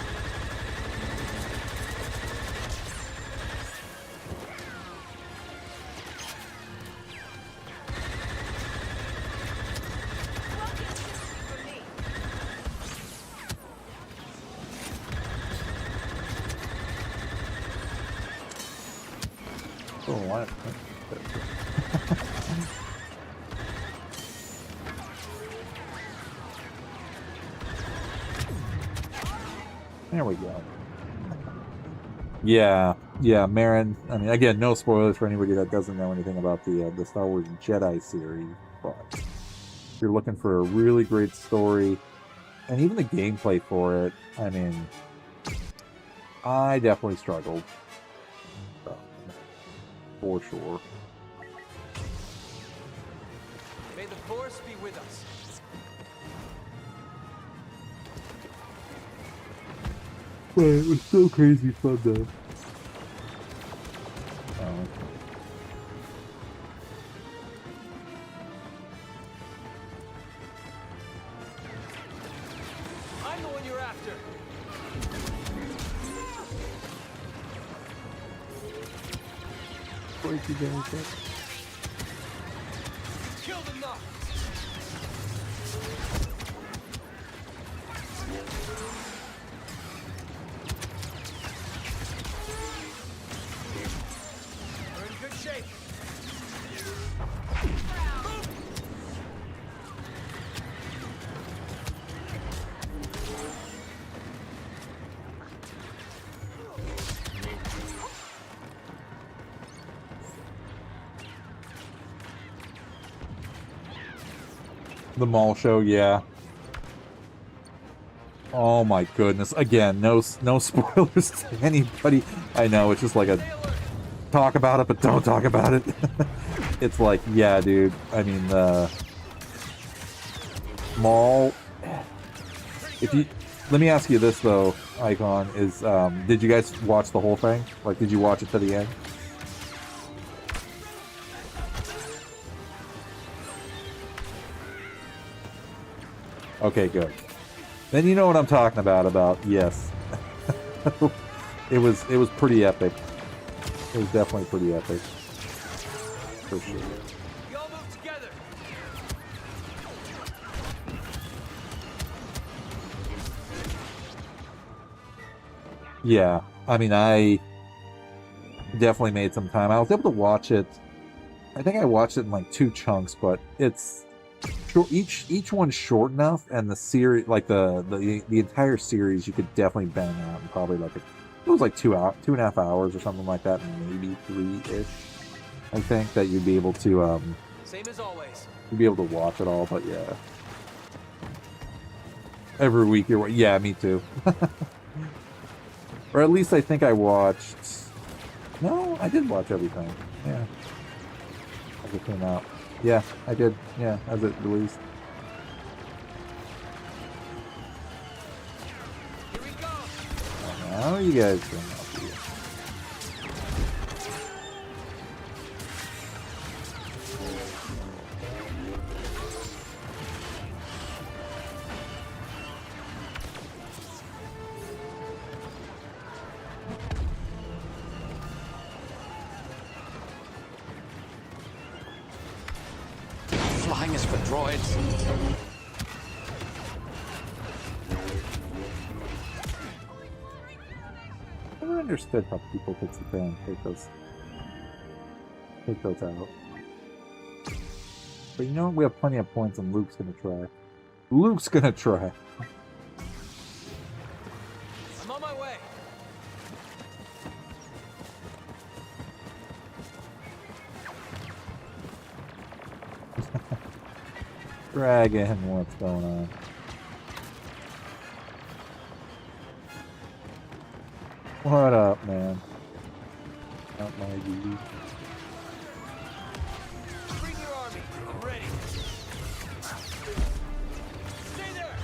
Oh, what? There we go. Yeah, Maren. I mean, again, no spoilers for anybody that doesn't know anything about the Star Wars Jedi series, but if you're looking for a really great story, and even the gameplay for it, I mean, I definitely struggled. For sure. May the Force be with us. But it was so crazy fun though. I'm the one you're after. Kill the knock. We're in good shape. The mall show, yeah. Oh my goodness! Again, no spoilers to anybody. I know it's just like a talk about it, but don't talk about it. It's like, yeah, dude. I mean, the mall. If you let me ask you this though, Icon, is did you guys watch the whole thing? Like, did you watch it to the end? Okay, good. Then you know what I'm talking about, yes. It was pretty epic. It was definitely pretty epic. For sure. We all move together. Yeah, I mean, I definitely made some time. I was able to watch it. I think I watched it in like 2 chunks, but it's short, each one's short enough, and the series, like the entire series, you could definitely bang out in probably like it was like 2.5 hours or something like that, maybe 3-ish. I think that you'd be able to Same as always. you'd be able to watch it all, but yeah, every week you're yeah, me too. Or at least I think I watched. No, I did watch everything. Yeah, as it came out. Yeah, I did. Yeah, as it released. Now you guys can help you. Flying is for droids. I never understood how people could sit there and take those out. But you know what? We have plenty of points, and Luke's gonna try. Luke's gonna try. I'm on my way. Dragon, what's going on? What up, man? Not my dude. Bring your army. I'm ready. Stay there.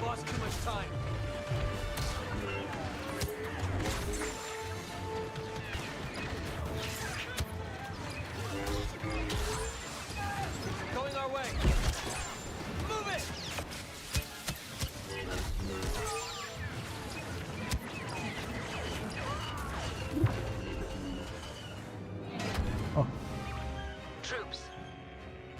Lost too much time. Going our way. Move it. Troops,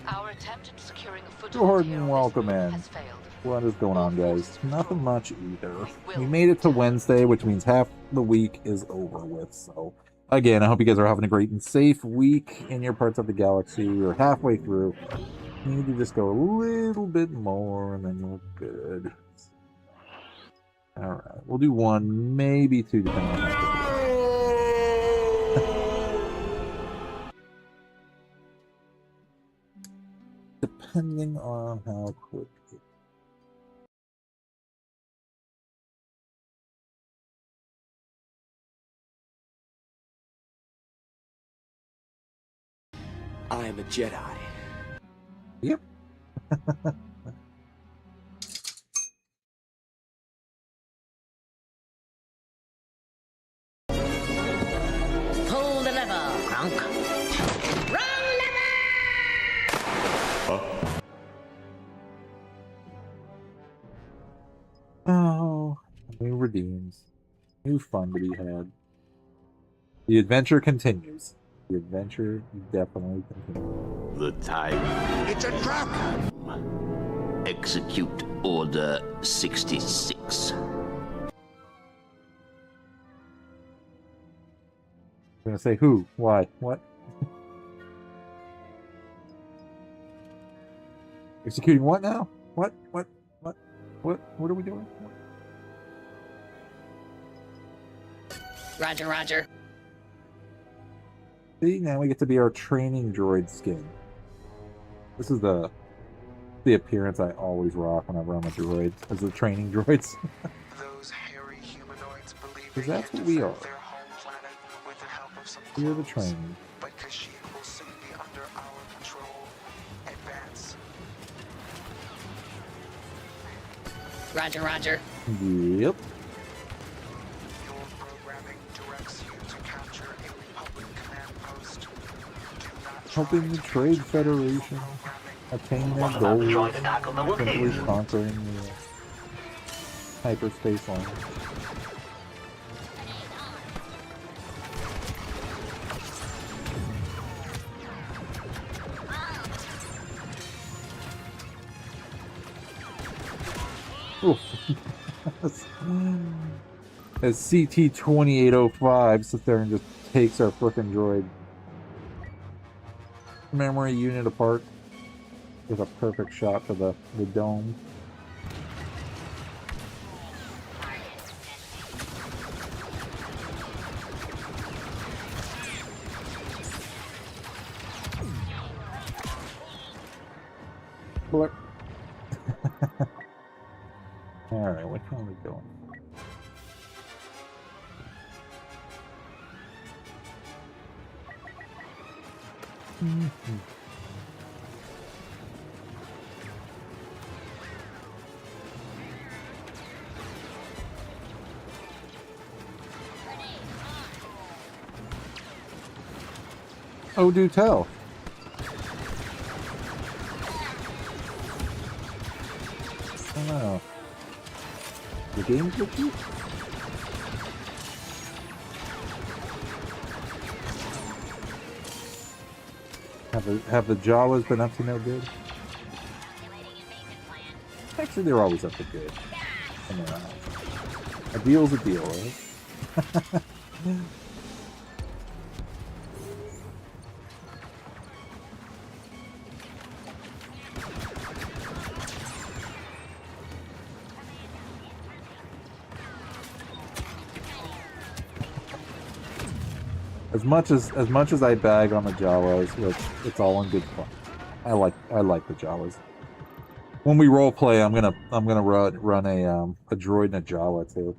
our attempt at securing a foothold Jordan, here on welcome this route in. has failed. What is going on, guys? Nothing much either. We made it to Wednesday, which means half the week is over with. So, again, I hope you guys are having a great and safe week in your parts of the galaxy. We're halfway through. You need to just go a little bit more, and then you're good. Alright, we'll do one, maybe two, depending on how quick it is. Depending on how quick it is. I am a Jedi. Yep. Pull the lever, Crunk. Wrong Oh, new redeems. New fun to be had. The adventure continues. The adventure definitely continues. The time. It's a trap! Execute Order 66. I'm gonna say who? Why? What? Executing what now? What? What? What? What are we doing? Roger, roger. See, now we get to be our training droid skin. This is the appearance I always rock whenever I'm a droid, as the training droids. Those hairy humanoids believe Because they that's can what we defend are. their home planet with the help of some We're the clones. training. But Kashyyyk will soon be under our control. Advance. Roger, roger. Yep. Your programming directs you to capture a Republic command post. Do not Helping the Trade Federation attain their goals, simply conquering the hyperspace line. Oof. As CT-2805 sits there and just takes our frickin' droid memory unit apart with a perfect shot to the dome. Blip. Alright, which one are we going? Oh, do tell. I don't know. The game's glitchy? Have the Jawas been up to no good? Actually, they're always up to good. I mean, a deal's a deal, right? As much as I bag on the Jawas, which it's all in good fun. I like the Jawas. When we role play, I'm gonna run a droid and a Jawa too.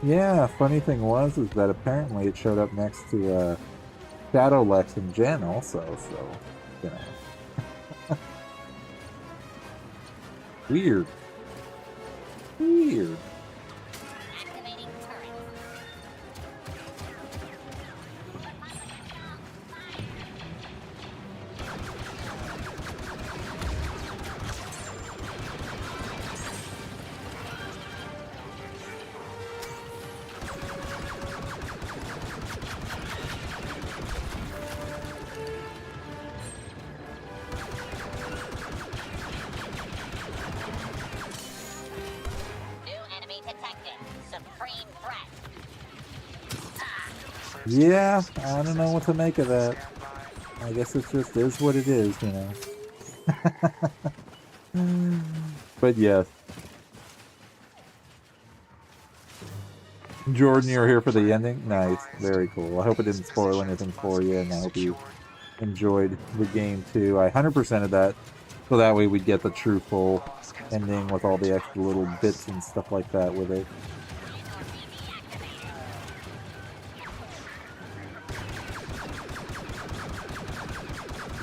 Yeah, funny thing was is that apparently it showed up next to Shadow Lex and Jen also, so you know. Weird. Weird. Yeah, I don't know what to make of that. I guess it just is what it is, you know. But yes. Jordan, you're here for the ending? Nice. Very cool. I hope it didn't spoil anything for you, and I hope you enjoyed the game too. I 100%ed that, so that way we'd get the true full ending with all the extra little bits and stuff like that with it.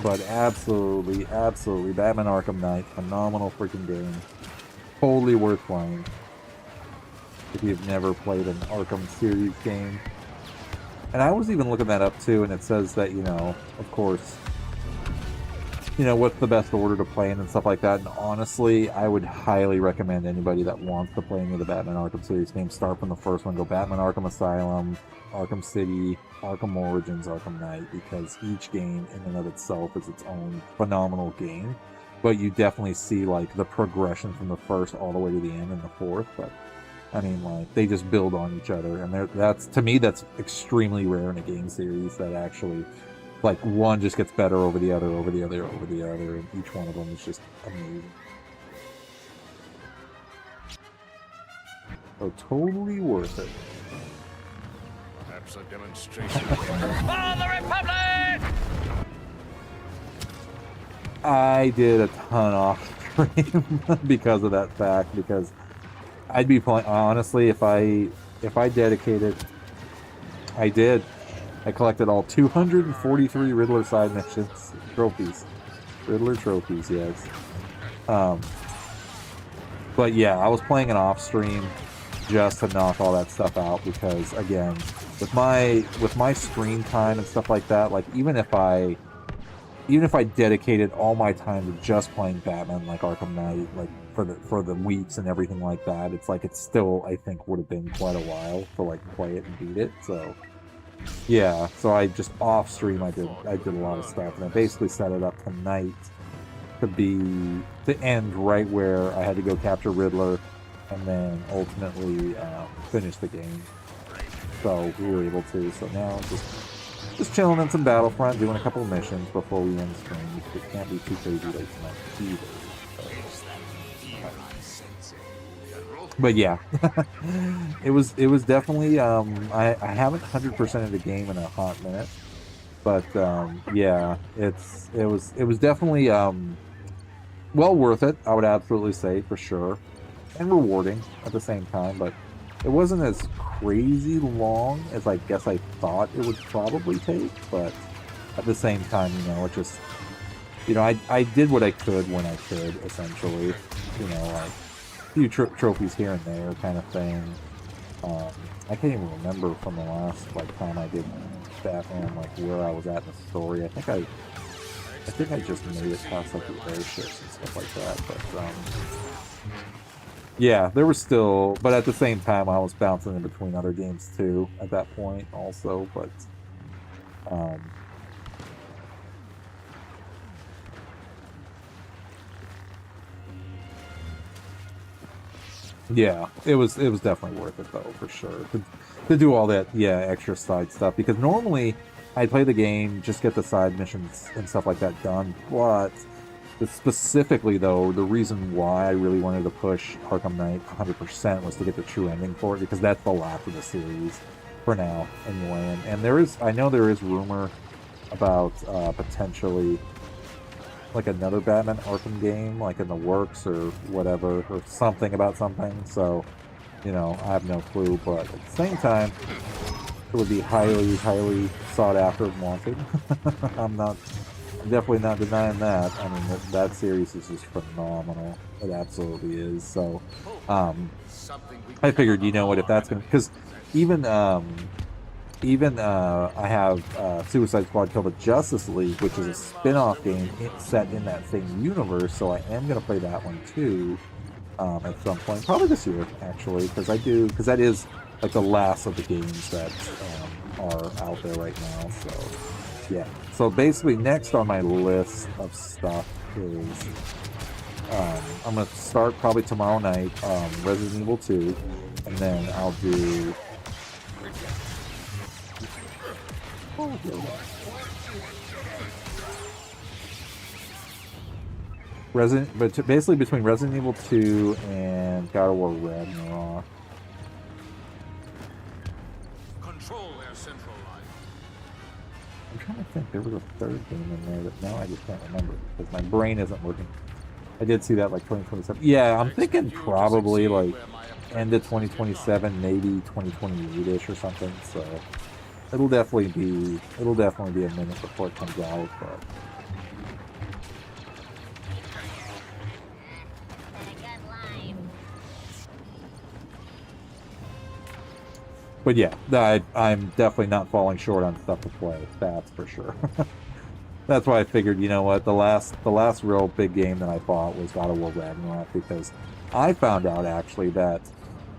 But absolutely, absolutely, Batman Arkham Knight, phenomenal freaking game. Totally worth playing. If you've never played an Arkham series game. And I was even looking that up too, and it says that, you know, of course, you know, what's the best order to play in and stuff like that. And honestly, I would highly recommend anybody that wants to play any of the Batman Arkham series games, start from the first one, go Batman Arkham Asylum, Arkham City, Arkham Origins, Arkham Knight, because each game in and of itself is its own phenomenal game. But you definitely see, like, the progression from the first all the way to the end in the fourth. But, I mean, like, they just build on each other. And that's, to me, that's extremely rare in a game series that actually, like, one just gets better over the other, over the other, over the other. And each one of them is just amazing. So, totally worth it. Perhaps a demonstration. For the Republic! I did a ton off stream because of that fact, because I'd be playing, honestly, if I dedicated, I did. I collected all 243 Riddler side missions, trophies. Riddler trophies, yes. But yeah, I was playing it off stream just to knock all that stuff out, because again, with my screen time and stuff like that, like even if I dedicated all my time to just playing Batman, like Arkham Knight, like for the weeks and everything like that, it's like it still, I think, would have been quite a while to like play it and beat it. So yeah, so I just off stream I did a lot of stuff, and I basically set it up tonight to end right where I had to go capture Riddler and then ultimately finish the game. So we were able to. So now just chilling in some Battlefront, doing a couple of missions before we end the stream. It can't be too crazy late tonight either. But yeah, it was definitely. I haven't 100%ed the game in a hot minute, but yeah, it was definitely well worth it. I would absolutely say, for sure, and rewarding at the same time. But it wasn't as crazy long as I guess I thought it would probably take. But at the same time, you know, it just, you know, I did what I could when I could, essentially. You know, like a few trophies here and there, kind of thing. I can't even remember from the last time I did Batman, like where I was at in the story. I think I just made it past like the airships and stuff like that. But yeah, there was still, but at the same time, I was bouncing in between other games too at that point, also. But Yeah, it was definitely worth it though, for sure. To do all that, yeah, extra side stuff, because normally I'd play the game, just get the side missions and stuff like that done, but specifically though, the reason why I really wanted to push Arkham Knight 100% was to get the true ending for it, because that's the last of the series for now anyway. And I know there is rumor about potentially like another Batman Arkham game, like in the works or whatever, or something about something. So, you know, I have no clue, but at the same time, it would be highly, highly sought after and wanted. I'm definitely not denying that. I mean, that series is just phenomenal. It absolutely is. So, I figured, you know what, if that's gonna, because even I have Suicide Squad Kill the Justice League, which is a spin-off game set in that same universe, so I am going to play that one too at some point, probably this year actually, because that is like the last of the games that are out there right now. So yeah, so basically next on my list of stuff is I'm going to start probably tomorrow night Resident Evil 2, and then I'll do basically between Resident Evil 2 and God of War Ragnarok. Control their central line. I'm trying to think, there was a third game in there that now I just can't remember because my brain isn't working. I did see that like 2027. Yeah, I'm thinking probably like end of 2027, maybe 2028-ish or something. So it'll definitely be a minute before it comes out, but yeah, I'm definitely not falling short on stuff to play. That's for sure. That's why I figured, you know what, the last real big game that I bought was God of War Ragnarok, because I found out actually that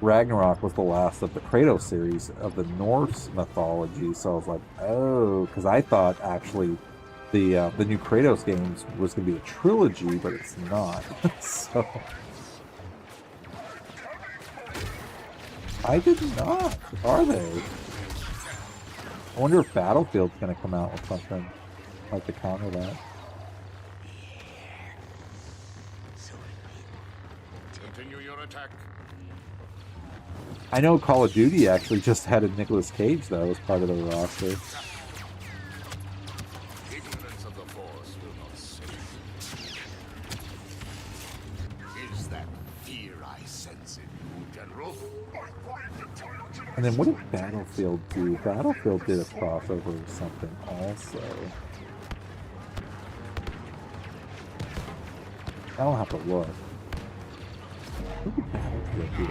Ragnarok was the last of the Kratos series of the Norse mythology. So I was like, oh, because I thought actually the new Kratos games was going to be a trilogy, but it's not. So I did not. Are they? I wonder if Battlefield's going to come out with something like to counter that. Continue your attack. I know Call of Duty actually just had a Nicolas Cage though as part of their roster. Ignorance of the Force will not save you. Is that fear I sense in you, General? And then what did Battlefield do? Battlefield did a crossover or something also. I'll have to look. What did Battlefield do?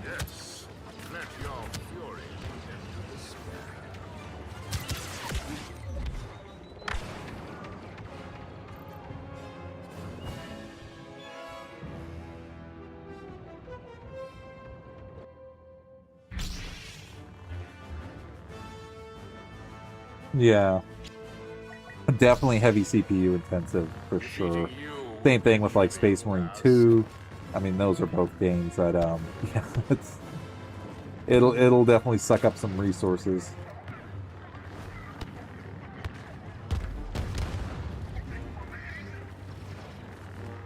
Yes, let your fury put them to despair. Yeah. Definitely heavy CPU intensive for sure. Same thing with like Space Marine 2. I mean, those are both games that yeah, it'll definitely suck up some resources.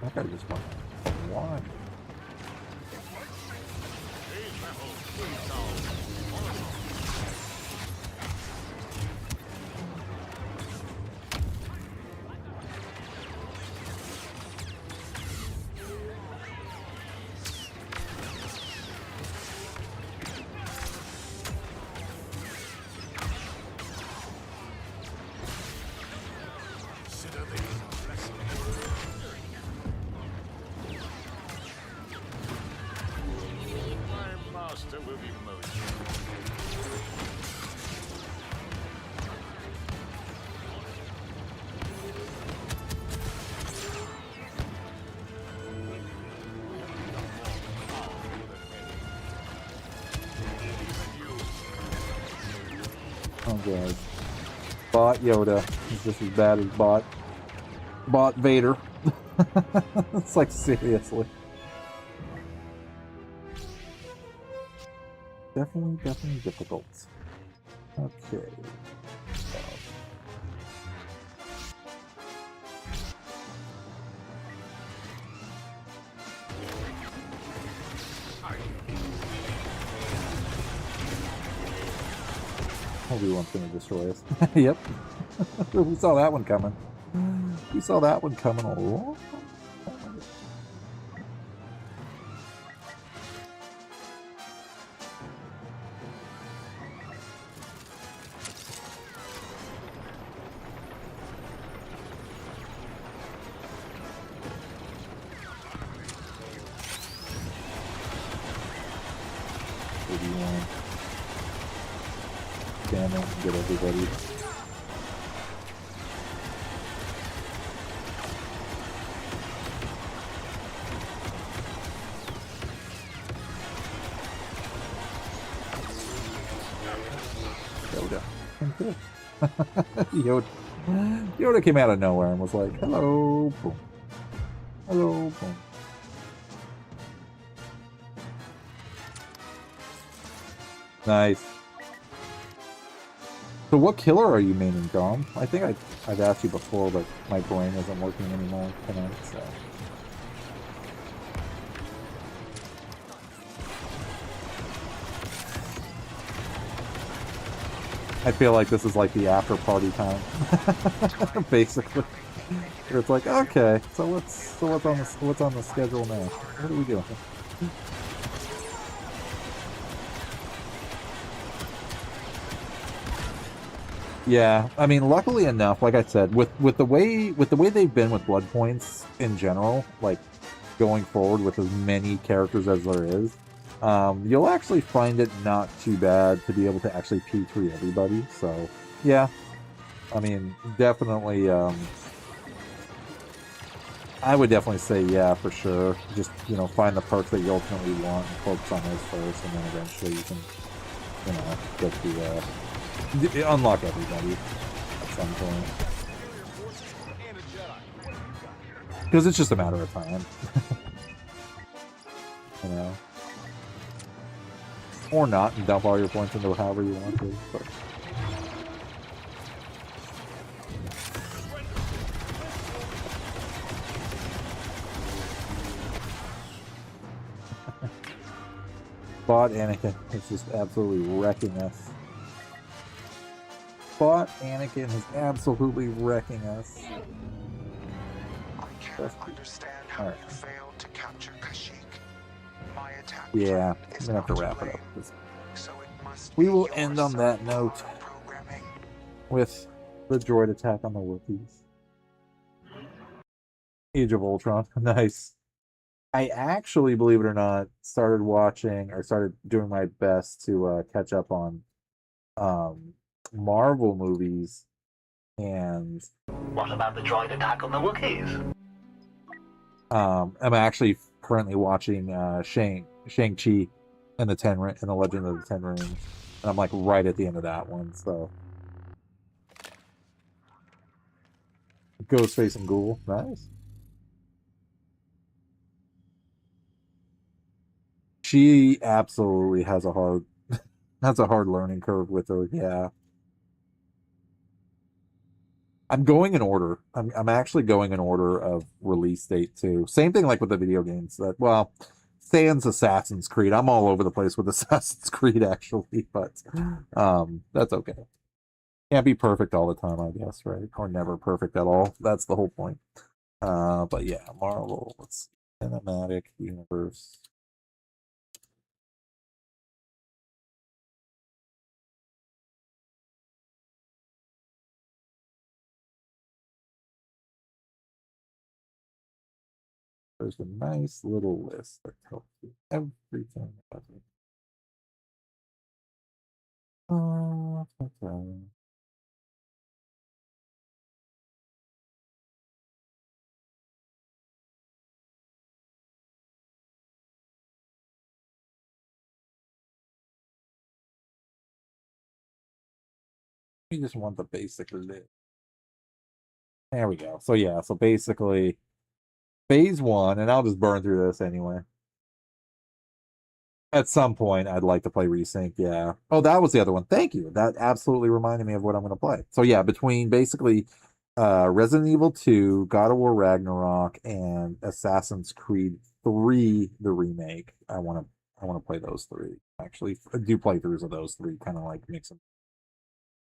I think I just went why? Oh god. Bot Yoda is just as bad as Bot Vader. It's like, seriously. Definitely difficult. Okay. Obi-Wan's gonna destroy us. Yep. We saw that one coming. We saw that one coming a long time ago. Obi-Wan. Damn it, get everybody. Yoda. Yoda came out of nowhere and was like, hello, boom. Hello, boom. Nice. So what killer are you maining, Dom? I think I've asked you before, but my brain isn't working anymore tonight, so... I feel like this is like the after party time, basically. Where it's like, okay, so what's on the schedule now? What are we doing? Yeah, I mean, luckily enough, like I said, with the way they've been with blood points in general, like going forward with as many characters as there is, you'll actually find it not too bad to be able to actually P3 everybody. So, yeah, I mean, definitely, I would definitely say, yeah, for sure. Just, you know, find the perks that you ultimately want and focus on those first, and then eventually you can, you know, get to, unlock everybody at some point. Because it's just a matter of time. You know? Or not, and dump all your points into however you want to, but... Bot Anakin is just absolutely wrecking us. Bot Anakin is absolutely wrecking us. I can't understand how you failed to capture Kashyyyk. My attack Yeah, I'm gonna have to wrap it up. We will end on that note with the droid attack on the Wookiees. Age of Ultron. Nice. I actually, believe it or not, started watching or started doing my best to catch up on Marvel movies, and what about the droid attack on the Wookiees? I'm actually currently watching Shang-Chi and the Legend of the Ten Rings, and I'm like right at the end of that one. So Ghostface and Ghoul, nice. She absolutely has a hard learning curve with her. Yeah. I'm going in order. I'm actually going in order of release date too. Same thing like with the video games. That, well, sans Assassin's Creed. I'm all over the place with Assassin's Creed actually, but that's okay. Can't be perfect all the time, I guess, right? Or never perfect at all. That's the whole point. But yeah, Marvel, let's see. Cinematic Universe. There's a nice little list that tells you everything about it. Okay. We just want the basic list. There we go. So yeah, so basically phase one, and I'll just burn through this anyway. At some point, I'd like to play Resync, yeah. Oh, that was the other one. Thank you. That absolutely reminded me of what I'm going to play. So yeah, between basically Resident Evil 2, God of War Ragnarok, and Assassin's Creed 3, the remake, I want to play those three. Actually, do playthroughs of those three, kind of like mix them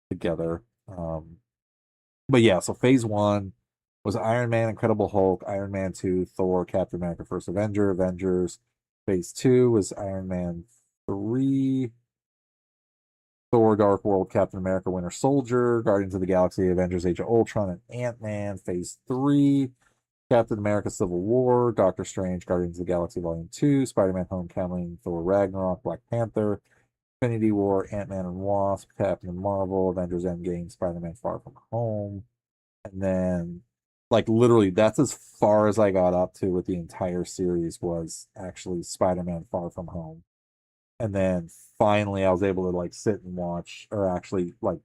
together. But yeah, so phase one was Iron Man, Incredible Hulk, Iron Man 2, Thor, Captain America, First Avenger, Avengers. Phase 2 was Iron Man 3, Thor, Dark World, Captain America, Winter Soldier, Guardians of the Galaxy, Avengers, Age of Ultron, and Ant-Man. Phase 3, Captain America, Civil War, Doctor Strange, Guardians of the Galaxy Volume 2, Spider-Man Homecoming, Thor Ragnarok, Black Panther, Infinity War, Ant-Man and Wasp, Captain Marvel, Avengers Endgame, Spider-Man Far From Home. And then, like, literally, that's as far as I got up to with the entire series was actually Spider-Man Far From Home. And then finally I was able to, like, sit and watch, or actually, like,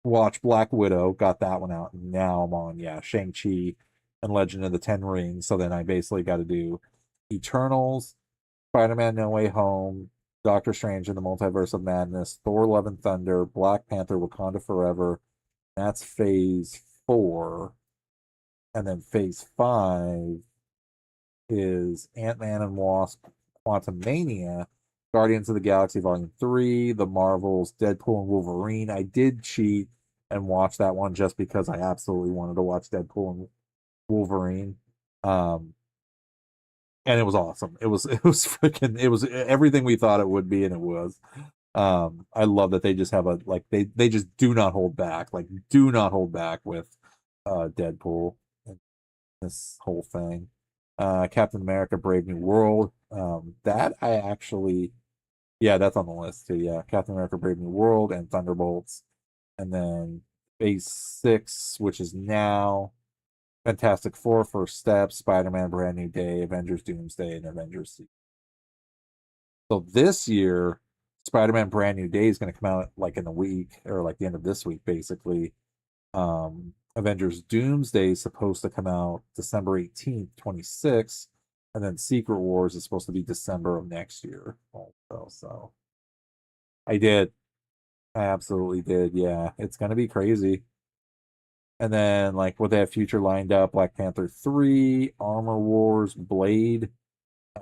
watch Black Widow, got that one out, and now I'm on, yeah, Shang-Chi and Legend of the Ten Rings. So then I basically got to do Eternals, Spider-Man No Way Home, Doctor Strange in the Multiverse of Madness, Thor Love and Thunder, Black Panther, Wakanda Forever. That's phase 4. And then phase 5 is Ant-Man and Wasp, Quantumania, Guardians of the Galaxy Volume 3, The Marvels, Deadpool and Wolverine. I did cheat and watch that one just because I absolutely wanted to watch Deadpool and Wolverine. And it was awesome. It was freaking, it was everything we thought it would be, and it was. I love that they just have they just do not hold back. Like, do not hold back with Deadpool and this whole thing. Captain America Brave New World. That I actually, yeah, that's on the list too. Yeah, Captain America Brave New World and Thunderbolts. And then phase 6, which is now Fantastic Four, First Step, Spider-Man Brand New Day, Avengers Doomsday, and Avengers. So this year, Spider-Man Brand New Day is going to come out like in a week, or like the end of this week, basically. Avengers Doomsday is supposed to come out December 18th, 26, and then Secret Wars is supposed to be December of next year also. So I did. I absolutely did. Yeah, it's going to be crazy. And then, like, what they have future lined up: Black Panther 3, Armor Wars, Blade,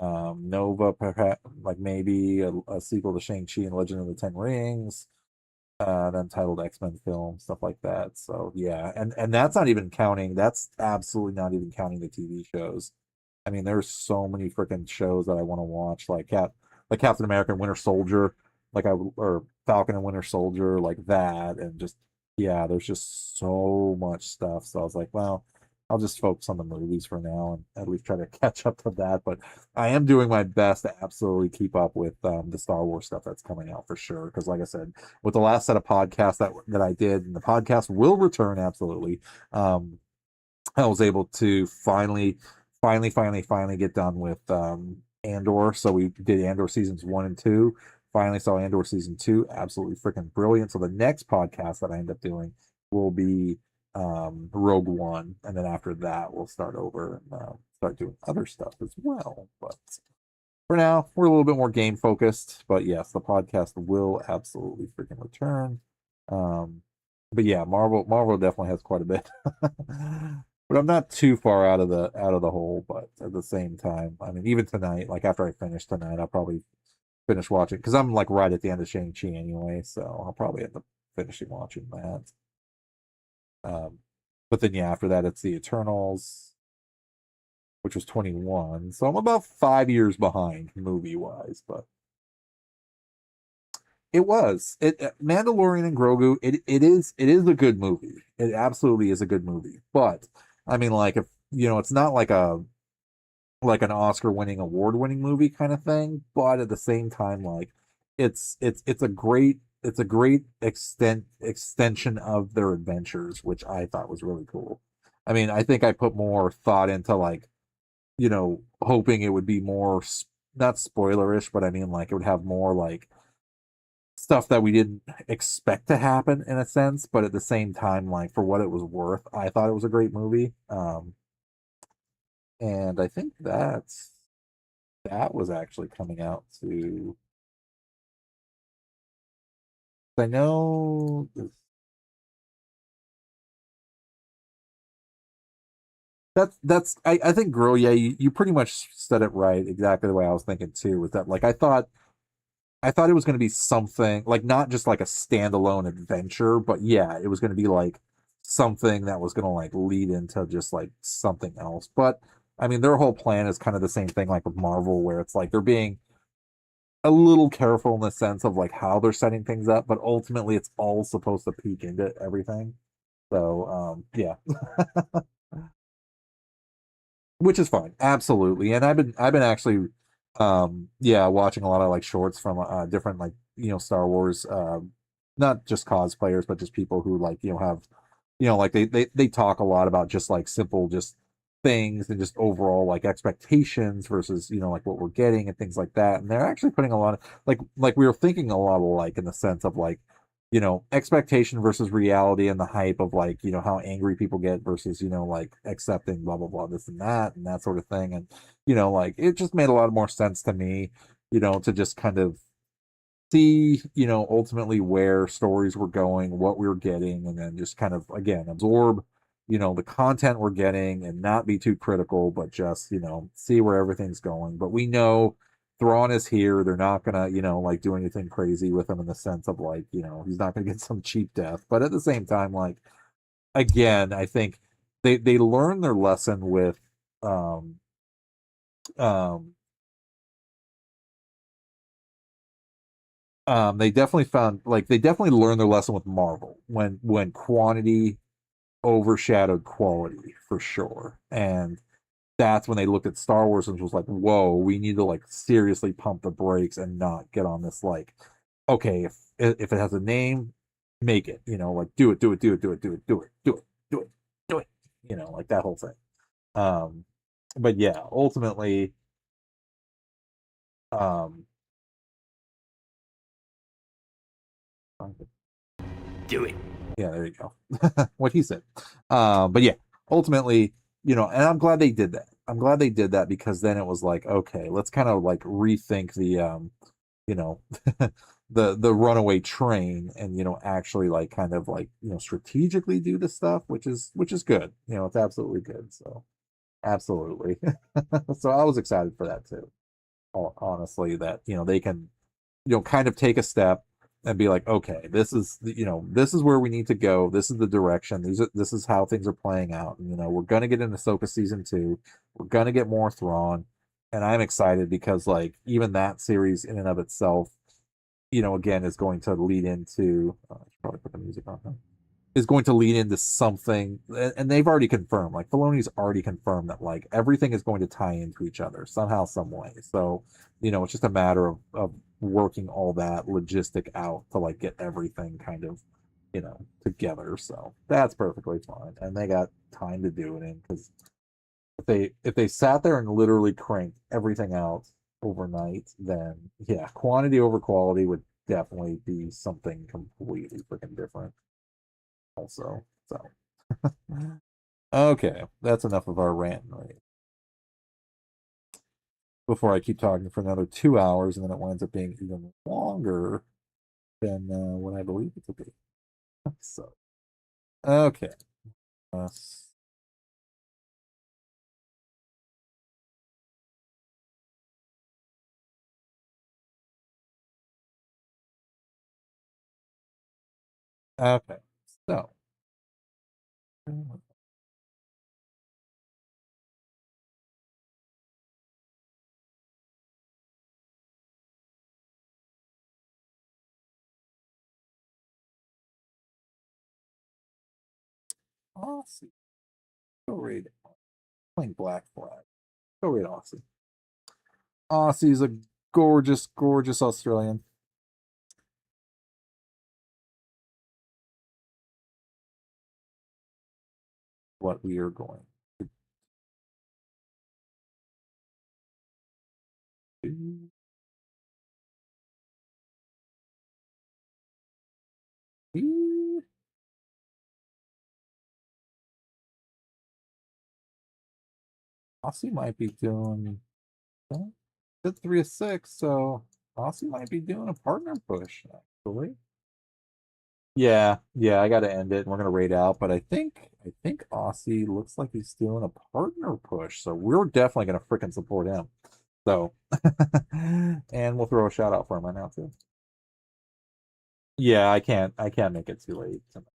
Nova, perhaps, like maybe a sequel to Shang-Chi and Legend of the Ten Rings, an untitled X-Men film, stuff like that. So yeah, and that's not even counting. That's absolutely not even counting the TV shows. I mean, there's so many freaking shows that I want to watch, like Captain America and Winter Soldier, or Falcon and Winter Soldier, like that, and just yeah, there's just so much stuff. So I was like, well, I'll just focus on the movies for now and at least try to catch up to that. But I am doing my best to absolutely keep up with the Star Wars stuff that's coming out for sure. Because like I said, with the last set of podcasts that I did, and the podcast will return absolutely. I was able to finally get done with Andor. So we did Andor seasons 1 and 2. Finally saw Andor season 2. Absolutely freaking brilliant. So the next podcast that I end up doing will be Rogue One, and then after that we'll start over and start doing other stuff as well. But for now, we're a little bit more game focused. But yes, the podcast will absolutely freaking return. But yeah, Marvel definitely has quite a bit. But I'm not too far out of the hole. But at the same time, I mean, even tonight, like after I finish tonight, I'll probably finish watching, because I'm like right at the end of Shang-Chi anyway, so I'll probably end up finishing watching that. But then yeah, after that it's the Eternals, which was 21. So I'm about 5 years behind movie wise, but it Mandalorian and Grogu, it is a good movie. It absolutely is a good movie. But I mean, like, if it's not like an Oscar winning, award winning movie kind of thing, but at the same time, like, it's a great extension of their adventures, which I thought was really cool. I mean, I think I put more thought into, like, hoping it would be more not spoilerish, but I mean, like, it would have more, like, stuff that we didn't expect to happen in a sense, but at the same time, like for what it was worth, I thought it was a great movie. And I think that was actually coming out to. I know I think Grow, yeah, you pretty much said it right, exactly the way I was thinking too, was that like I thought it was gonna be something like not just like a standalone adventure, but yeah, it was gonna be like something that was gonna like lead into just like something else. But I mean their whole plan is kind of the same thing like with Marvel, where it's like they're being a little careful in the sense of like how they're setting things up, but ultimately it's all supposed to peek into everything. So yeah. Which is fine, absolutely. And I've been actually yeah, watching a lot of like shorts from different like, Star Wars not just cosplayers, but just people who like, have like they talk a lot about just like simple just things and just overall like expectations versus, like what we're getting and things like that. And they're actually putting a lot of like we were thinking a lot alike in the sense of like, expectation versus reality and the hype of like, how angry people get versus, like accepting blah blah blah this and that sort of thing. And, like it just made a lot more sense to me, to just kind of see, ultimately where stories were going, what we were getting, and then just kind of again absorb, the content we're getting and not be too critical, but just, see where everything's going. But we know Thrawn is here. They're not gonna, like do anything crazy with him in the sense of like, he's not gonna get some cheap death. But at the same time, like again, I think they learned their lesson with um um they definitely found like they definitely learned their lesson with Marvel when quantity overshadowed quality for sure. And that's when they looked at Star Wars and was like, whoa, we need to like seriously pump the brakes and not get on this like, okay, if it has a name, make it, like do it, do it, do it, do it, do it, do it, do it, do it, do it, like that whole thing. Um, but yeah, ultimately, um, Do it. yeah, there you go. What he said. But yeah, ultimately, and I'm glad they did that. I'm glad they did that because then it was like, okay, let's kind of like rethink the you know, the runaway train and actually like kind of like, strategically do the stuff, which is good. It's absolutely good. So absolutely. So I was excited for that too. Honestly, that they can kind of take a step and be like, okay, this is this is where we need to go. This is the direction. This is how things are playing out. And, we're gonna get into Ahsoka season 2. We're gonna get more Thrawn, and I'm excited because like even that series in and of itself, again is going to lead into. I should probably put the music on. Huh? Is going to lead into something, and they've already confirmed, like Filoni's already confirmed that like everything is going to tie into each other somehow, some way. So, it's just a matter of working all that logistic out to like get everything kind of, together. So that's perfectly fine, and they got time to do it in because if they sat there and literally cranked everything out overnight, then yeah, quantity over quality would definitely be something completely freaking different also. So okay, that's enough of our rant right? Before I keep talking for another 2 hours and then it winds up being even longer than what I believe it to be. So okay. Uh, okay. So Aussie. Go read playing Black Flag. Go read Aussie. Aussie's a gorgeous, gorgeous Australian. What we are going to do. see. Aussie might be doing did 3 of 6, so Aussie might be doing a partner push, actually. Yeah, I gotta end it and we're gonna raid out, but I think Aussie looks like he's doing a partner push, so we're definitely gonna freaking support him. So and we'll throw a shout out for him right now too. Yeah, I can't make it too late tonight.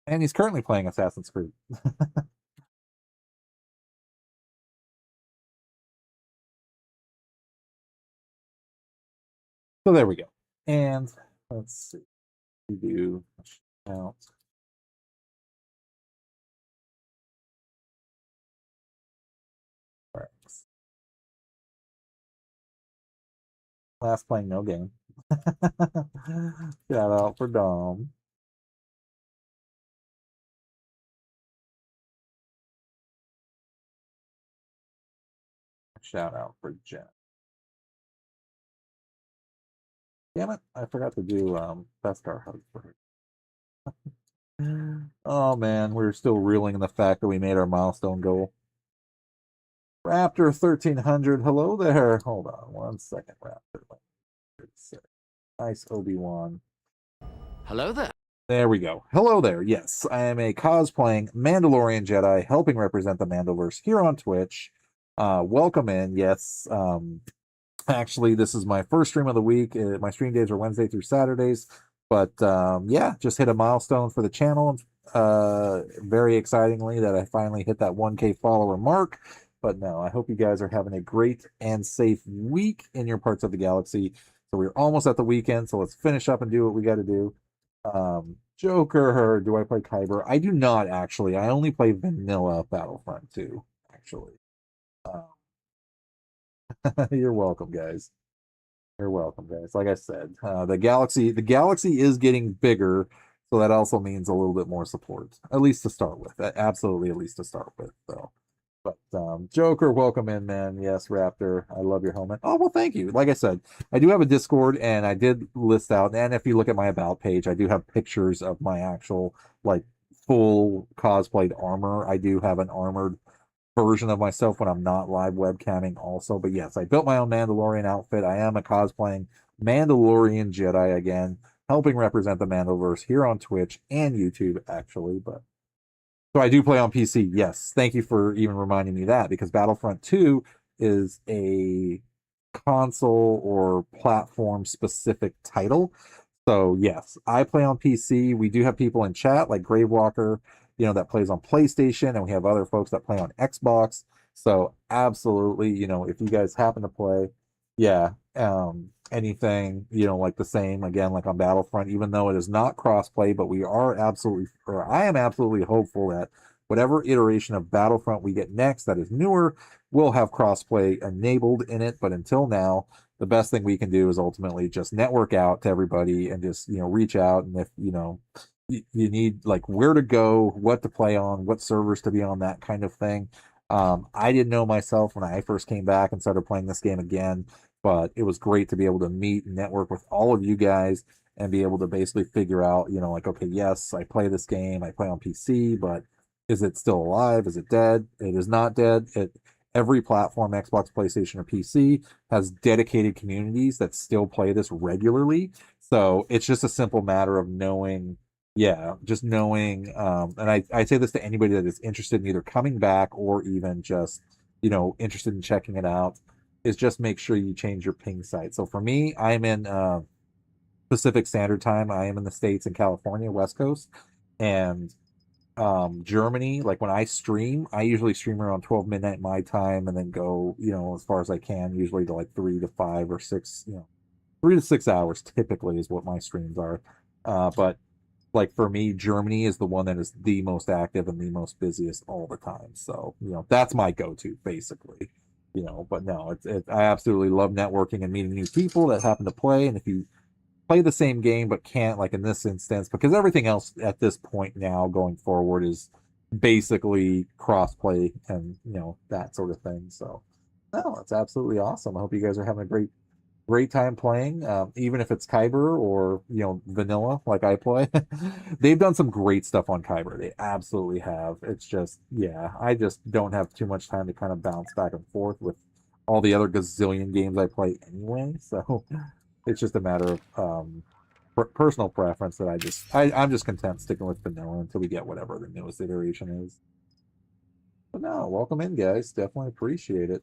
And he's currently playing Assassin's Creed. So there we go. And let's see. We do out. Last playing no game. Shout out for Dom. Shout out for Jen. Damn it, I forgot to do Beskar hug for her. Oh man, we're still reeling in the fact that we made our milestone goal. Raptor 1300, hello there. Hold on one second, Raptor. Nice Obi-Wan. Hello there. There we go. Hello there. Yes, I am a cosplaying Mandalorian Jedi, helping represent the Mandoverse here on Twitch. Welcome in. Yes, actually, this is my first stream of the week. My stream days are Wednesday through Saturdays. But yeah, just hit a milestone for the channel. Very excitingly that I finally hit that 1K follower mark. But no, I hope you guys are having a great and safe week in your parts of the galaxy. So we're almost at the weekend, so let's finish up and do what we got to do. Joker, do I play Kyber? I do not, actually. I only play vanilla Battlefront 2, actually. You're welcome, guys. You're welcome, guys. Like I said, the galaxy is getting bigger, so that also means a little bit more support, at least to start with. Absolutely, at least to start with, though. But Joker, welcome in, man. Yes, Raptor, I love your helmet. Oh, well, thank you. Like I said, I do have a Discord, and I did list out, and if you look at my About page, I do have pictures of my actual, like, full cosplayed armor. I do have an armored version of myself when I'm not live webcamming also. But yes, I built my own Mandalorian outfit. I am a cosplaying Mandalorian Jedi again, helping represent the Mandoverse here on Twitch and YouTube, actually. But so I do play on PC. Yes, thank you for even reminding me that, because Battlefront 2 is a console or platform specific title. So yes, I play on PC. We do have people in chat like Gravewalker, that plays on PlayStation, and we have other folks that play on Xbox. So absolutely, if you guys happen to play, yeah, anything, like the same, again, like on Battlefront, even though it is not crossplay, but we are absolutely, or I am absolutely hopeful that whatever iteration of Battlefront we get next that is newer will have crossplay enabled in it. But until now, the best thing we can do is ultimately just network out to everybody and just, reach out. And if, you need like where to go, what to play on, what servers to be on, that kind of thing. I didn't know myself when I first came back and started playing this game again, but it was great to be able to meet and network with all of you guys and be able to basically figure out, like, okay, yes, I play this game, I play on PC, but is it still alive? Is it dead? It is not dead. Every platform, Xbox, PlayStation, or PC, has dedicated communities that still play this regularly. So it's just a simple matter of knowing, just knowing, and I say this to anybody that is interested in either coming back or even just, interested in checking it out, is just make sure you change your ping site. So for me, I'm in Pacific Standard Time. I am in the States, in California, West Coast, and Germany, like when I stream, I usually stream around 12 midnight my time and then go, as far as I can, usually to like 3 to 5 or 6, 3 to 6 hours typically is what my streams are. But like for me, Germany is the one that is the most active and the most busiest all the time. So, that's my go-to basically, but no, I absolutely love networking and meeting new people that happen to play. And if you play the same game but can't, like in this instance, because everything else at this point now going forward is basically crossplay and that sort of thing. So no, it's absolutely awesome. I hope you guys are having a great time playing, even if it's Kyber or vanilla like I play. They've done some great stuff on Kyber. They absolutely have. It's just, yeah, I just don't have too much time to kind of bounce back and forth with all the other gazillion games I play anyway. So it's just a matter of personal preference that I'm just content sticking with vanilla until we get whatever the newest iteration is. But no, welcome in, guys. Definitely appreciate it.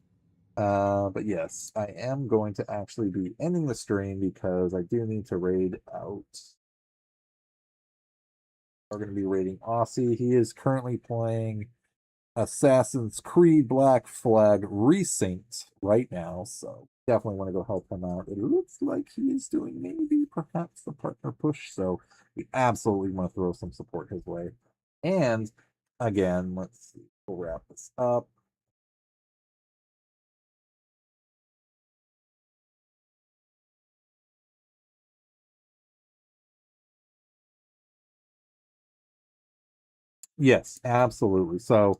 But yes, I am going to actually be ending the stream because I do need to raid out. We're going to be raiding Aussie. He is currently playing Assassin's Creed Black Flag Recent right now, so definitely want to go help him out. It looks like he is doing maybe perhaps the partner push, so we absolutely want to throw some support his way. And again, let's see, we'll wrap this up. Yes, absolutely. So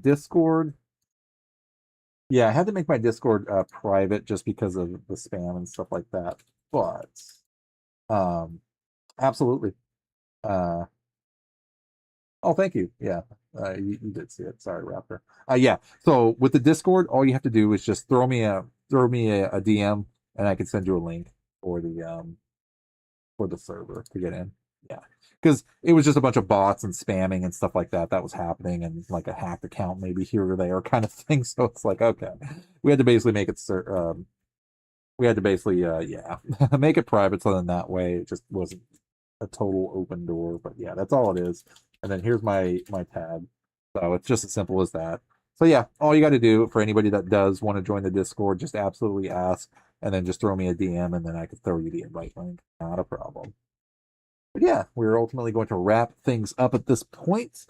Discord, yeah, I had to make my Discord private just because of the spam and stuff like that. But absolutely. Uh oh, thank you. Yeah. You did see it. Sorry, Raptor. Yeah. So with the Discord, all you have to do is just throw me a DM and I can send you a link for the server to get in. Yeah. Because it was just a bunch of bots and spamming and stuff like that was happening, and like a hacked account maybe here or there kind of thing. So it's like, okay, we had to basically make it yeah, make it private, so then that way it just wasn't a total open door. But yeah, that's all it is. And then here's my tab. So it's just as simple as that. So yeah, all you got to do for anybody that does want to join the Discord, just absolutely ask, and then just throw me a DM, and then I can throw you the invite link. Not a problem. But yeah, we're ultimately going to wrap things up at this point.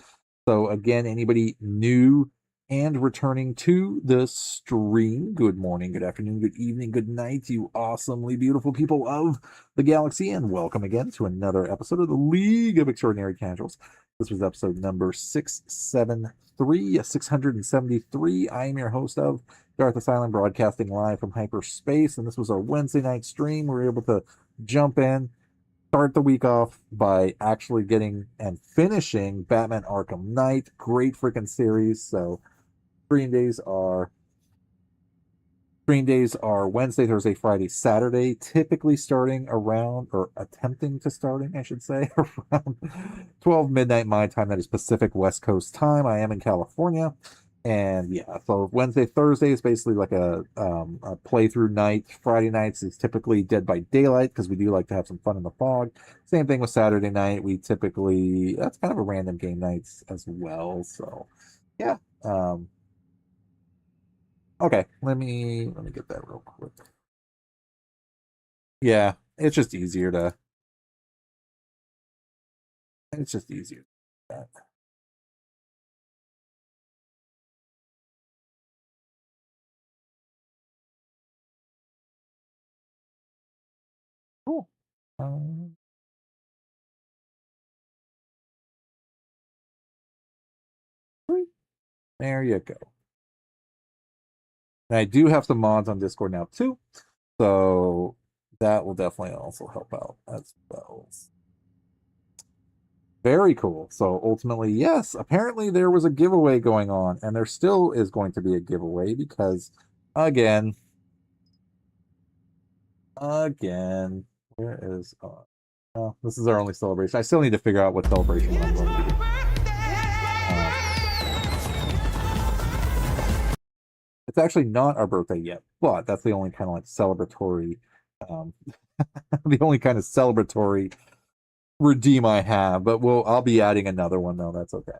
So again, anybody new and returning to the stream, good morning, good afternoon, good evening, good night, you awesomely beautiful people of the galaxy, and welcome again to another episode of the League of Extraordinary Casuals. This was episode number 673. I am your host of Darth Asylum, broadcasting live from hyperspace, and this was our Wednesday night stream. We were able to jump in, start the week off by actually getting and finishing Batman Arkham Knight. Great freaking series. So stream days are Wednesday, Thursday, Friday, Saturday, typically starting around, or attempting to starting, I should say, around 12 midnight my time. That is Pacific West Coast time. I am in California. And yeah, so Wednesday, Thursday is basically like a playthrough night. Friday nights is typically Dead by Daylight because we do like to have some fun in the fog. Same thing with Saturday night. We typically, that's kind of a random game nights as well. So yeah. Okay, let me get that real quick. Yeah, it's just easier to. It's just easier. Cool. There you go. And I do have some mods on Discord now too, so that will definitely also help out as well. Very cool. So ultimately, yes, apparently there was a giveaway going on, and there still is going to be a giveaway because, again, where is oh, this is our only celebration. I still need to figure out what celebration I'm going to do. It's actually not our birthday yet, but that's the only kind of like celebratory, the only kind of celebratory redeem I have. But I'll be adding another one though. That's okay.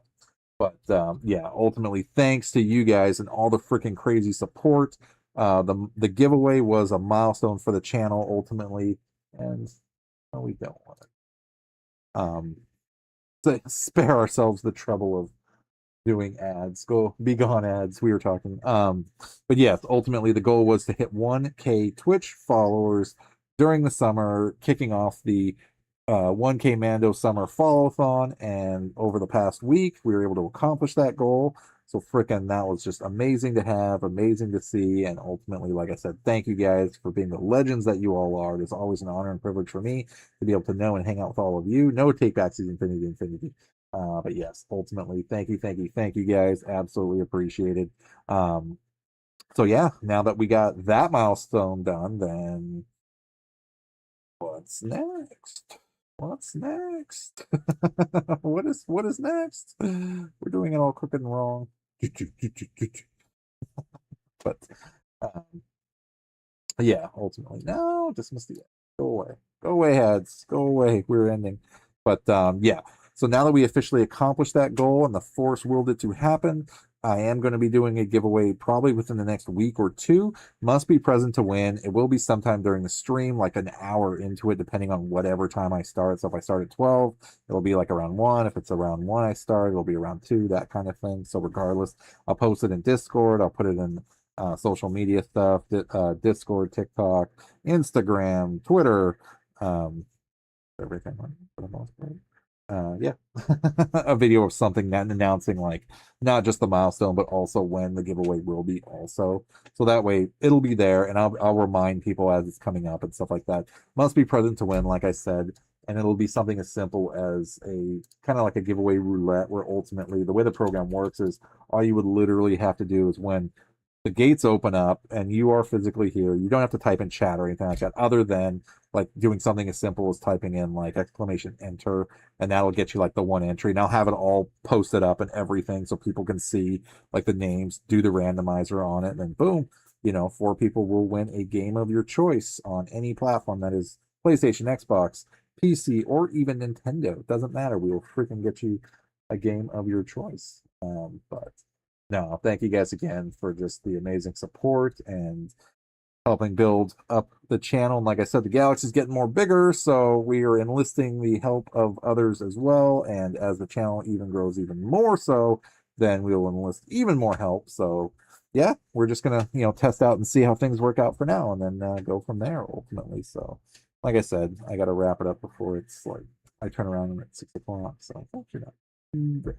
But yeah, ultimately, thanks to you guys and all the freaking crazy support. The giveaway was a milestone for the channel ultimately, and no, we don't want to spare ourselves the trouble of doing ads. Be gone ads. We were talking. But yes, ultimately the goal was to hit 1K Twitch followers during the summer, kicking off the 1K Mando Summer Follow-thon, and over the past week, we were able to accomplish that goal. So frickin' that was just amazing to have, amazing to see, and ultimately, like I said, thank you guys for being the legends that you all are. It's always an honor and privilege for me to be able to know and hang out with all of you. No take backs is infinity. But yes, ultimately, thank you guys. Absolutely appreciated. So yeah, now that we got that milestone done, then what's next? What's next? What is next? We're doing it all crooked and wrong. But um, yeah, ultimately, no, dismiss the go away, heads, go away. We're ending. But yeah, so now that we officially accomplished that goal and the Force willed it to happen, I am going to be doing a giveaway probably within the next week or two. Must be present to win. It will be sometime during the stream, like an hour into it, depending on whatever time I start. So if I start at 12, it'll be like around 1. If it's around 1 I start, it'll be around 2, that kind of thing. So regardless, I'll post it in Discord. I'll put it in social media stuff, Discord, TikTok, Instagram, Twitter, everything for the most part. Yeah, a video of something that announcing like not just the milestone, but also when the giveaway will be also. So that way it'll be there, and I'll remind people as it's coming up and stuff like that. Must be present to win, like I said, and it'll be something as simple as a kind of like a giveaway roulette, where ultimately the way the program works is all you would literally have to do is when the gates open up and you are physically here, you don't have to type in chat or anything like that, other than like doing something as simple as typing in like exclamation enter, and that'll get you like the one entry. And I'll have it all posted up and everything so people can see like the names, do the randomizer on it, and then boom, 4 people will win a game of your choice on any platform, that is PlayStation, Xbox, PC, or even Nintendo. It doesn't matter. We will freaking get you a game of your choice. But no, thank you guys again for just the amazing support and helping build up the channel. And like I said, the galaxy's getting more bigger, so we are enlisting the help of others as well. And as the channel even grows even more so, then we'll enlist even more help. So yeah, we're just gonna test out and see how things work out for now, and then go from there ultimately. So like I said, I got to wrap it up before it's like I turn around at 6 o'clock. So you're not too bad.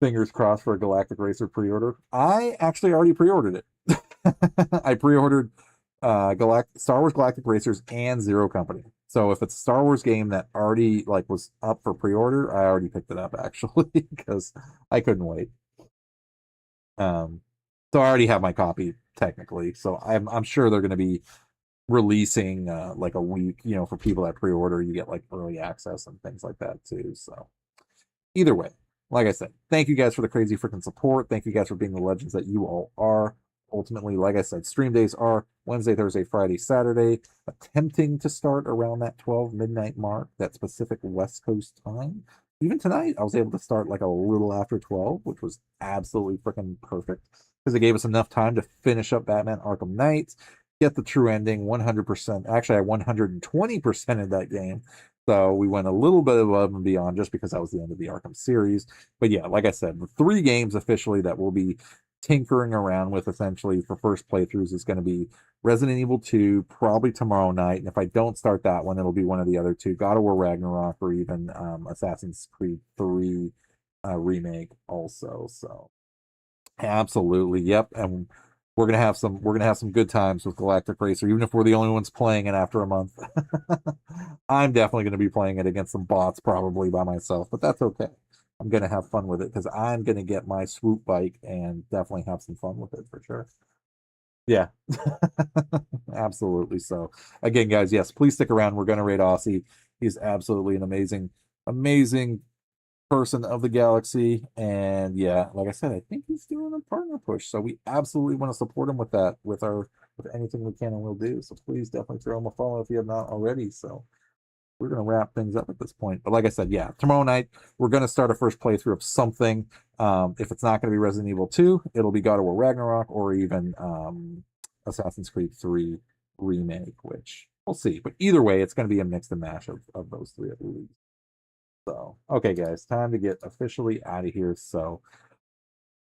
Fingers crossed for a Galactic Racer pre-order. I actually already pre-ordered it. I pre-ordered Star Wars Galactic Racers and Zero Company. So if it's a Star Wars game that already like was up for pre-order, I already picked it up actually because I couldn't wait. So I already have my copy technically. So I'm sure they're going to be releasing like a week, for people that pre-order. You get like early access and things like that too. So either way, like I said, thank you guys for the crazy freaking support. Thank you guys for being the legends that you all are. Ultimately, like I said, stream days are Wednesday, Thursday, Friday, Saturday, attempting to start around that 12 midnight mark, that specific West Coast time. Even tonight, I was able to start like a little after 12, which was absolutely freaking perfect because it gave us enough time to finish up Batman Arkham Knight, get the true ending 100%. Actually, I 120% of that game. So we went a little bit above and beyond just because that was the end of the Arkham series. But yeah, like I said, the 3 games officially that we'll be tinkering around with essentially for first playthroughs is going to be Resident Evil 2, probably tomorrow night. And if I don't start that one, it'll be one of the other 2, God of War Ragnarok, or even Assassin's Creed 3 remake also. So absolutely, yep. And we're gonna have some good times with Galactic Racer, even if we're the only ones playing it after a month. I'm definitely gonna be playing it against some bots, probably by myself, but that's okay. I'm gonna have fun with it because I'm gonna get my swoop bike and definitely have some fun with it for sure. Yeah, absolutely. So again, guys, yes, please stick around. We're gonna raid Aussie. He's absolutely an amazing person of the galaxy, and yeah, like I said, I think he's doing a partner push, so we absolutely want to support him with that, with anything we can and will do. So please definitely throw him a follow if you have not already. So we're gonna wrap things up at this point, but like I said, yeah, tomorrow night we're gonna start a first playthrough of something. If it's not gonna be Resident Evil 2, it'll be God of War Ragnarok, or even Assassin's Creed 3 remake, which we'll see. But either way, it's gonna be a mix and mash of those 3 at least. So, okay, guys, time to get officially out of here. So,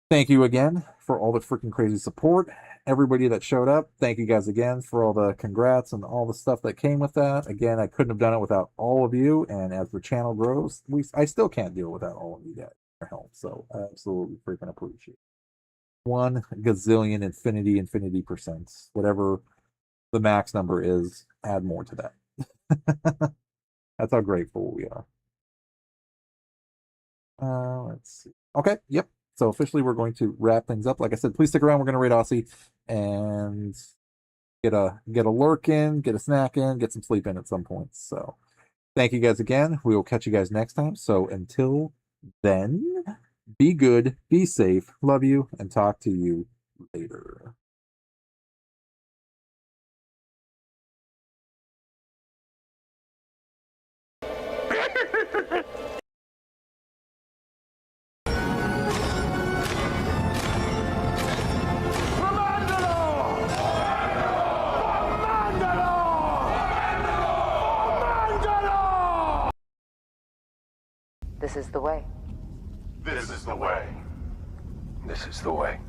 Thank you again for all the freaking crazy support. Everybody that showed up, thank you guys again for all the congrats and all the stuff that came with that. Again, I couldn't have done it without all of you, and as the channel grows, I still can't do it without all of you guys for help. So I absolutely freaking appreciate it. 1 gazillion infinity percents, whatever the max number is, add more to that. That's how grateful we are. Let's see. Okay, yep. So officially we're going to wrap things up. Like I said, please stick around. We're going to raid Aussie and get a lurk in, get a snack in, get some sleep in at some point. So thank you guys again. We will catch you guys next time. So until then, be good, be safe, love you, and talk to you later. This is the way. This is the way. This is the way.